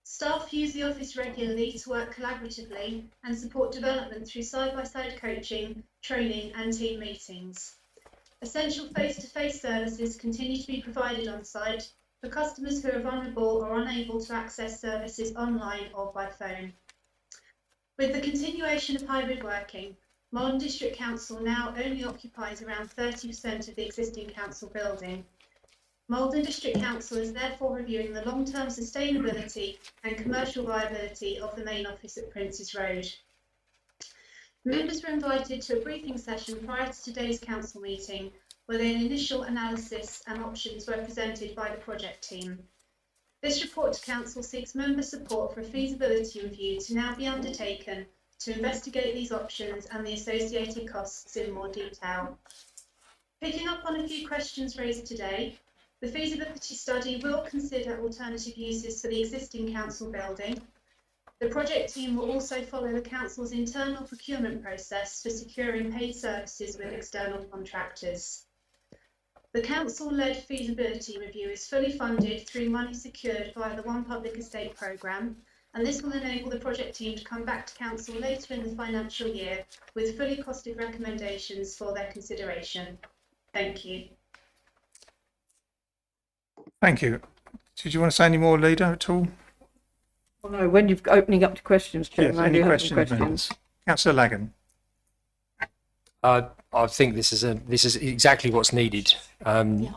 Staff use the office regularly to work collaboratively and support development through side-by-side coaching, training and team meetings. Essential face-to-face services continue to be provided on site for customers who are vulnerable or unable to access services online or by phone. With the continuation of hybrid working, Maldon District Council now only occupies around 30% of the existing council building. Maldon District Council is therefore reviewing the long-term sustainability and commercial viability of the main office at Princes Road. Members were invited to a briefing session prior to today's council meeting, where an initial analysis and options were presented by the project team. This report to council seeks member support for a feasibility review to now be undertaken to investigate these options and the associated costs in more detail. Picking up on a few questions raised today, the feasibility study will consider alternative uses for the existing council building. The project team will also follow the council's internal procurement process for securing paid services with external contractors. The council-led feasibility review is fully funded through money secured via the One Public Estate programme, and this will enable the project team to come back to council later in the financial year with fully costed recommendations for their consideration. Thank you. Thank you. Did you want to say any more, Leader, at all? Well, no, when you're opening up to questions, Chairman, Yes, I any do have questions, some questions. members? Councillor Lagan. I think this is exactly what's needed. Exactly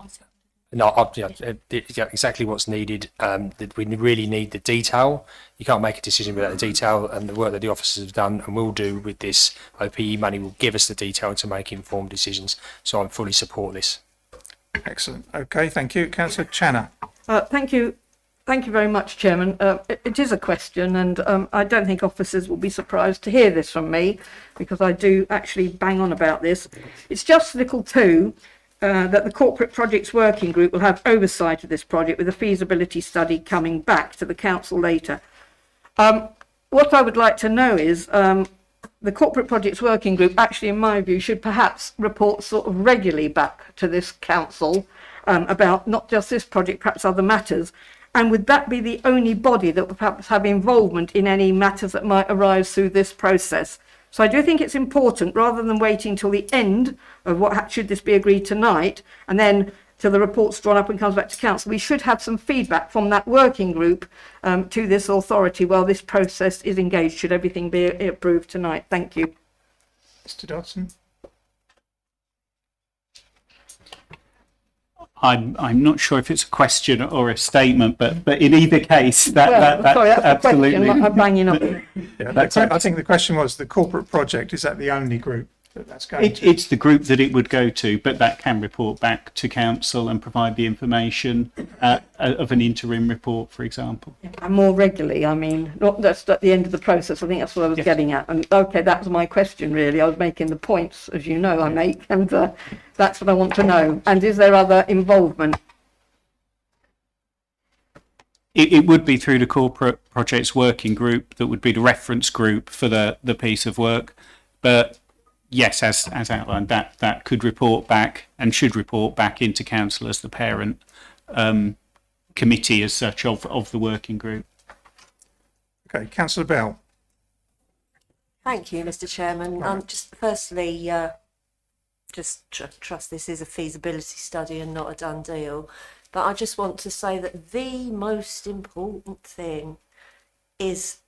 what's needed. That we really need the detail. You can't make a decision without the detail, and the work that the officers have done and will do with this OPE money will give us the detail to make informed decisions. So I fully support this. Excellent. Okay, thank you. Councillor Channer. Thank you. Thank you very much, Chairman. It is a question, and I don't think officers will be surprised to hear this from me, because I do actually bang on about this. It's just little too that the Corporate Projects Working Group will have oversight of this project, with a feasibility study coming back to the council later. What I would like to know is the Corporate Projects Working Group actually, in my view, should perhaps report sort of regularly back to this council about not just this project, perhaps other matters. And would that be the only body that would perhaps have involvement in any matters that might arise through this process? So I do think it's important, rather than waiting till the end of what should this be agreed tonight, and then till the report's drawn up and comes back to council, we should have some feedback from that working group to this authority while this process is engaged, should everything be approved tonight. Thank you. Mr. Dodson. I'm not sure if it's a question or a statement, but in either case, that's absolutely. Question, I'm banging up. I think the question was, the corporate project, is that the only group that's going to? It's the group that it would go to, but that can report back to council and provide the information of an interim report, for example. And more regularly, I mean, not just at the end of the process. I think that's what I was getting at. And okay, that was my question, really. I was making the points, as you know, I make, and that's what I want to know. And is there other involvement? It would be through the Corporate Projects Working Group, that would be the reference group for the piece of work. But yes, as outlined, that could report back and should report back into council as the parent committee as such of the working group. Okay, Councillor Bell. Thank you, Mr. Chairman. Just firstly, just trust this is a feasibility study and not a done deal. But I just want to say that the most important thing is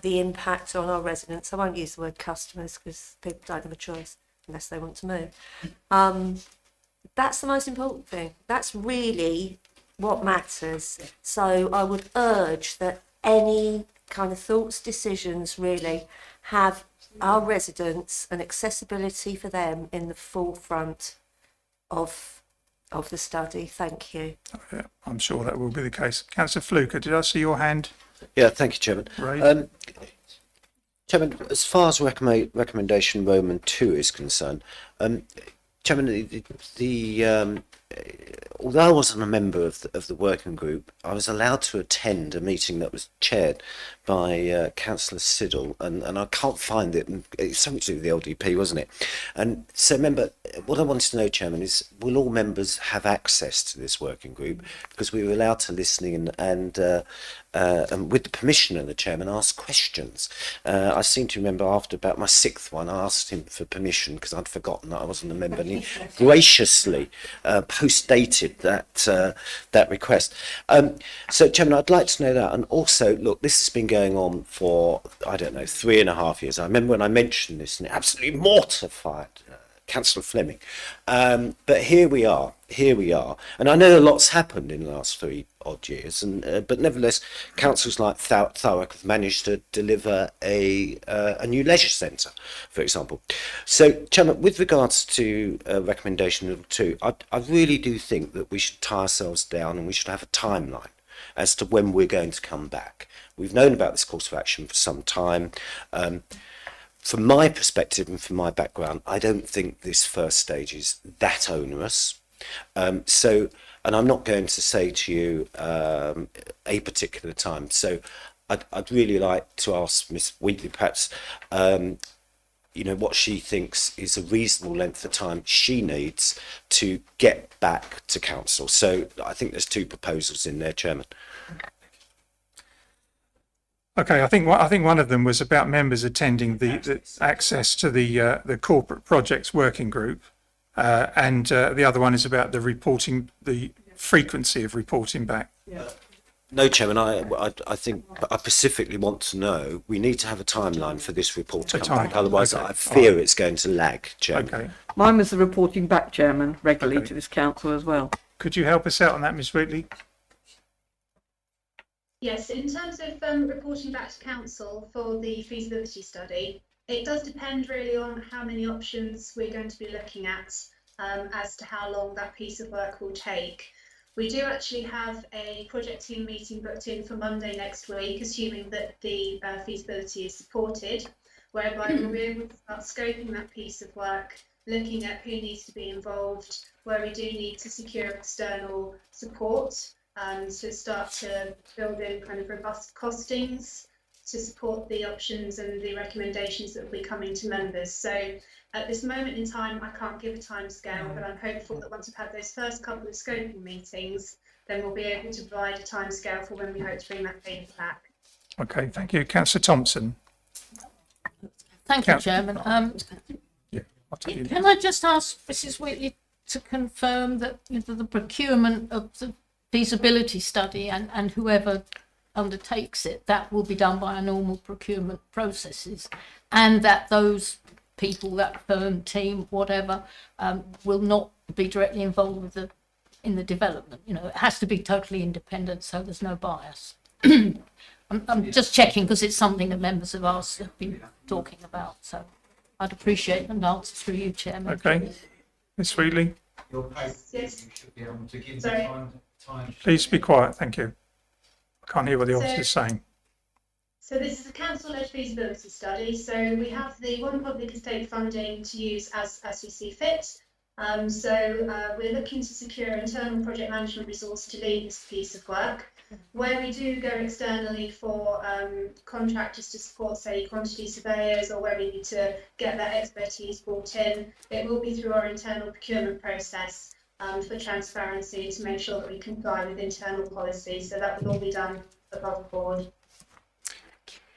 the impact on our residents. I won't use the word customers because people don't have a choice unless they want to move. That's the most important thing. That's really what matters. So I would urge that any kind of thoughts, decisions really have our residents and accessibility for them in the forefront of the study. Thank you. I'm sure that will be the case. Councillor Fluker, did I see your hand? Yeah, thank you, Chairman. Right. Chairman, as far as recommendation Roman 2 is concerned, Chairman, although I wasn't a member of the working group, I was allowed to attend a meeting that was chaired by Councillor Siddle, and I can't find it. It's something to do with the LDP, wasn't it? And so, remember, what I wanted to know, Chairman, is will all members have access to this working group? Because we were allowed to listen in and with the permission of the Chairman, ask questions. I seem to remember after about my 6th one, I asked him for permission because I'd forgotten that I wasn't a member, and he graciously post-dated that request. So, Chairman, I'd like to know that. And also, look, this has been going on for, I don't know, 3.5 years. I remember when I mentioned this and it absolutely mortified Councillor Fleming. But here we are. And I know a lot's happened in the last 3 odd years, but nevertheless, councils like Thurrock have managed to deliver a new leisure centre, for example. So, Chairman, with regards to recommendation number 2, I really do think that we should tie ourselves down and we should have a timeline as to when we're going to come back. We've known about this course of action for some time. From my perspective and from my background, I don't think this first stage is that onerous. And I'm not going to say to you a particular time. So I'd really like to ask Miss Wheatley, perhaps, what she thinks is a reasonable length of time she needs to get back to council. So I think there's 2 proposals in there, Chairman. Okay, I think one of them was about members attending the access to the corporate projects working group, and the other one is about the frequency of reporting back. No, Chairman, I think I specifically want to know we need to have a timeline for this report to come back, otherwise I fear it's going to lag, Chairman. Okay. Mine was the reporting back, Chairman, regularly to this council as well. Could you help us out on that, Ms Wheatley? Yes, in terms of reporting back to council for the feasibility study, it does depend really on how many options we're going to be looking at as to how long that piece of work will take. We do actually have a project team meeting booked in for Monday next week, assuming that the feasibility is supported, whereby we'll be able to start scoping that piece of work, looking at who needs to be involved, where we do need to secure external support, to start to build in kind of robust costings to support the options and the recommendations that will be coming to members. So at this moment in time, I can't give a timescale, but I'm hopeful that once we've had those first couple of scoping meetings, then we'll be able to provide a timescale for when we hope to bring that data back. Okay, thank you. Councillor Thompson. Thank you, Chairman. Can I just ask Mrs Wheatley to confirm that the procurement of the feasibility study and whoever undertakes it, that will be done by our normal procurement processes, and that those people, that firm, team, whatever, will not be directly involved with in the development. It has to be totally independent, so there's no bias. I'm just checking because it's something that members have been talking about, so I'd appreciate an answer through you, Chairman. Okay, Ms Wheatley. Yes. You should be able to give Sorry. time. Please be quiet, thank you. I can't hear what the officer is saying. So this is a council-led feasibility study. So we have the one public estate funding to use as we see fit. We're looking to secure internal project management resource to lead this piece of work. Where we do go externally for contractors to support, say, quantity surveyors, or where we need to get that expertise brought in, it will be through our internal procurement process. For transparency, to make sure that we comply with internal policy. So that will all be done above board.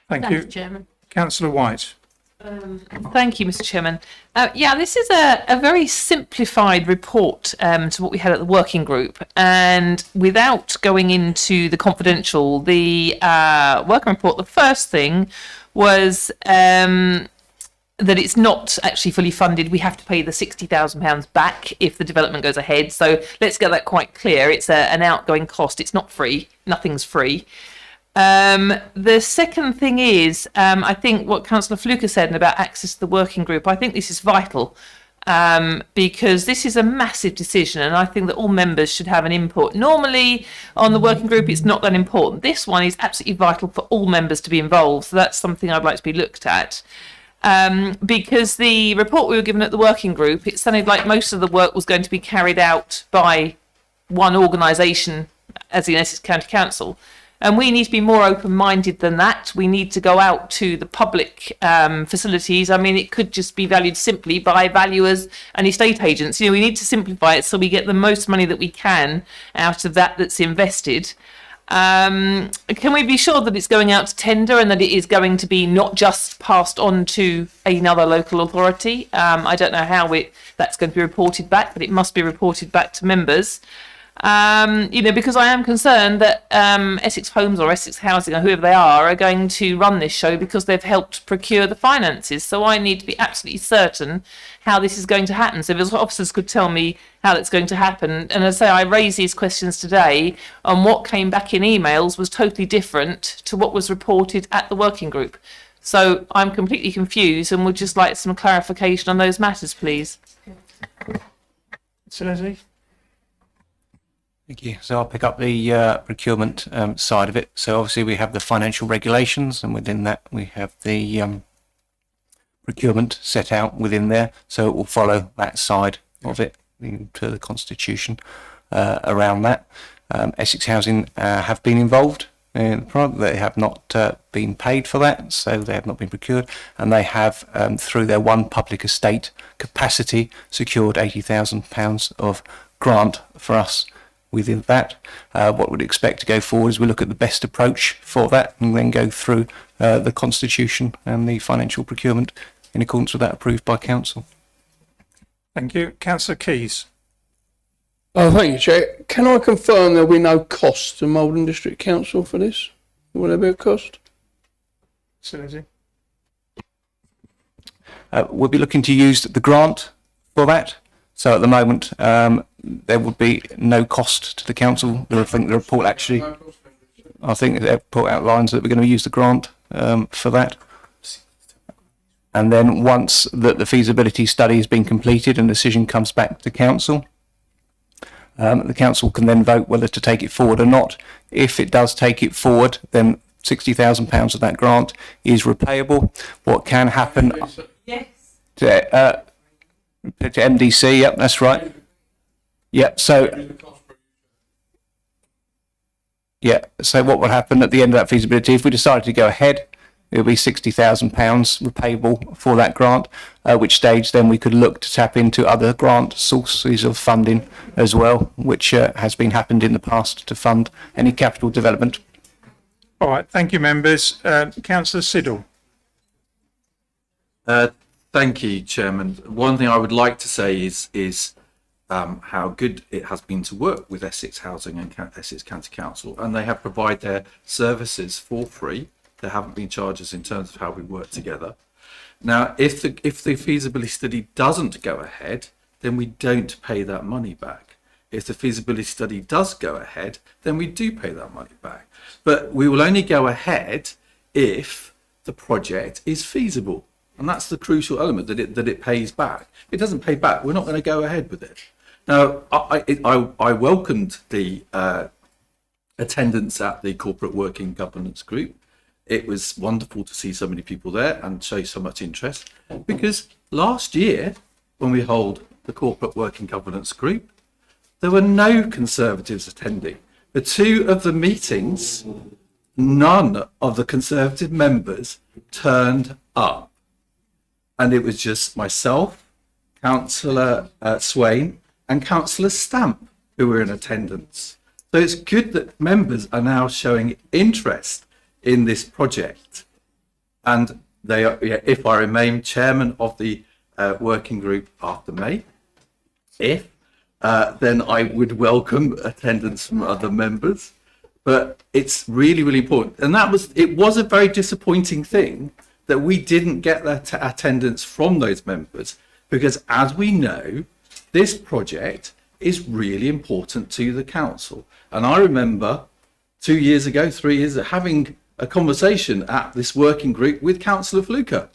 Thank you, Chairman. Councillor White. Thank you, Mr. Chairman. This is a very simplified report to what we had at the working group, and without going into the confidential, the working report, the first thing was that it's not actually fully funded. We have to pay the £60,000 back if the development goes ahead. So let's get that quite clear. It's an outgoing cost. It's not free. Nothing's free. The second thing is, I think what Councillor Fluker said about access to the working group, I think this is vital. because this is a massive decision and I think that all members should have an input. Normally on the working group it's not that important. This one is absolutely vital for all members to be involved, so that's something I'd like to be looked at. Because the report we were given at the working group, it sounded like most of the work was going to be carried out by one organisation, as in Essex County Council. And we need to be more open-minded than that. We need to go out to the public facilities. I mean, it could just be valued simply by valuers and estate agents. You know, we need to simplify it so we get the most money that we can out of that that's invested. Can we be sure that it's going out to tender and that it is going to be not just passed on to another local authority? I don't know how that's going to be reported back, but it must be reported back to members. Because I am concerned that Essex Homes or Essex Housing or whoever they are going to run this show because they've helped procure the finances. So I need to be absolutely certain how this is going to happen. So if officers could tell me how that's going to happen. And as I say, I raised these questions today, and what came back in emails was totally different to what was reported at the working group. So I'm completely confused and would just like some clarification on those matters, please. So Leslie? Thank you. So I'll pick up the procurement side of it. So obviously we have the financial regulations, and within that we have the procurement set out within there. So it will follow that side of it to the constitution around that. Essex Housing have been involved in the product. They have not been paid for that, so they have not been procured, and they have through their one public estate capacity secured £80,000 of grant for us. Within that, what we'd expect to go forward is we look at the best approach for that and then go through the constitution and the financial procurement in accordance with that approved by council. Thank you. Councillor Keys. Oh, thank you, Chair. Can I confirm there'll be no cost to Maldon District Council for this? Will there be a cost? We'll be looking to use the grant for that. So at the moment, there would be no cost to the council. I think the report actually, I think the report outlines that we're going to use the grant for that. And then once the feasibility study has been completed and the decision comes back to council, the council can then vote whether to take it forward or not. If it does take it forward, then £60,000 of that grant is repayable. What can happen? Yes. To MDC, yep, that's right. Yep, so what would happen at the end of that feasibility, if we decided to go ahead, it would be £60,000 repayable for that grant, at which stage then we could look to tap into other grant sources of funding as well, which has been happened in the past to fund any capital development. All right, thank you, members. Councillor Siddle. Thank you, Chairman. One thing I would like to say is how good it has been to work with Essex Housing and Essex County Council, and they have provided their services for free. There haven't been charges in terms of how we work together. Now, if the feasibility study doesn't go ahead, then we don't pay that money back. If the feasibility study does go ahead, then we do pay that money back. But we will only go ahead if the project is feasible. And that's the crucial element, that it pays back. If it doesn't pay back, we're not going to go ahead with it. Now, I welcomed the attendance at the Corporate Working Governance Group. It was wonderful to see so many people there and show so much interest, because last year, when we held the Corporate Working Governance Group, there were no Conservatives attending. For two of the meetings, none of the Conservative members turned up. And it was just myself, Councillor Swain and Councillor Stamp who were in attendance. So it's good that members are now showing interest in this project. And they are, if I remain chairman of the working group after May, then I would welcome attendance from other members. But it's really, really important. And it was a very disappointing thing that we didn't get that attendance from those members, because as we know, this project is really important to the council. And I remember 2 years ago, 3 years ago, having a conversation at this working group with Councillor Fluker.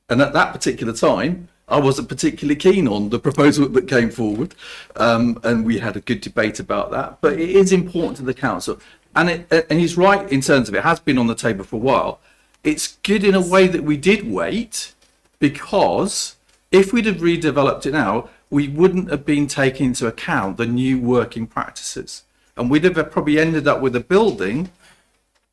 And at that particular time, I wasn't particularly keen on the proposal that came forward, and we had a good debate about that. But it is important to the council, and he's right in terms of it has been on the table for a while. It's good in a way that we did wait, because if we'd have redeveloped it now, we wouldn't have been taking into account the new working practices, and we'd have probably ended up with a building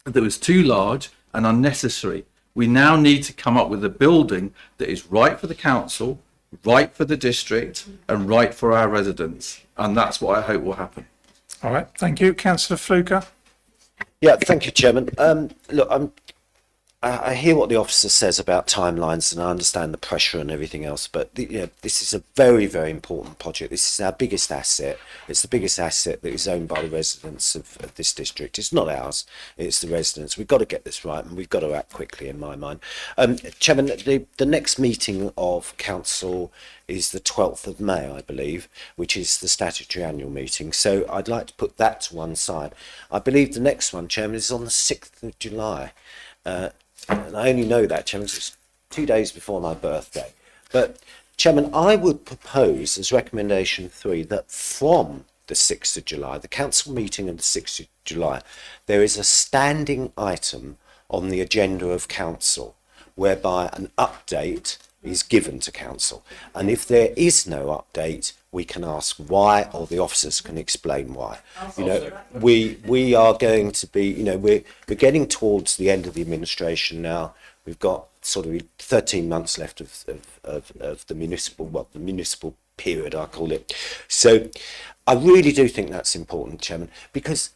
that was too large and unnecessary. We now need to come up with a building that is right for the council, right for the district, and right for our residents. And that's what I hope will happen. All right, thank you. Councillor Fluker. Yeah, thank you, Chairman. Look, I hear what the officer says about timelines, and I understand the pressure and everything else, but this is a very, very important project. This is our biggest asset. It's the biggest asset that is owned by the residents of this district. It's not ours, it's the residents. We've got to get this right, and we've got to act quickly, in my mind. Chairman, the next meeting of council is the 12th of May, I believe, which is the statutory annual meeting. So I'd like to put that to one side. I believe the next one, Chairman, is on the 6th of July. And I only know that, Chairman, it's 2 days before my birthday. But, Chairman, I would propose as recommendation 3 that from the 6th of July, the council meeting of the 6th of July, there is a standing item on the agenda of council whereby an update is given to council. And if there is no update, we can ask why, or the officers can explain why. We are going to be, we're getting towards the end of the administration now. We've got sort of 13 months left of the municipal period, I call it. So I really do think that's important, Chairman, because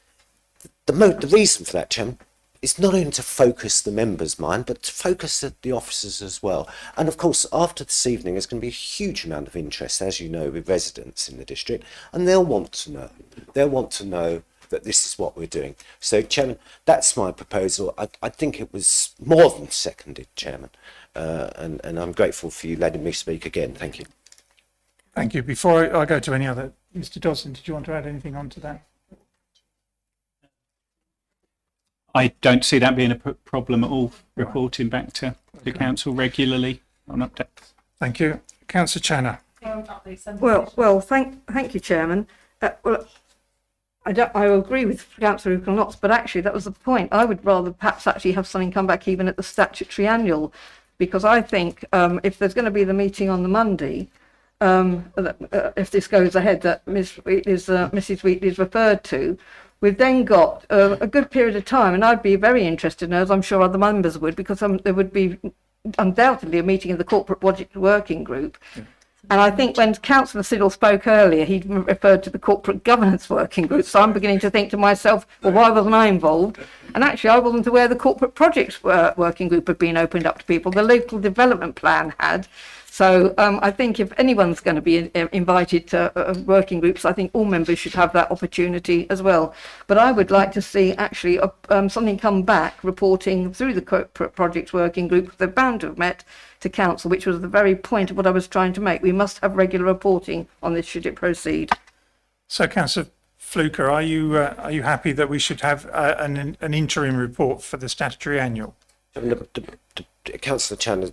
the reason for that, Chairman, it's not only to focus the members' mind, but to focus the officers as well. And of course, after this evening, there's going to be a huge amount of interest, as you know, with residents in the district, and they'll want to know. They'll want to know that this is what we're doing. So, Chairman, that's my proposal. I think it was more than seconded, Chairman, and I'm grateful for you letting me speak again. Thank you. Thank you. Before I go to any other, Mr. Dodson, did you want to add anything on to that? I don't see that being a problem at all, reporting back to the council regularly on updates. Thank you. Councillor Channer. Well, thank you, Chairman. I agree with Councillor Lots, but actually that was the point. I would rather perhaps actually have something come back even at the statutory annual, because I think if there's going to be the meeting on the Monday, if this goes ahead, that Mrs. Wheatley's referred to, we've then got a good period of time, and I'd be very interested, as I'm sure other members would, because there would be undoubtedly a meeting of the corporate project working group. Yeah. And I think when Councillor Siddle spoke earlier, he referred to the corporate governance working group. So I'm beginning to think to myself, well, why wasn't I involved? And actually, I wasn't aware the corporate projects working group had been opened up to people. The local development plan had. So I think if anyone's going to be invited to working groups, I think all members should have that opportunity as well. But I would like to see actually something come back reporting through the corporate projects working group. They're bound to have met to council, which was the very point of what I was trying to make. We must have regular reporting on this should it proceed. So, Councillor Fluker, are you happy that we should have an interim report for the statutory annual? Councillor Chan,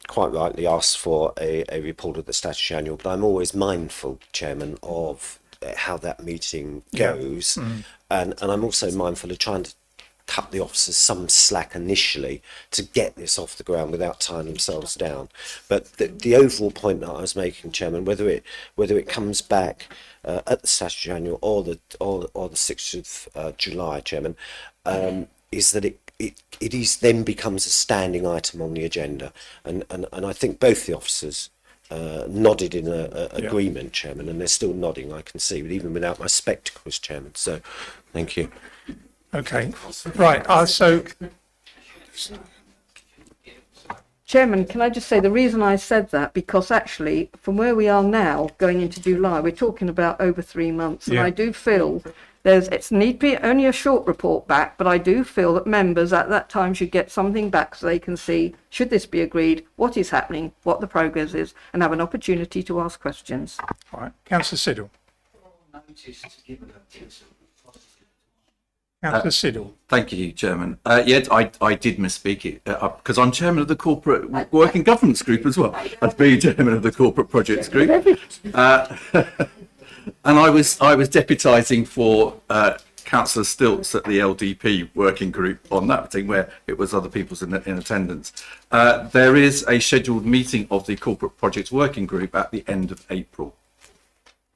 quite rightly asked for a report of the statutory annual, but I'm always mindful, Chairman, of how that meeting goes, and I'm also mindful of trying to cut the officers some slack initially to get this off the ground without tying themselves down. But the overall point that I was making, Chairman, whether it comes back at the statutory annual or the 6th of July, Chairman, is that it is then becomes a standing item on the agenda, and I think both the officers nodded in agreement, Chairman, and they're still nodding, I can see, but even without my spectacles, Chairman. So, thank you. Okay, right. So, Chairman, can I just say the reason I said that, because actually from where we are now going into July, we're talking about over 3 months, and I do feel it's need be only a short report back, but I do feel that members at that time should get something back so they can see, should this be agreed, what is happening, what the progress is, and have an opportunity to ask questions. All right, Councillor Siddle. Councillor Siddle. Thank you, Chairman. Yeah, I did misspeak it because I'm chairman of the Corporate Working Governance Group as well. As being chairman of the Corporate Projects Group, and I was deputising for Councillor Stilts at the LDP working group on that thing where it was other people's in attendance. There is a scheduled meeting of the Corporate Projects Working Group at the end of April.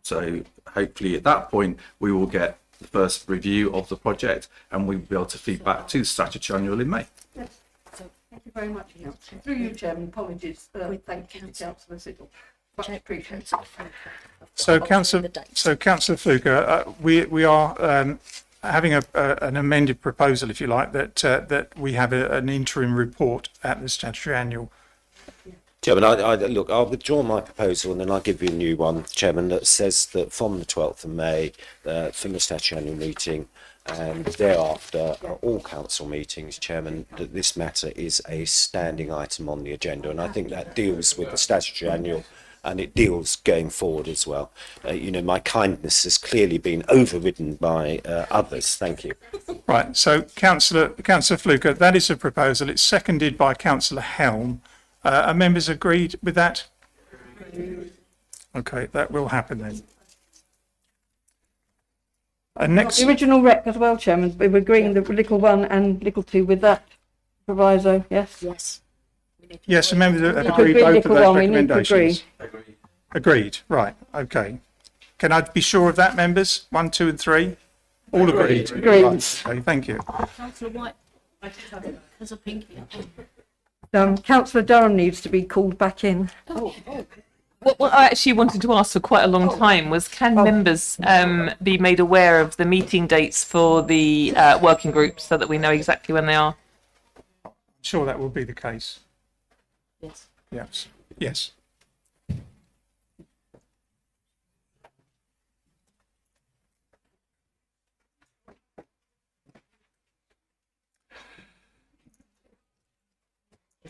So hopefully at that point we will get the first review of the project and we'll be able to feed back to the statutory annual in May. So, thank you very much, Councillor. Through you, Chairman, apologies. Thank you, Councillor Siddle. Much appreciated. So, Councillor Fluker, we are having an amended proposal, if you like, that we have an interim report at the statutory annual. Chairman, look, I'll withdraw my proposal and then I'll give you a new one, Chairman, that says that from the 12th of May, from the statutory annual meeting and thereafter all council meetings, Chairman, that this matter is a standing item on the agenda. And I think that deals with the statutory annual and it deals going forward as well. You know, my kindness has clearly been overridden by others. Thank you. Right, so Councillor Fluker, that is a proposal. It's seconded by Councillor Helm. Are members agreed with that? Okay, that will happen then. Next, The original rec as well, Chairman. We're agreeing the little 1 and little 2 with that proviso, yes? Yes. yes, the members have to agreed agree both of little those one, we need to recommendations. Agreed, right, okay. Can I be sure of that, members? 1, 2 and 3? All agreed? Agreed. Right, okay, thank you. Councillor White has a pinky up. Councillor Durham needs to be called back in. What I actually wanted to ask for quite a long time was, can members be made aware of the meeting dates for the working group so that we know exactly when they are? I'm sure that will be the case. Yes. Yes, yes.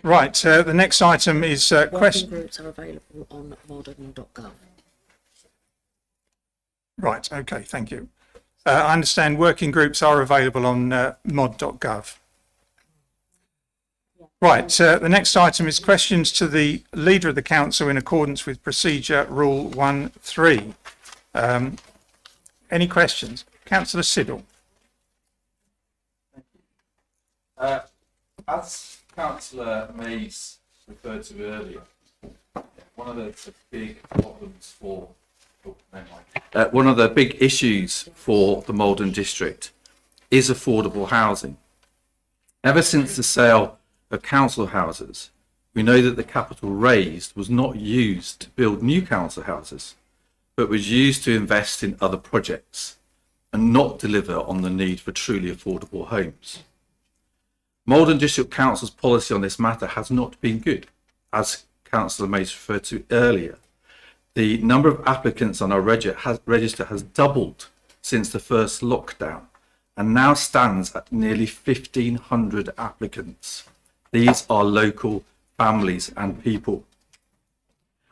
Right, the next item is Working question. groups are available on maldon.gov. Right, okay, thank you. I understand working groups are available on mod.gov. Right, the next item is questions to the Leader of the Council in accordance with Procedure Rule 1.3. Any questions? Councillor Siddle. As Councillor Mays referred to earlier, one of the big problems for one of the big issues for the Maldon district is affordable housing. Ever since the sale of council houses, we know that the capital raised was not used to build new council houses, but was used to invest in other projects and not deliver on the need for truly affordable homes. Maldon District Council's policy on this matter has not been good, as Councillor Mays referred to earlier. The number of applicants on our register has doubled since the first lockdown and now stands at nearly 1,500 applicants. These are local families and people.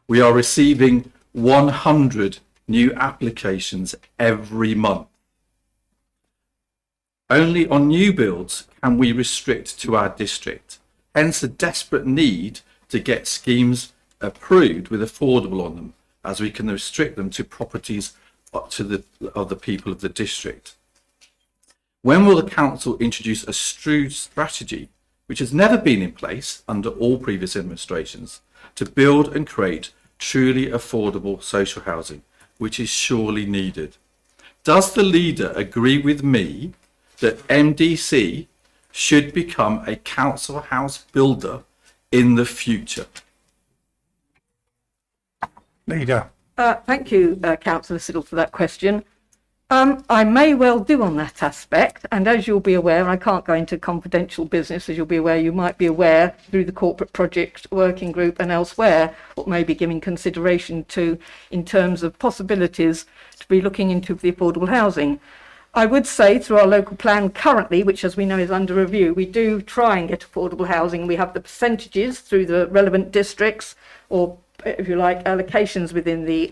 We are receiving 100 new applications every month. Only on new builds can we restrict to our district, hence the desperate need to get schemes approved with affordable on them, as we can restrict them to properties up to the people of the district. When will the council introduce a strategy, which has never been in place under all previous administrations, to build and create truly affordable social housing, which is surely needed? Does the leader agree with me that MDC should become a council house builder in the future? Leader. Thank you, Councillor Siddle, for that question. I may well do on that aspect, and as you'll be aware, I can't go into confidential business, as you'll be aware, you might be aware through the Corporate Project Working Group and elsewhere, what may be giving consideration to in terms of possibilities to be looking into the affordable housing. I would say through our local plan currently, which as we know is under review, we do try and get affordable housing. We have the percentages through the relevant districts, or if you like, allocations within the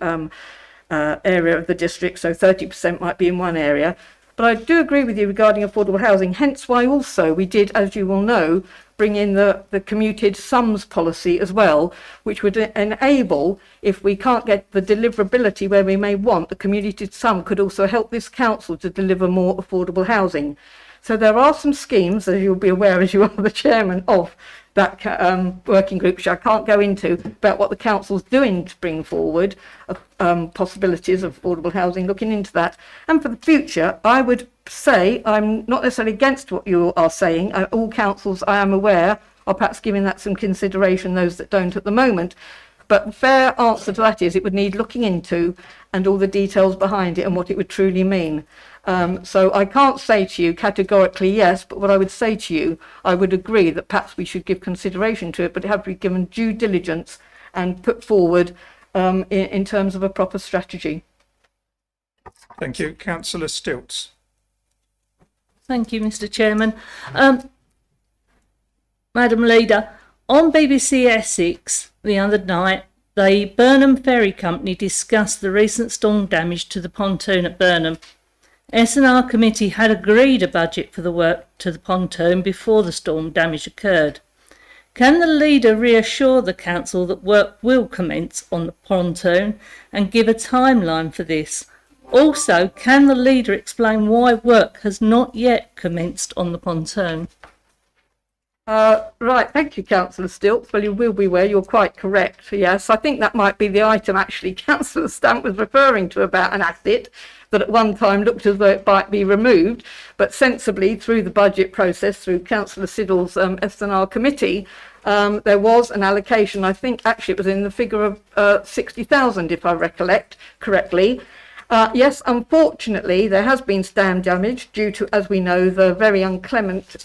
area of the district. So 30% might be in one area, But I do agree with you regarding affordable housing, hence why also we did, as you will know, bring in the commuted sums policy as well, which would enable, if we can't get the deliverability where we may want, the commuted sum could also help this council to deliver more affordable housing. So there are some schemes, as you'll be aware as you are the chairman of that working group, which I can't go into, about what the council's doing to bring forward possibilities of affordable housing, looking into that. And for the future, I would say I'm not necessarily against what you are saying. All councils, I am aware, are perhaps giving that some consideration, those that don't at the moment. But the fair answer to that is it would need looking into and all the details behind it and what it would truly mean. So I can't say to you categorically yes, but what I would say to you, I would agree that perhaps we should give consideration to it, but it have to be given due diligence and put forward in terms of a proper strategy. Thank you. Councillor Stilts. Thank you, Mr. Chairman. Madam Leader, on BBC Essex the other night, the Burnham Ferry Company discussed the recent storm damage to the pontoon at Burnham. S&R committee had agreed a budget for the work to the pontoon before the storm damage occurred. Can the leader reassure the council that work will commence on the pontoon and give a timeline for this? Also, can the leader explain why work has not yet commenced on the pontoon? Right, thank you, Councillor Stilts. Well, you will be aware, you're quite correct. Yes, I think that might be the item actually Councillor Stamp was referring to about an asset that at one time looked as though it might be removed, but sensibly through the budget process, through Councillor Siddle's S&R committee, there was an allocation. I think actually it was in the figure of 60,000, if I recollect correctly. Yes, unfortunately, there has been storm damage due to, as we know, the very inclement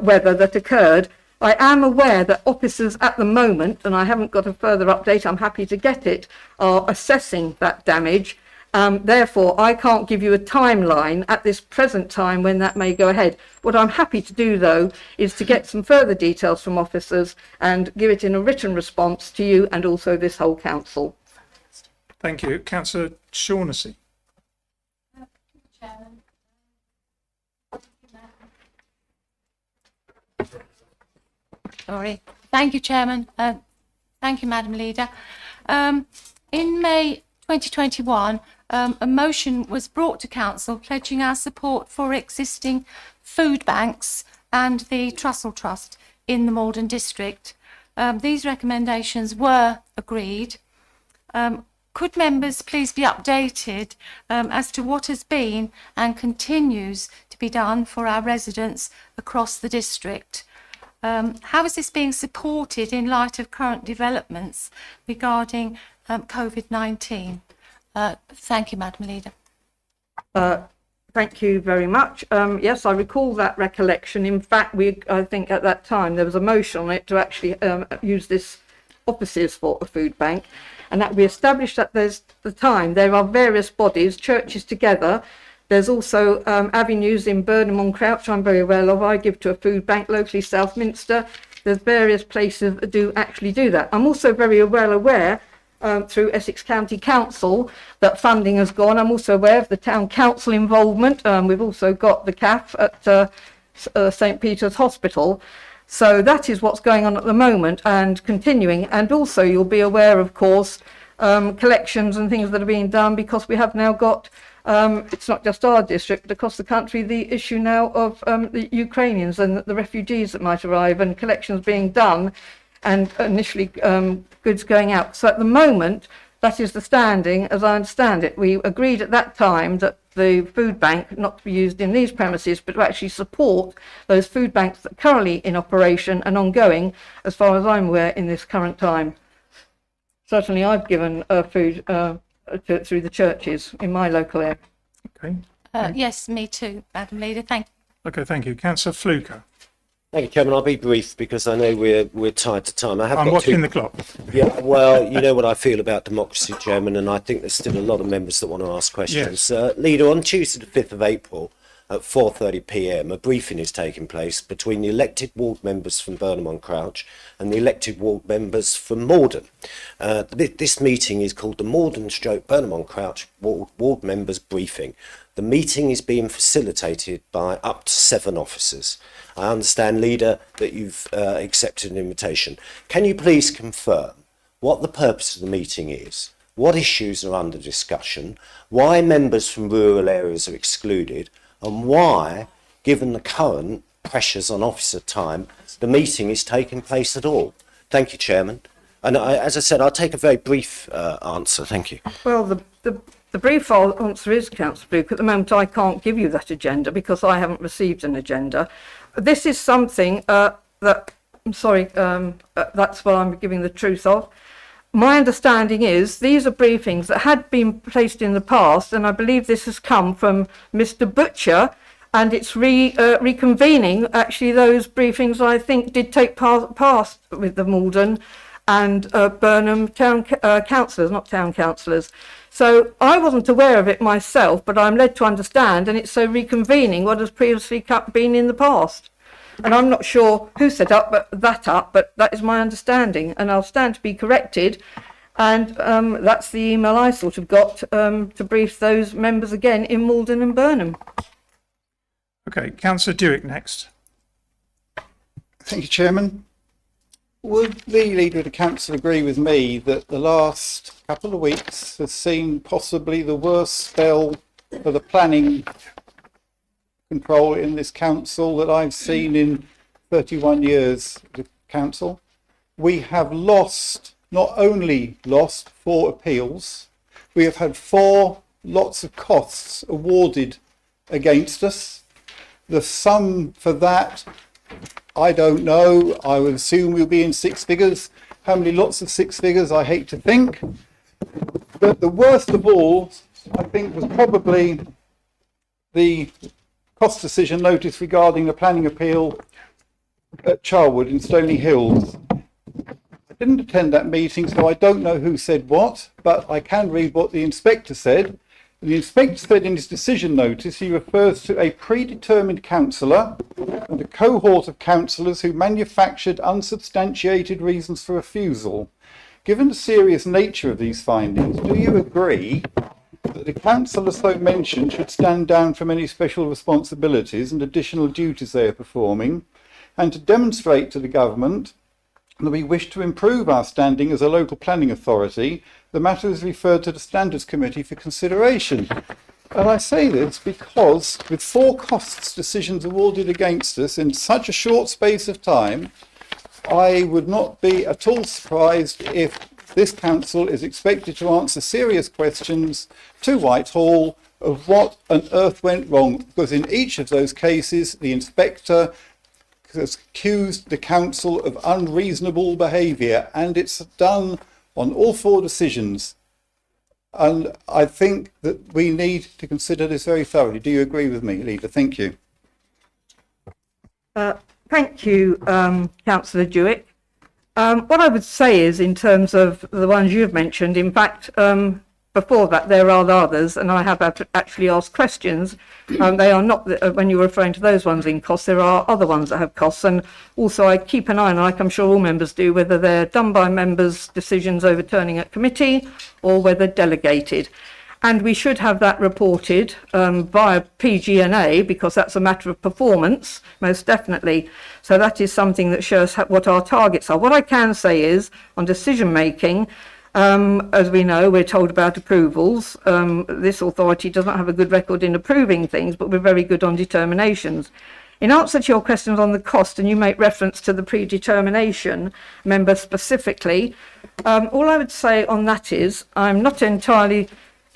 weather that occurred. I am aware that officers at the moment, and I haven't got a further update, I'm happy to get it, are assessing that damage. Therefore, I can't give you a timeline at this present time when that may go ahead. What I'm happy to do, though, is to get some further details from officers and give it in a written response to you and also this whole council. Thank you. Councillor Shaughnessy. Sorry. Thank you, Chairman. Thank you, Madam Leader. In May 2021, a motion was brought to Council pledging our support for existing food banks and the Trussell Trust in the Maldon district. These recommendations were agreed. Could members please be updated as to what has been and continues to be done for our residents across the district? How is this being supported in light of current developments regarding COVID-19? Thank you, Madam Leader. Thank you very much. Yes, I recall that recollection. In fact, I think at that time there was a motion on it to actually use this offices for a food bank, and that we established at the time there are various bodies, churches together. There's also avenues in Burnham on Crouch, I'm very aware of. I give to a food bank locally, Southminster. There's various places that do actually do that. I'm also very well aware through Essex County Council that funding has gone. I'm also aware of the town council involvement. We've also got the CAF at St Peter's Hospital. So that is what's going on at the moment and continuing. And also you'll be aware, of course, collections and things that are being done, because we have now got, it's not just our district, but across the country, the issue now of the Ukrainians and the refugees that might arrive, and collections being done and initially goods going out. So at the moment, that is the standing, as I understand it. We agreed at that time that the food bank not to be used in these premises, but to actually support those food banks that are currently in operation and ongoing, as far as I'm aware, in this current time. Certainly, I've given food through the churches in my local area. Okay. Yes, me too, Madam Leader. Thank you. Okay, thank you. Councillor Fluker. Thank you, Chairman. I'll be brief because I know we're tied to time. I'm watching the clock. Yeah, well, you know what I feel about democracy, Chairman, and I think there's still a lot of members that want to ask questions. Yes. Leader, on Tuesday the 5th of April at 4:30 p.m, a briefing is taking place between the elected ward members from Burnham on Crouch and the elected ward members from Maldon. This meeting is called the Maldon / Burnham on Crouch Ward Members Briefing. The meeting is being facilitated by up to 7 officers. I understand, Leader, that you've accepted an invitation. Can you please confirm what the purpose of the meeting is, what issues are under discussion, why members from rural areas are excluded, and why, given the current pressures on officer time, the meeting is taking place at all? Thank you, Chairman. And as I said, I'll take a very brief answer. Thank you. Well, the brief answer is, Councillor Luke, at the moment I can't give you that agenda because I haven't received an agenda. This is something that, I'm sorry, that's what I'm giving the truth of. My understanding is these are briefings that had been placed in the past, and I believe this has come from Mr. Butcher, and it's reconvening actually those briefings I think did take past with the Maldon and Burnham town councillors, not town councillors. So I wasn't aware of it myself, but I'm led to understand, and it's so reconvening what has previously been in the past. And I'm not sure who set that up, but that is my understanding, and I'll stand to be corrected. And that's the email I sort of got to brief those members again in Maldon and Burnham. Okay, Councillor Dewick next. Thank you, Chairman. Would the Leader of the Council agree with me that the last couple of weeks has seen possibly the worst spell for the planning control in this council that I've seen in 31 years of council? We have not only lost 4 appeals, we have had 4 lots of costs awarded against us. The sum for that, I don't know. I would assume we'll be in 6 figures. How many lots of 6 figures, I hate to think. But the worst of all, I think, was probably the cost decision notice regarding the planning appeal at Charwood in Stony Hills. I didn't attend that meeting, so I don't know who said what, but I can read what the inspector said. The inspector said in his decision notice he refers to a predetermined councillor and a cohort of councillors who manufactured unsubstantiated reasons for refusal. Given the serious nature of these findings, do you agree that the councillor so mentioned should stand down from any special responsibilities and additional duties they are performing, and to demonstrate to the government that we wish to improve our standing as a local planning authority, the matter is referred to the Standards Committee for consideration? And I say this because with 4 costs decisions awarded against us in such a short space of time, I would not be at all surprised if this council is expected to answer serious questions to Whitehall of what on earth went wrong, because in each of those cases the inspector has accused the council of unreasonable behaviour, and it's done on all 4 decisions. And I think that we need to consider this very thoroughly. Do you agree with me, Leader? Thank you. Thank you, Councillor Dewick. What I would say is, in terms of the ones you've mentioned, in fact, before that there are others, and I have actually asked questions. They are not, when you're referring to those ones in costs, there are other ones that have costs, and also I keep an eye on, like I'm sure all members do, whether they're done by members' decisions overturning at committee or whether delegated. And we should have that reported via PG&A, because that's a matter of performance, most definitely. So that is something that shows what our targets are. What I can say is, on decision making, as we know, we're told about approvals. This authority doesn't have a good record in approving things, but we're very good on determinations. In answer to your questions on the cost, and you make reference to the predetermination member specifically, all I would say on that is, I'm not entirely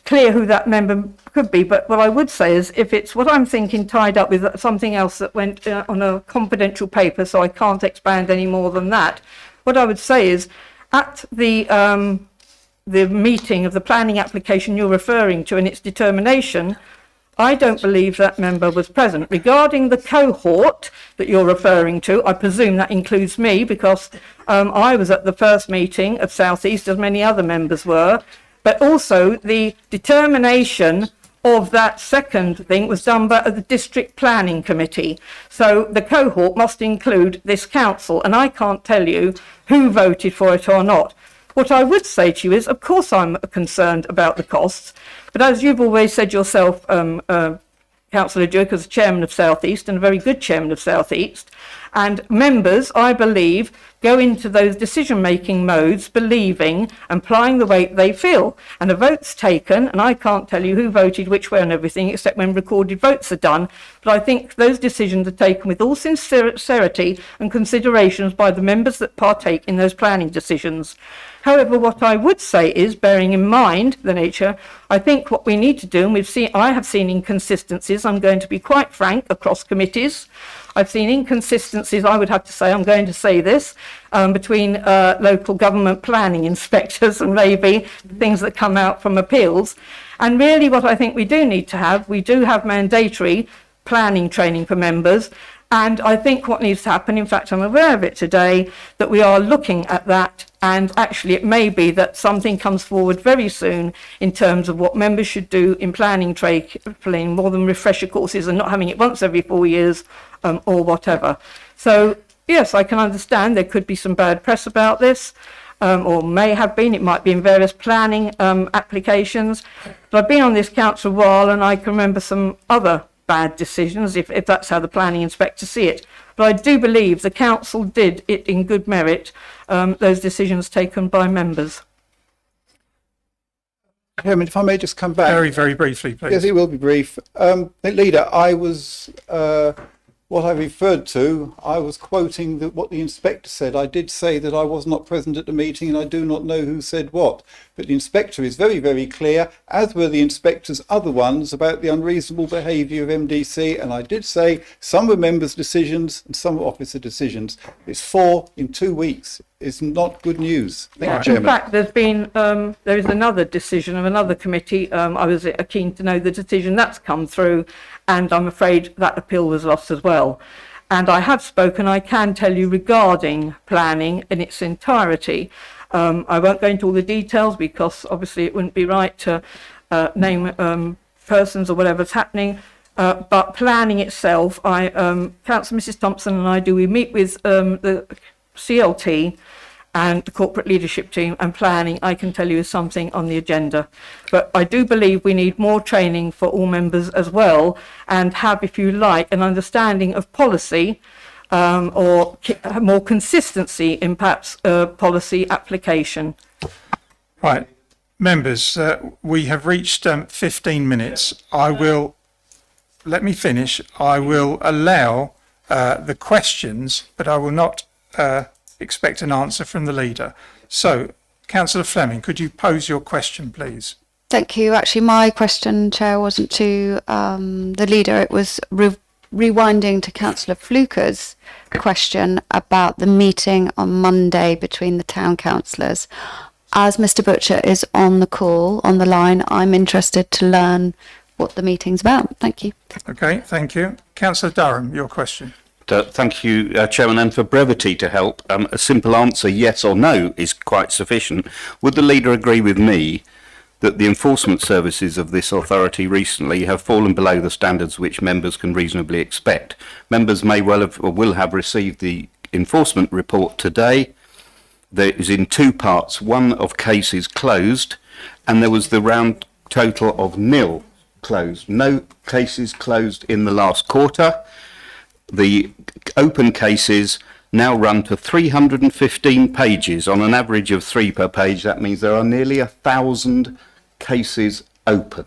clear who that member could be, but what I would say is, if it's what I'm thinking tied up with something else that went on a confidential paper, so I can't expand any more than that, what I would say is, at the meeting of the planning application you're referring to and its determination, I don't believe that member was present. Regarding the cohort that you're referring to, I presume that includes me, because I was at the first meeting of South East, as many other members were, but also the determination of that second thing was done by the District Planning Committee. So the cohort must include this council, and I can't tell you who voted for it or not. What I would say to you is, of course I'm concerned about the costs, But as you've always said yourself, Councillor Duke, as chairman of South East and a very good chairman of South East, and members, I believe, go into those decision-making modes believing and applying the way they feel. And a vote's taken, and I can't tell you who voted which way and everything, except when recorded votes are done. But I think those decisions are taken with all sincerity and considerations by the members that partake in those planning decisions. However, what I would say is, bearing in mind the nature, I think what we need to do, and I have seen inconsistencies, I'm going to be quite frank, across committees. I've seen inconsistencies, I would have to say, I'm going to say this, between local government planning inspectors and maybe things that come out from appeals. And really what I think we do need to have, we do have mandatory planning training for members. And I think what needs to happen, in fact, I'm aware of it today, that we are looking at that, and actually it may be that something comes forward very soon in terms of what members should do in planning more than refresher courses and not having it once every 4 years or whatever. So, yes, I can understand there could be some bad press about this, or may have been. It might be in various planning applications. But I've been on this council a while, and I can remember some other bad decisions, if that's how the planning inspectors see it. But I do believe the council did it in good merit, those decisions taken by members. Chairman, if I may just come back. Very, very briefly, please. Yes, it will be brief. Leader, what I referred to, I was quoting what the inspector said. I did say that I was not present at the meeting and I do not know who said what. But the inspector is very, very clear, as were the inspector's other ones, about the unreasonable behaviour of MDC. And I did say some were members' decisions and some were officer decisions. It's 4 in 2 weeks. It's not good news. Thank you, Chairman. In fact, there is another decision of another committee. I was keen to know the decision that's come through, and I'm afraid that appeal was lost as well. And I have spoken, I can tell you, regarding planning in its entirety. I won't go into all the details because obviously it wouldn't be right to name persons or whatever's happening. But planning itself, Councillor Mrs Thompson and I we meet with the CLT and the corporate leadership team, and planning, I can tell you, is something on the agenda. But I do believe we need more training for all members as well, and have, if you like, an understanding of policy, or more consistency in perhaps policy application. Right, members, we have reached 15 minutes. Let me finish. I will allow the questions, but I will not expect an answer from the leader. So, Councillor Fleming, could you pose your question, please? Thank you. Actually, my question, Chair, wasn't to the leader. It was rewinding to Councillor Fluker's question about the meeting on Monday between the town councillors. As Mr Butcher is on the call, on the line, I'm interested to learn what the meeting's about. Thank you. Okay, thank you. Councillor Durham, your question. Thank you, Chairman, and for brevity to help, a simple answer, yes or no, is quite sufficient. Would the leader agree with me that the enforcement services of this authority recently have fallen below the standards which members can reasonably expect? Members may well have or will have received the enforcement report today. There is in 2 parts, one of cases closed, and there was the round total of 0 closed. No cases closed in the last quarter. The open cases now run to 315 pages on an average of 3 per page. That means there are nearly 1,000 cases open.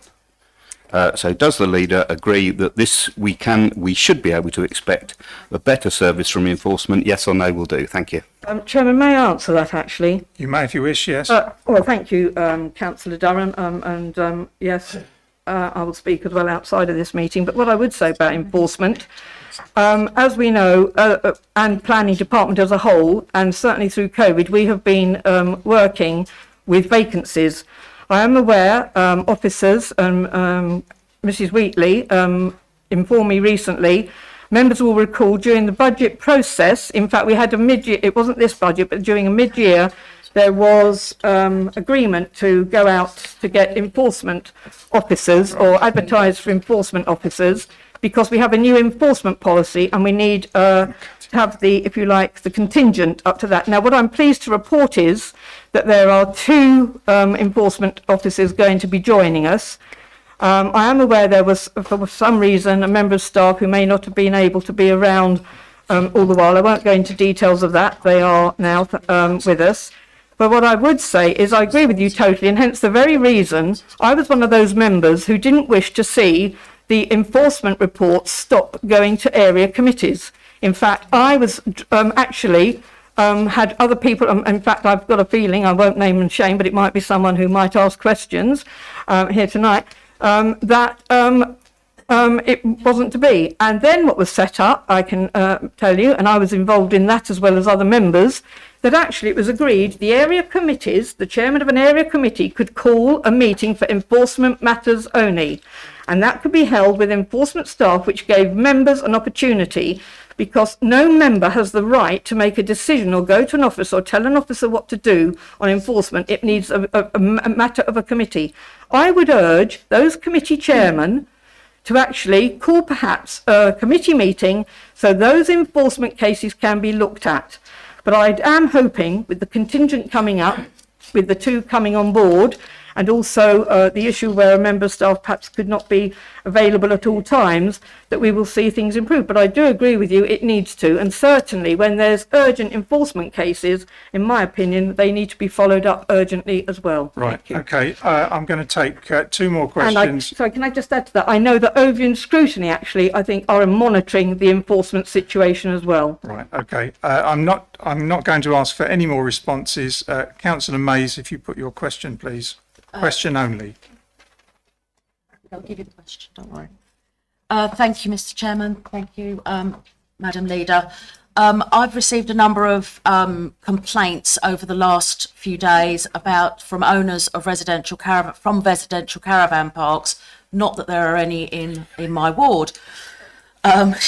So does the leader agree that we should be able to expect a better service from enforcement? Yes or no will do. Thank you. Chairman, may I answer that actually? You may if you wish, yes. Well, thank you, Councillor Durham, and yes, I will speak as well outside of this meeting. But what I would say about enforcement, as we know, and planning department as a whole, and certainly through COVID, we have been working with vacancies. I am aware officers and Mrs Wheatley informed me recently, members will recall during the budget process, in fact we had a mid-year, it wasn't this budget, but during a mid-year there was agreement to go out to get enforcement officers or advertise for enforcement officers because we have a new enforcement policy and we need to have the, if you like, the contingent up to that. Now, what I'm pleased to report is that there are 2 enforcement officers going to be joining us. I am aware there was, for some reason, a member of staff who may not have been able to be around all the while. I won't go into details of that. They are now with us. But what I would say is I agree with you totally, and hence the very reason I was one of those members who didn't wish to see the enforcement reports stop going to area committees. In fact, I was actually had other people, in fact, I've got a feeling, I won't name and shame, but it might be someone who might ask questions here tonight, that it wasn't to be. And then what was set up, I can tell you, and I was involved in that as well as other members, that actually it was agreed the area committees, the chairman of an area committee could call a meeting for enforcement matters only. And that could be held with enforcement staff, which gave members an opportunity, because no member has the right to make a decision or go to an office or tell an officer what to do on enforcement. It needs a matter of a committee. I would urge those committee chairmen to actually call perhaps a committee meeting so those enforcement cases can be looked at. But I am hoping, with the contingent coming up, with the 2 coming on board, and also the issue where a member of staff perhaps could not be available at all times, that we will see things improve. But I do agree with you, it needs to, and certainly when there's urgent enforcement cases, in my opinion, they need to be followed up urgently as well. Right, okay, I'm going to take 2 more questions. Sorry, can I just add to that? I know that Ovian Scrutiny actually, I think, are monitoring the enforcement situation as well. Right, okay, I'm not going to ask for any more responses. Councillor Mays, if you put your question, please. Question only. I'll give you the question, don't worry. Thank you, Mr. Chairman. Thank you, Madam Leader. I've received a number of complaints over the last few days from owners of residential caravan parks. Not that there are any in my ward. About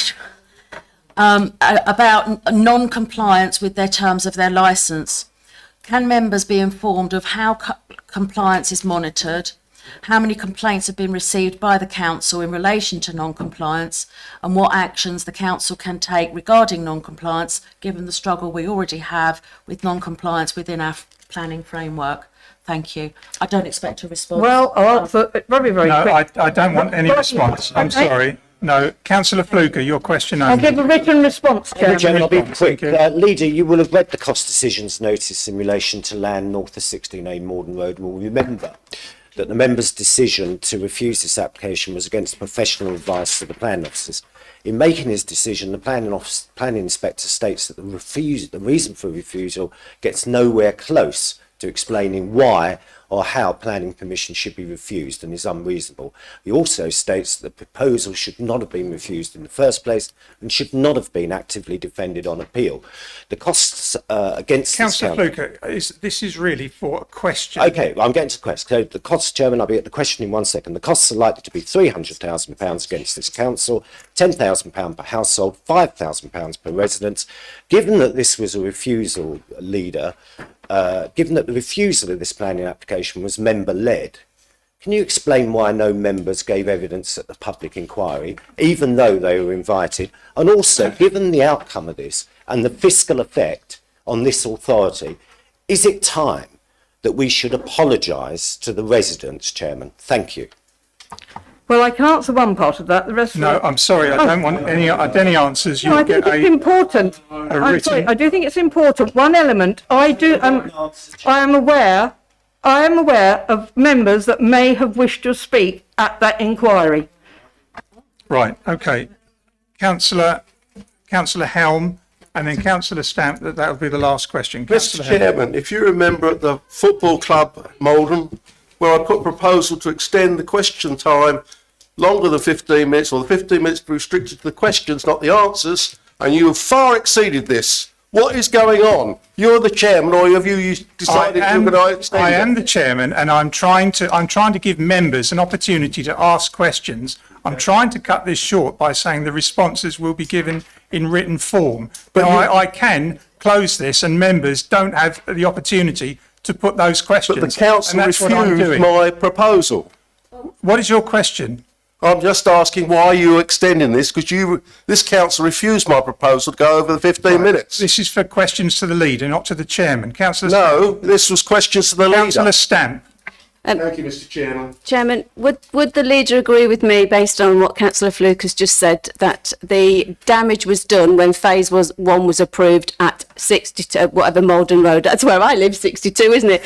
non-compliance with their terms of their licence. Can members be informed of how compliance is monitored, how many complaints have been received by the council in relation to non-compliance, and what actions the council can take regarding non-compliance, given the struggle we already have with non-compliance within our planning framework? Thank you. I don't expect a response. Well, I'll answer it very, very quick. No, I don't want any response. I'm sorry. No, Councillor Fluker, your question only. I'll give a written response, Chairman. I'll be quick. Leader, you will have read the cost decisions notice in relation to land north of 16A Maldon Road. Will remember that the member's decision to refuse this application was against professional advice of the planning officers. In making his decision, the planning inspector states that the reason for refusal gets nowhere close to explaining why or how planning permission should be refused and is unreasonable. He also states that the proposal should not have been refused in the first place and should not have been actively defended on appeal. The costs against Councillor Fluker, this is really for a question. Okay, well, I'm getting to the question. So the costs, Chairman, I'll be at the question in 1 second. The costs are likely to be £300,000 against this council, £10,000 per household, £5,000 per resident. Given that this was a refusal, Leader, given that the refusal of this planning application was member-led, can you explain why no members gave evidence at the public inquiry, even though they were invited? And also, given the outcome of this and the fiscal effect on this authority, is it time that we should apologise to the residents, Chairman? Thank you. Well, I can answer one part of that. The rest. No, I'm sorry. I don't want any answers. No, I think it's important. I'm sorry. I do think it's important. One element. I am aware of members that may have wished to speak at that inquiry. Right. Okay. Councillor Helm, and then Councillor Stamp. That will be the last question. Mr. Chairman, if you remember at the football club Maldon, where I put a proposal to extend the question time longer than 15 minutes, or the 15 minutes be restricted to the questions, not the answers, and you have far exceeded this. What is going on? You're the chairman, or have you decided you're going to extend it? I am the chairman, and I'm trying to give members an opportunity to ask questions. I'm trying to cut this short by saying the responses will be given in written form. But I can close this, and members don't have the opportunity to put those questions. But the council refused my proposal. What is your question? I'm just asking why you're extending this, because this council refused my proposal to go over the 15 minutes. This is for questions to the leader, not to the chairman. Councillor. No, this was questions to the leader. Councillor Stamp. Thank you, Mr. Chairman. Chairman, would the leader agree with me, based on what Councillor Fluke has just said, that the damage was done when phase 1 was approved at 62, whatever Maldon Road, that's where I live, 62, isn't it?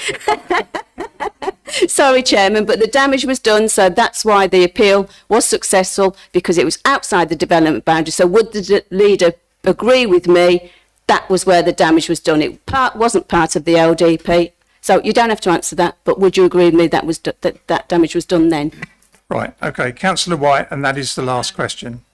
Sorry, Chairman, but the damage was done, so that's why the appeal was successful, because it was outside the development boundary. So would the leader agree with me that was where the damage was done? It wasn't part of the LDP. So you don't have to answer that, but would you agree with me that damage was done then? Right, okay. Councillor White, and that is the last question.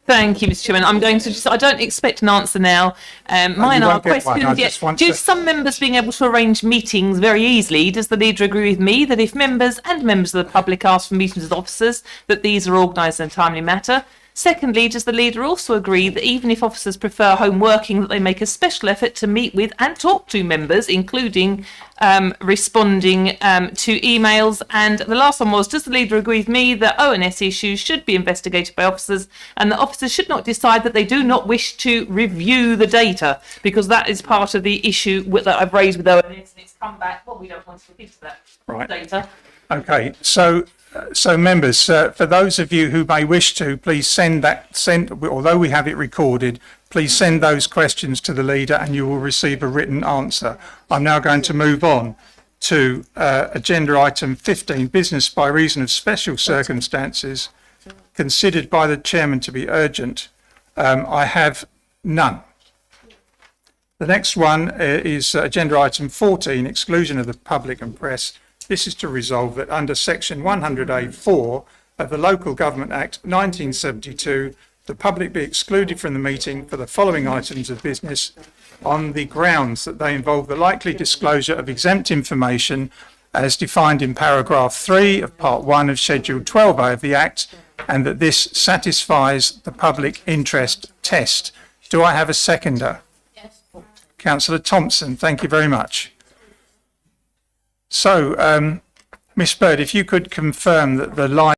Thank you, Mr. Chairman. I'm going to I don't expect an answer now. Mine are questions. Do some members being able to arrange meetings very easily? Does the leader agree with me that if members and members of the public ask for meetings with officers, that these are organised in a timely manner? Secondly, does the leader also agree that even if officers prefer home working, that they make a special effort to meet with and talk to members, including responding to emails? And the last one was, does the leader agree with me that ONS issues should be investigated by officers, and that officers should not decide that they do not wish to review the data, because that is part of the issue that I've raised with ONS, and it's come back, well, we don't want to look into that data. Okay, so members, for those of you who may wish to, please although we have it recorded, please send those questions to the leader and you will receive a written answer. I'm now going to move on to agenda item 15, business by reason of special circumstances considered by the chairman to be urgent. I have none. The next one is agenda item 14, exclusion of the public and press. This is to resolve that under section 100A(4) of the Local Government Act 1972, the public be excluded from the meeting for the following items of business on the grounds that they involve the likely disclosure of exempt information as defined in paragraph 3 of part 1 of schedule 12A of the Act, and that this satisfies the public interest test. Do I have a seconder? Yes. Councillor Thompson, thank you very much. So, Miss Bird, if you could confirm that the line